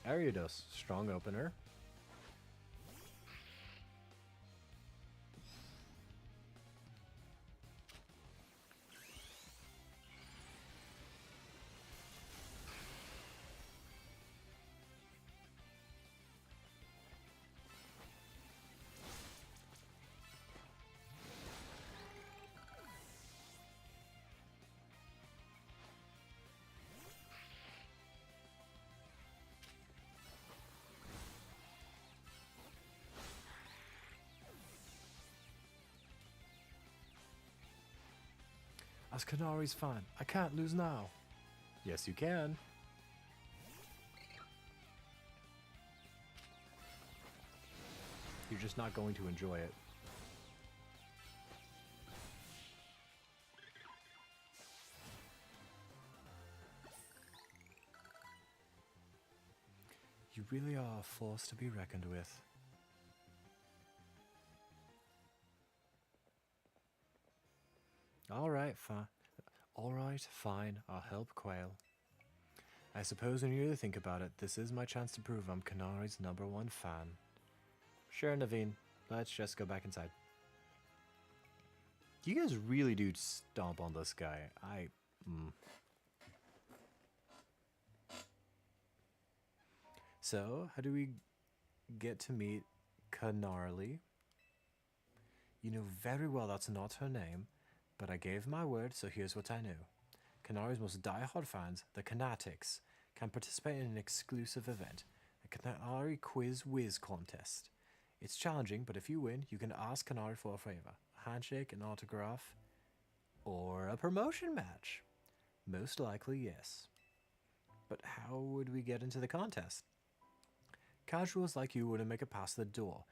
S1: Ariados, strong opener. As Kanari's fan, I can't lose now. Yes, you can. You're just not going to enjoy it. You really are a force to be reckoned with. Alright, fine, I'll help Quail. I suppose when you really think about it, this is my chance to prove I'm Kanari's #1 fan. Sure, Naveen, let's just go back inside. You guys really do stomp on this guy. So, how do we get to meet Kanarli? You know very well that's not her name, but I gave my word, so here's what I knew. Kanari's most die-hard fans, the Kanatics, can participate in an exclusive event, a Kanari Quiz Whiz contest. It's challenging, but if you win, you can ask Kanari for a favor, a handshake, an autograph, or a promotion match. Most likely, yes. But how would we get into the contest? Casuals like you wouldn't make it past the door,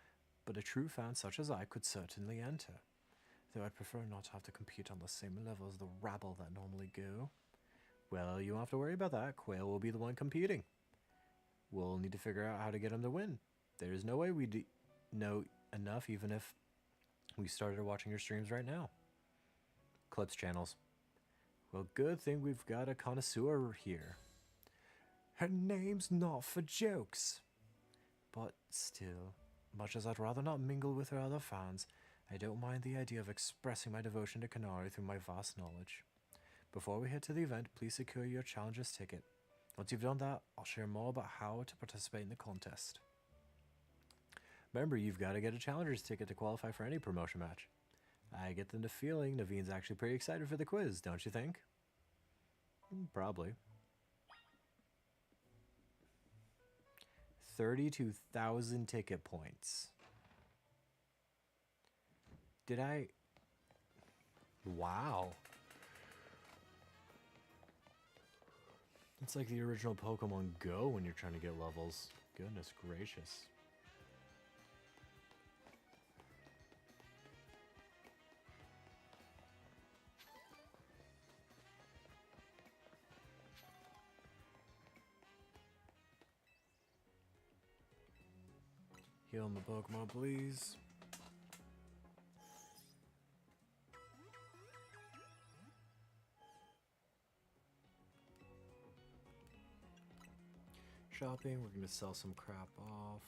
S1: but a true fan such as I could certainly enter. Though I'd prefer not to have to compete on the same level as the rabble that normally go. Well, you don't have to worry about that. Quail will be the one competing. We'll need to figure out how to get him to win. There's no way we'd know enough even if we started watching your streams right now. Clips channels. Well, good thing we've got a connoisseur here. Her name's not for jokes. But still, much as I'd rather not mingle with her other fans, I don't mind the idea of expressing my devotion to Kanari through my vast knowledge. Before we head to the event, please secure your challenger's ticket. Once you've done that, I'll share more about how to participate in the contest. Remember, you've got to get a challenger's ticket to qualify for any promotion match. I get the feeling Naveen's actually pretty excited for the quiz, don't you think? Probably. 32,000 ticket points. Did I... Wow. It's like the original Pokemon Go when you're trying to get levels. Goodness gracious. Heal my Pokemon, please. Shopping, we're gonna sell some crap off.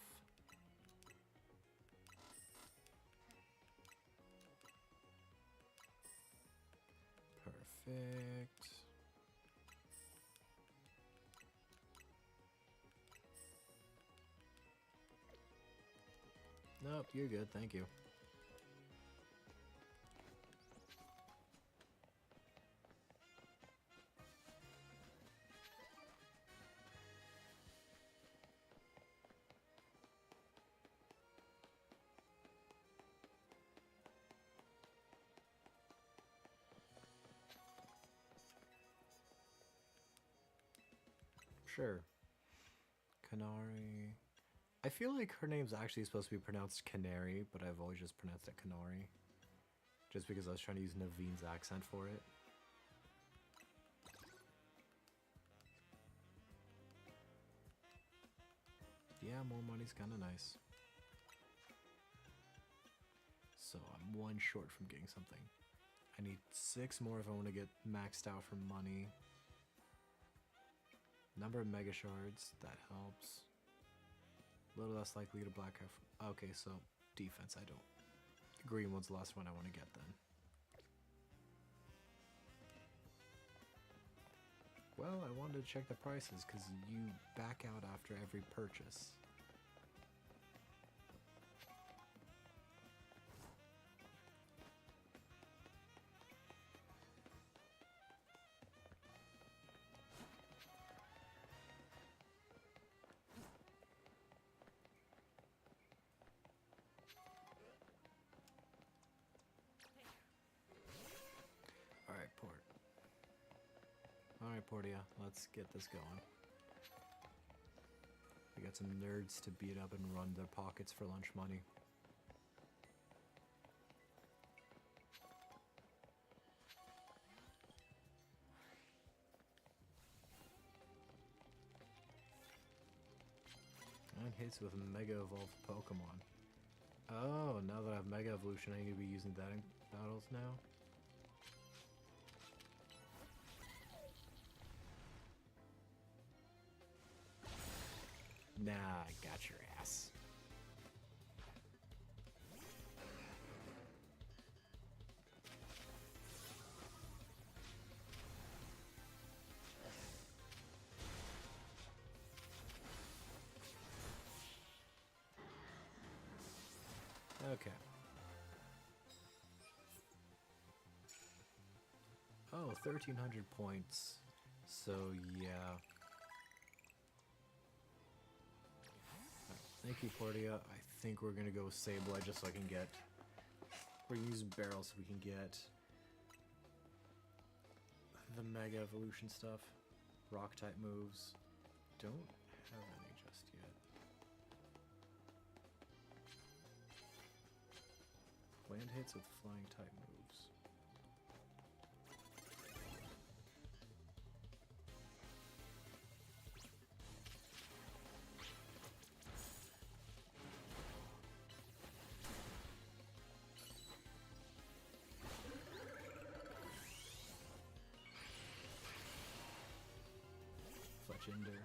S1: Perfect. Nope, you're good, thank you. Sure. Canary. I feel like her name's actually supposed to be pronounced Canary, but I've always just pronounced it Canary. Just because I was trying to use Naveen's accent for it. Yeah, more money's kind of nice. So I'm one short from getting something. I need 6 more if I want to get maxed out for money. Number of mega shards, that helps. A little less likely to black out. Okay, so defense, I don't. The green one's the last one I want to get then. Well, I wanted to check the prices because you back out after every purchase. Alright, Portia, let's get this going. We got some nerds to beat up and run their pockets for lunch money. hits with Mega Evolved Pokemon. Oh, now that I have Mega Evolution, I need to be using that in battles now. Nah, I got your ass. Okay. Oh, 1,300 points. So, yeah. Right, thank you, Portia. I think we're gonna go with Sableye just so I can get... We're gonna use Beryl so we can get the Mega Evolution stuff. Rock-type moves. Don't have any just yet. Land hits with flying-type moves. Fletchinder.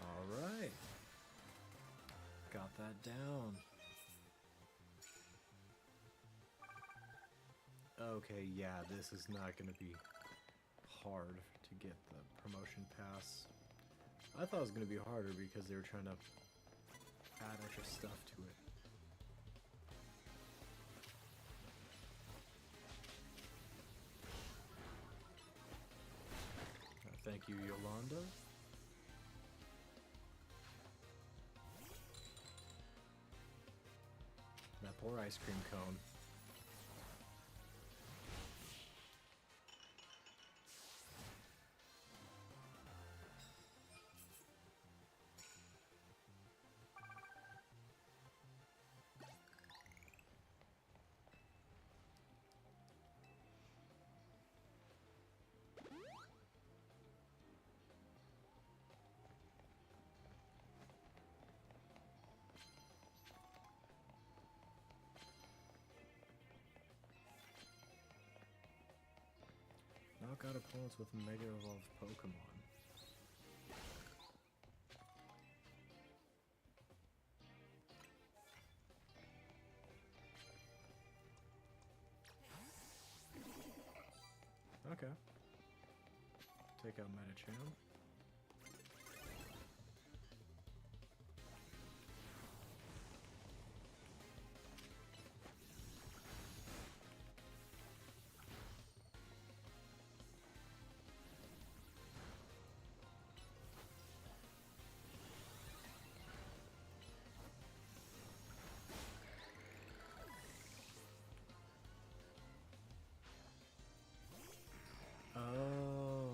S1: Alright. Got that down. Okay, yeah, this is not going to be hard to get the promotion pass. I thought it was going to be harder because they were trying to add extra stuff to it. Thank you, Yolanda. That poor ice cream cone. Knock out opponents with Mega Evolved Pokemon. Okay. Take out Medicham. Oh.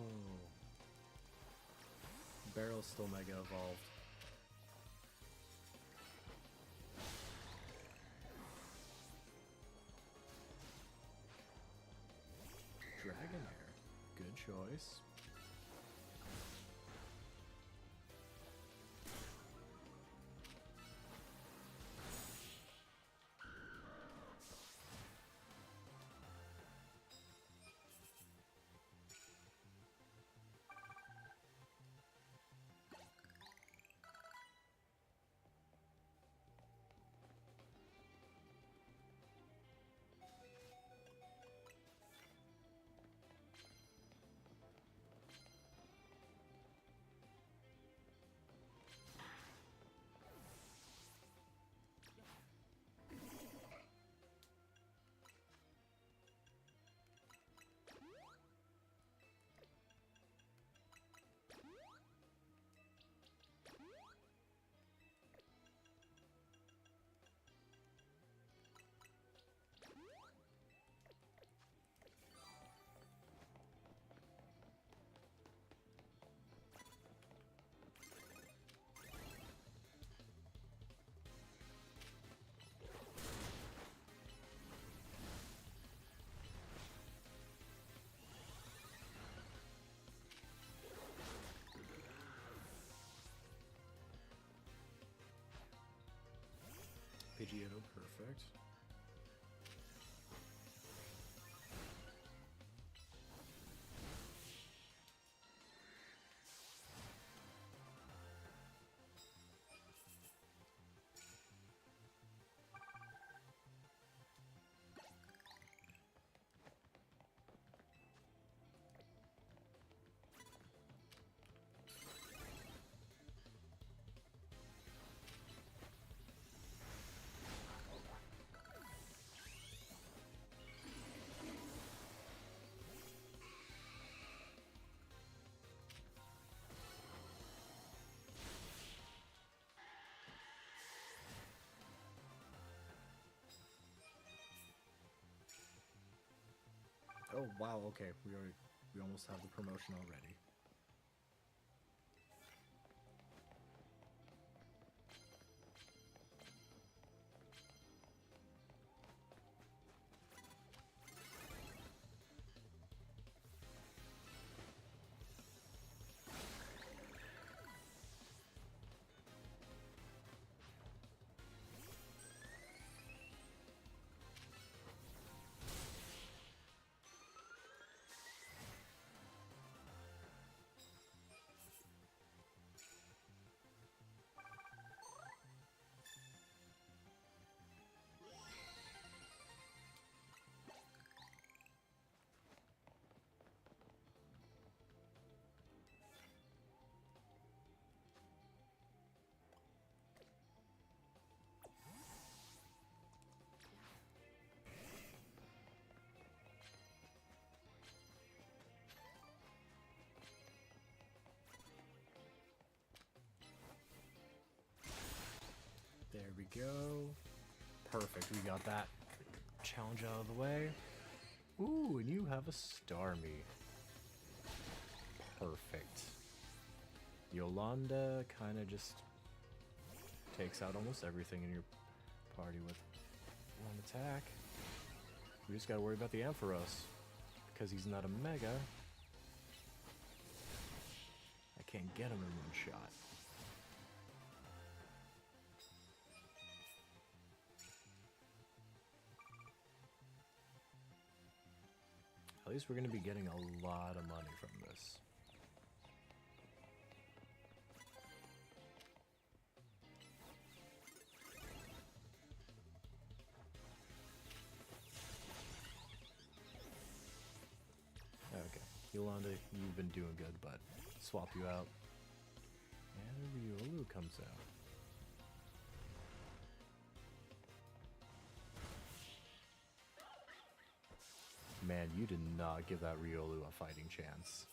S1: Beryl's still Mega Evolved. Dragonair. Good choice. Pidgeotto, perfect. Oh wow, okay, we almost have the promotion already. There we go. Perfect, we got that challenge out of the way. Ooh, and you have a Starmie. Perfect. Yolanda kind of just takes out almost everything in your party with one attack. We just gotta worry about the Ampharos. Because he's not a Mega, I can't get him in one shot. At least we're going to be getting a lot of money from this. Okay, Yolanda, you've been doing good, but swap you out. And Riolu comes out. Man, you did not give that Riolu a fighting chance.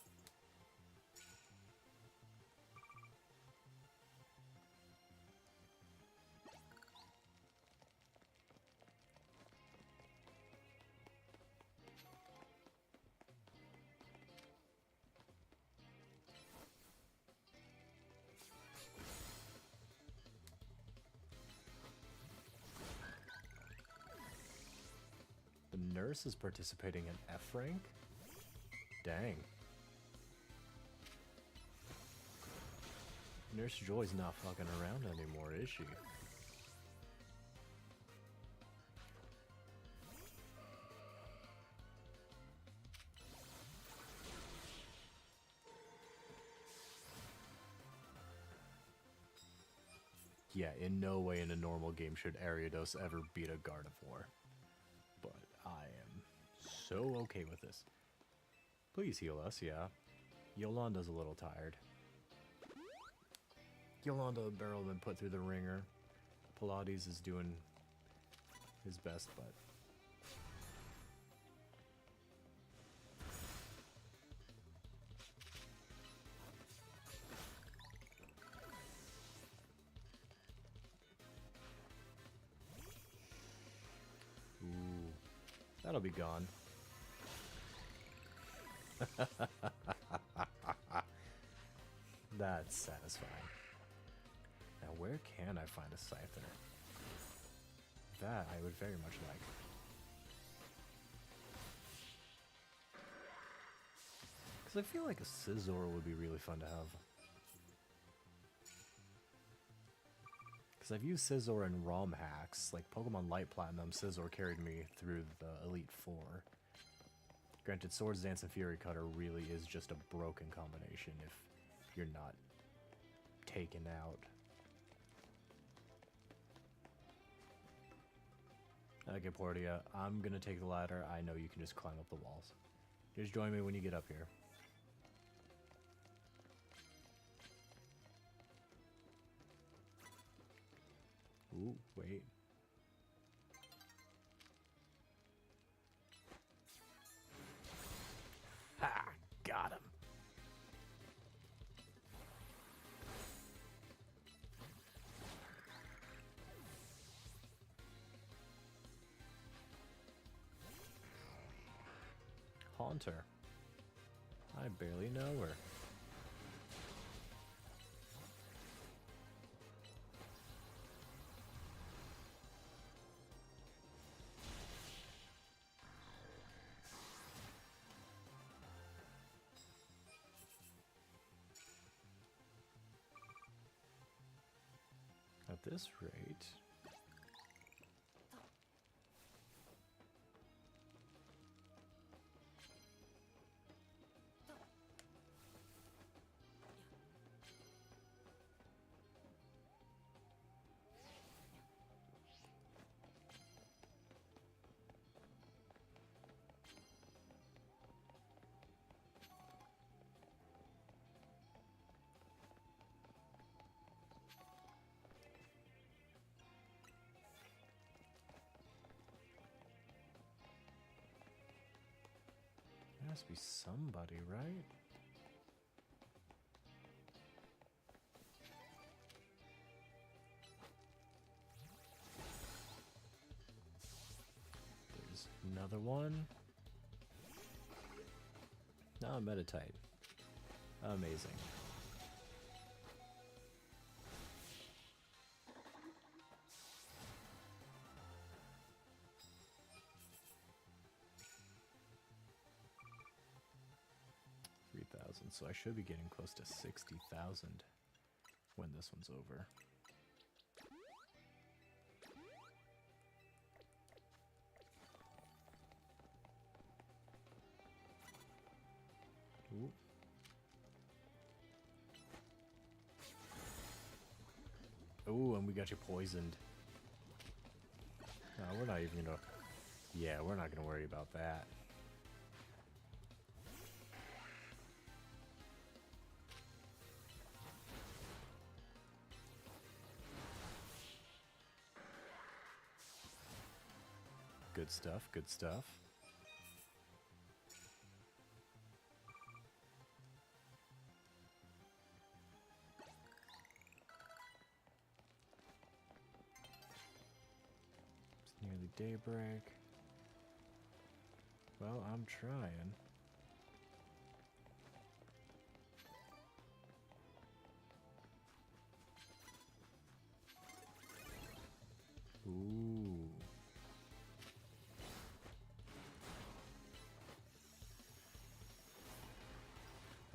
S1: The nurse is participating in F rank? Dang. Nurse Joy's not fucking around anymore, is she? Yeah, in no way in a normal game should Ariados ever beat a Gardevoir. But I am so okay with this. Please heal us, yeah. Yolanda's a little tired. Yolanda and Beryl have been put through the ringer. Pilates is doing his best, but... Ooh, that'll be gone. That's satisfying. Now where can I find a Scyther? That I would very much like. Because I feel like a Scizor would be really fun to have. Because I've used Scizor in ROM hacks, like Pokemon Light Platinum, Scizor carried me through the Elite Four. Granted, Swords Dance and Fury Cutter really is just a broken combination if you're not taken out. Okay, Portia, I'm gonna take the ladder. I know you can just climb up the walls. Just join me when you get up here. Ooh, wait. Ha! Got him. Haunter. I barely know her. At this rate... There has to be somebody, right? There's another one. Ah, Meditite. Amazing. So I should be getting close to 60,000 when this one's over. Ooh. Ooh, and we got you poisoned. No, we're not even gonna... Yeah, we're not gonna worry about that. Good stuff, good stuff. It's nearly daybreak. Well, I'm trying. Ooh.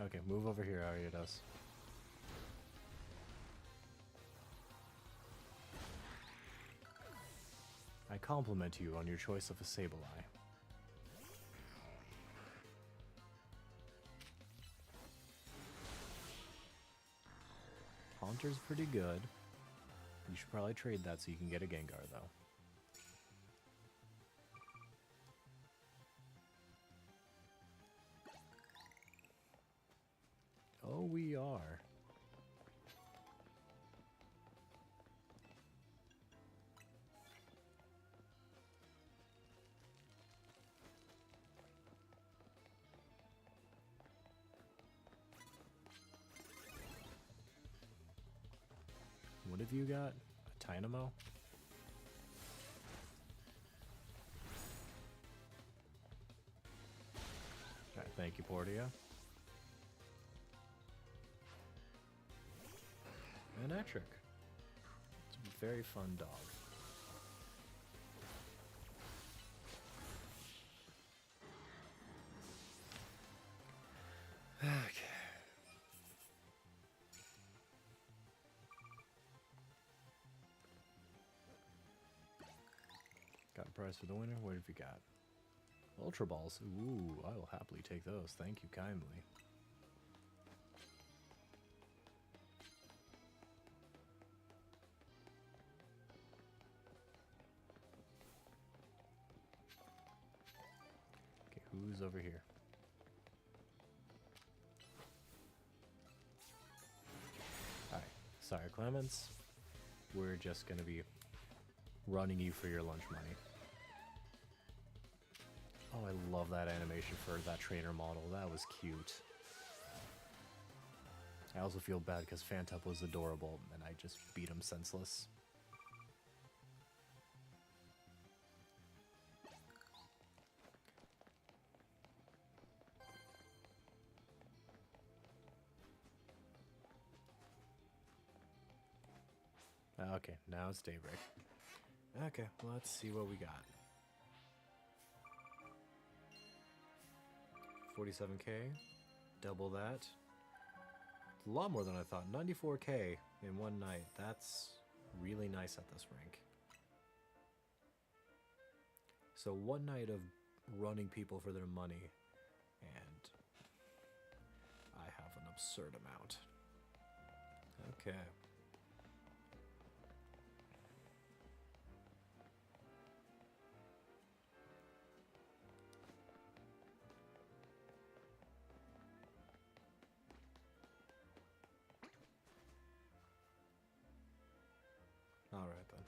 S1: Okay, move over here, Ariados. I compliment you on your choice of a Sableye. Haunter's pretty good. You should probably trade that so you can get a Gengar, though. Oh, we are. What have you got? A Tynamo? Alright, thank you, Portia. An Etrick. It's a very fun dog. Okay. prize for the winner. What have you got? Ultra Balls. Ooh, I will happily take those. Thank you kindly. Okay, who's over here? Hi. Sorry, Clements. We're just gonna be running you for your lunch money. Oh, I love that animation for that trainer model. That was cute. I also feel bad because Fantup was adorable and I just beat him senseless. Okay, now it's daybreak. Okay, let's see what we got. 47k, double that. A lot more than I thought. 94k in one night. That's really nice at this rank. So one night of running people for their money, and I have an absurd amount. Okay. All right then.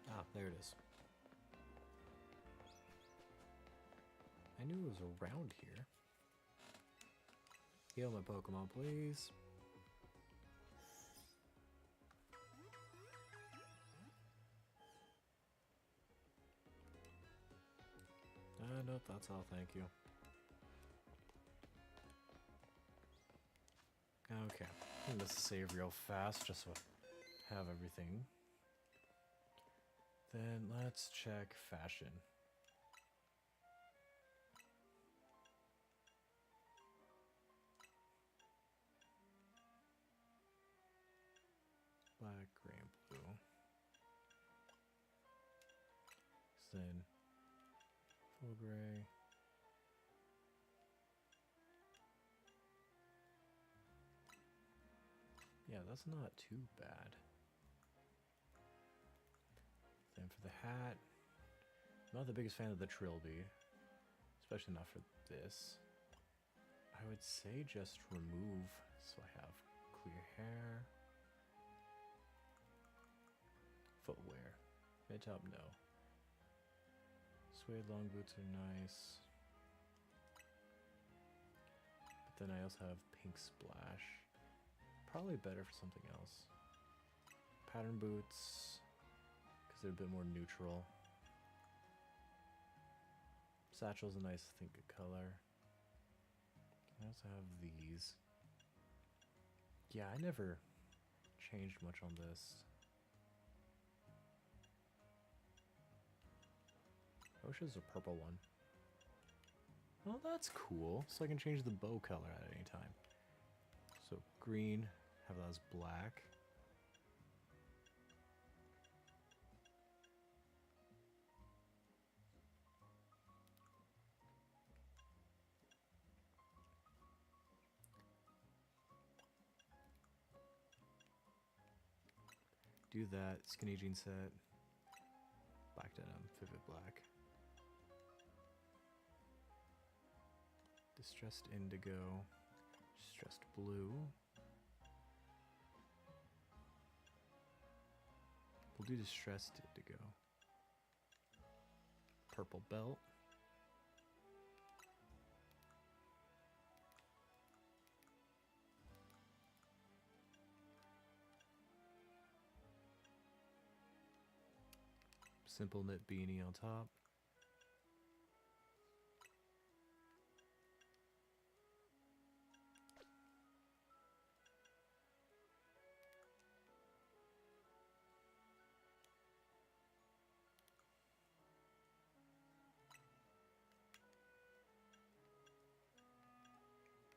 S1: Ah, there it is. I knew it was around here. Heal my Pokemon, please. Nope, that's all, thank you. Okay, I'm gonna save real fast just so I have everything. Then let's check fashion. Black, gray, and blue. Then full gray. Yeah, that's not too bad. Then for the hat, I'm not the biggest fan of the trilby, especially not for this. I would say just remove, so I have clear hair. Footwear. Mid-top, no. Suede long boots are nice. But then I also have pink splash. Probably better for something else. Pattern boots, because they're a bit more neutral. Satchel's a nice, I think, good color. I also have these. Yeah, I never changed much on this. I wish it was a purple one. Oh, that's cool. So I can change the bow color at any time. So green, have that as black. Do that, skinny jean set, black denim, vivid black. Distressed indigo, distressed blue. We'll do distressed indigo. Purple belt. Simple knit beanie on top.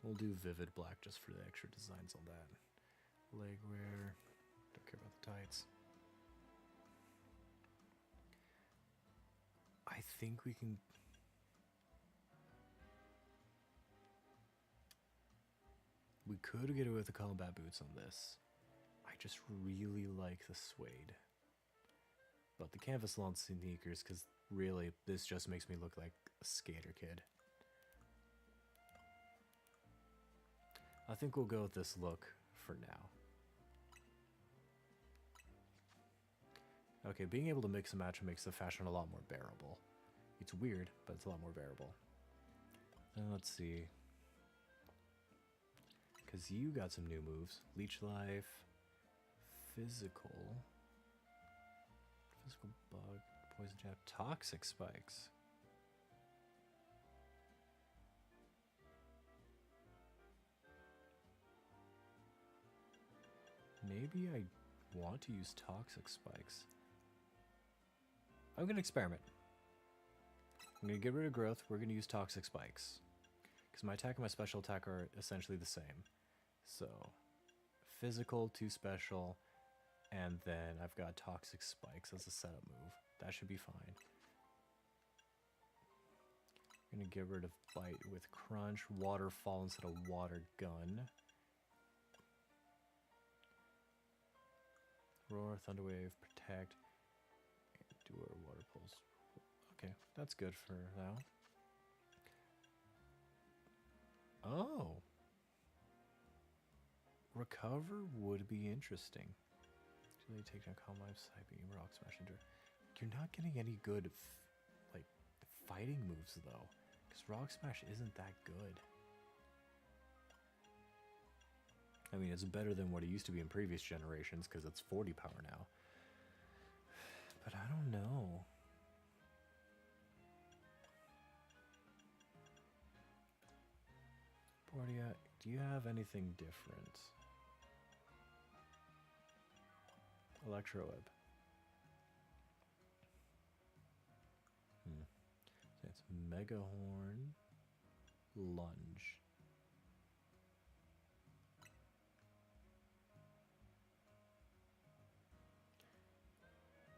S1: We'll do vivid black just for the extra designs on that. Leg wear. Don't care about the tights. I think we can... We could get away with the combat boots on this. I just really like the suede. But the canvas lawn sneakers, because really, this just makes me look like a skater kid. I think we'll go with this look for now. Okay, being able to mix and match makes the fashion a lot more bearable. It's weird, but it's a lot more bearable. And let's see. Because you got some new moves. Leech Life, Physical Bug, Poison Jab, Toxic Spikes. Maybe I want to use Toxic Spikes. I'm going to experiment. I'm going to get rid of Growth. We're going to use Toxic Spikes. Because my attack and my special attack are essentially the same. So, Physical to Special, and then I've got Toxic Spikes as a setup move. That should be fine. I'm going to get rid of Bite with Crunch, Waterfall instead of Water Gun. Roar, Thunderwave, Protect, do our Water Pulse. Okay, that's good for now. Oh! Recover would be interesting. Actually, take down Calm Life, Psybeam, Rock Smash, Endure. You're not getting any good, like, fighting moves, though. Because Rock Smash isn't that good. I mean, it's better than what it used to be in previous generations, because it's 40 power now. But I don't know. Bordia, do you have anything different? Electro Web. So it's Mega Horn, Lunge.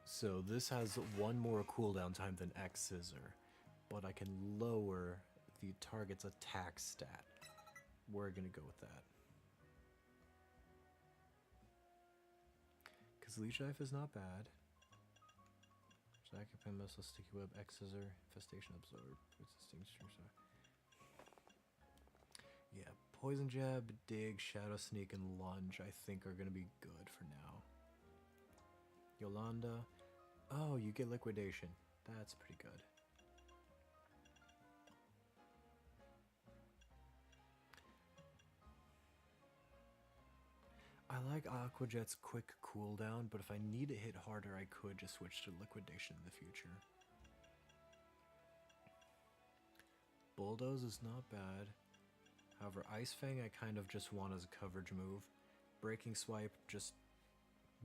S1: So this has one more cooldown time than X Scissor, but I can lower the target's attack stat. We're gonna go with that. Because Leech Life is not bad. Zack Pen Missile, Sticky Web, X Scissor, Infestation Absorb, yeah, Poison Jab, Dig, Shadow Sneak, and Lunge I think are gonna be good for now. Yolanda. Oh, you get Liquidation. That's pretty good. I like Aqua Jet's quick cooldown, but if I need to hit harder, I could just switch to Liquidation in the future. Bulldoze is not bad. However, Ice Fang I kind of just want as a coverage move. Breaking Swipe, just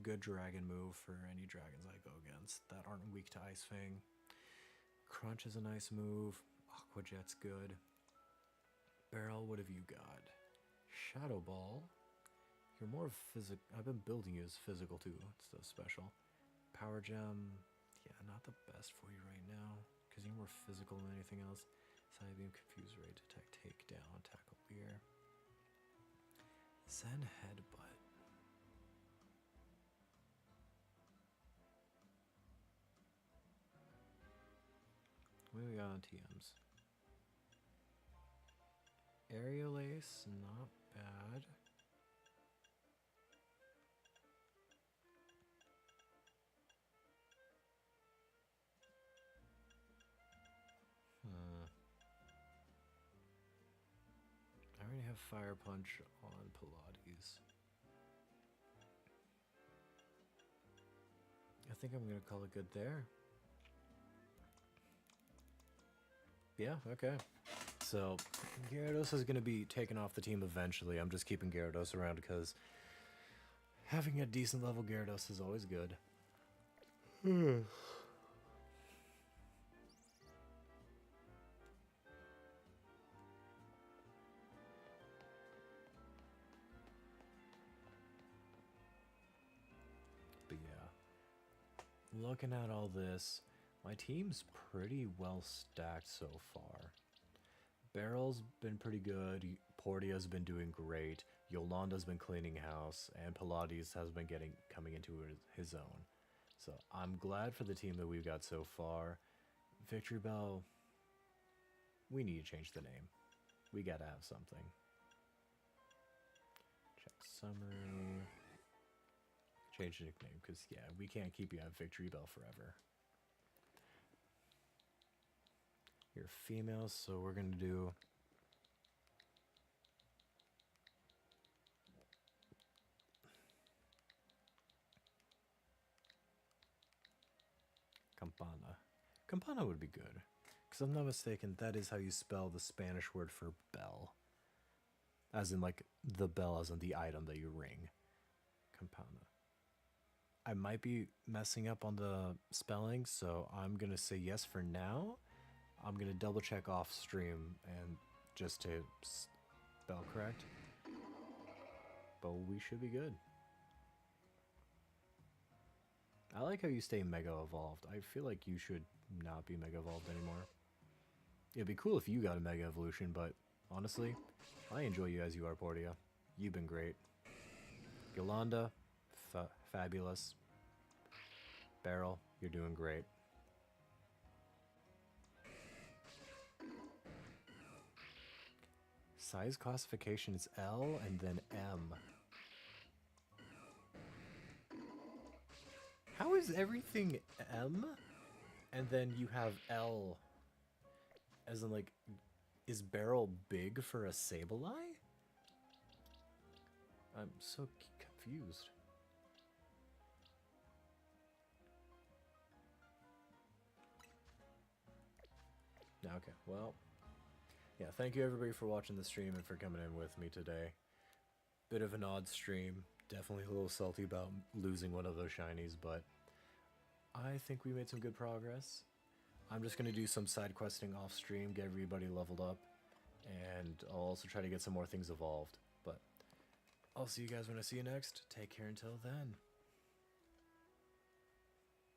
S1: good dragon move for any dragons I go against that aren't weak to Ice Fang. Crunch is a nice move. Aqua Jet's good. Beryl, what have you got? Shadow Ball. You're more physical. I've been building you as physical too. It's the special. Power Gem. Yeah, not the best for you right now because you're more physical than anything else. Side Beam, Confuse Ray, Detect, Takedown, Tackle Leer. Zen Headbutt. What do we got on TMs? Aerial Ace, not bad. I already have Fire Punch on Pilates. I think I'm going to call it good there. Yeah, okay. So, Gyarados is going to be taken off the team eventually. I'm just keeping Gyarados around because having a decent level Gyarados is always good. looking at all this, my team's pretty well stacked so far. Beryl's been pretty good, Portia's been doing great, Yolanda's been cleaning house, and Pilates has been coming into his own. So I'm glad for the team that we've got so far. Victory Bell, we need to change the name. We gotta have something. Check summary. Change the nickname, because yeah, we can't keep you at Victory Bell forever. You're female, so we're gonna do Campana. Campana would be good, because I'm not mistaken, that is how you spell the Spanish word for bell. As in, like, the bell as in the item that you ring. Campana. I might be messing up on the spelling, so I'm gonna say yes for now. I'm gonna double check off stream and just to spell correct. But we should be good. I like how you stay Mega Evolved. I feel like you should not be Mega Evolved anymore. It'd be cool if you got a Mega Evolution, but honestly, I enjoy you as you are, Portia. You've been great. Yolanda, fabulous. Beryl, you're doing great. Size classification is L and then M. How is everything M and then you have L? As in, like, is Beryl big for a Sableye? I'm so confused. Okay, well, yeah, thank you everybody for watching the stream and for coming in with me today. Bit of an odd stream. Definitely a little salty about losing one of those shinies, but I think we made some good progress. I'm just going to do some side questing off stream, get everybody leveled up, and I'll also try to get some more things evolved. But I'll see you guys when I see you next. Take care until then.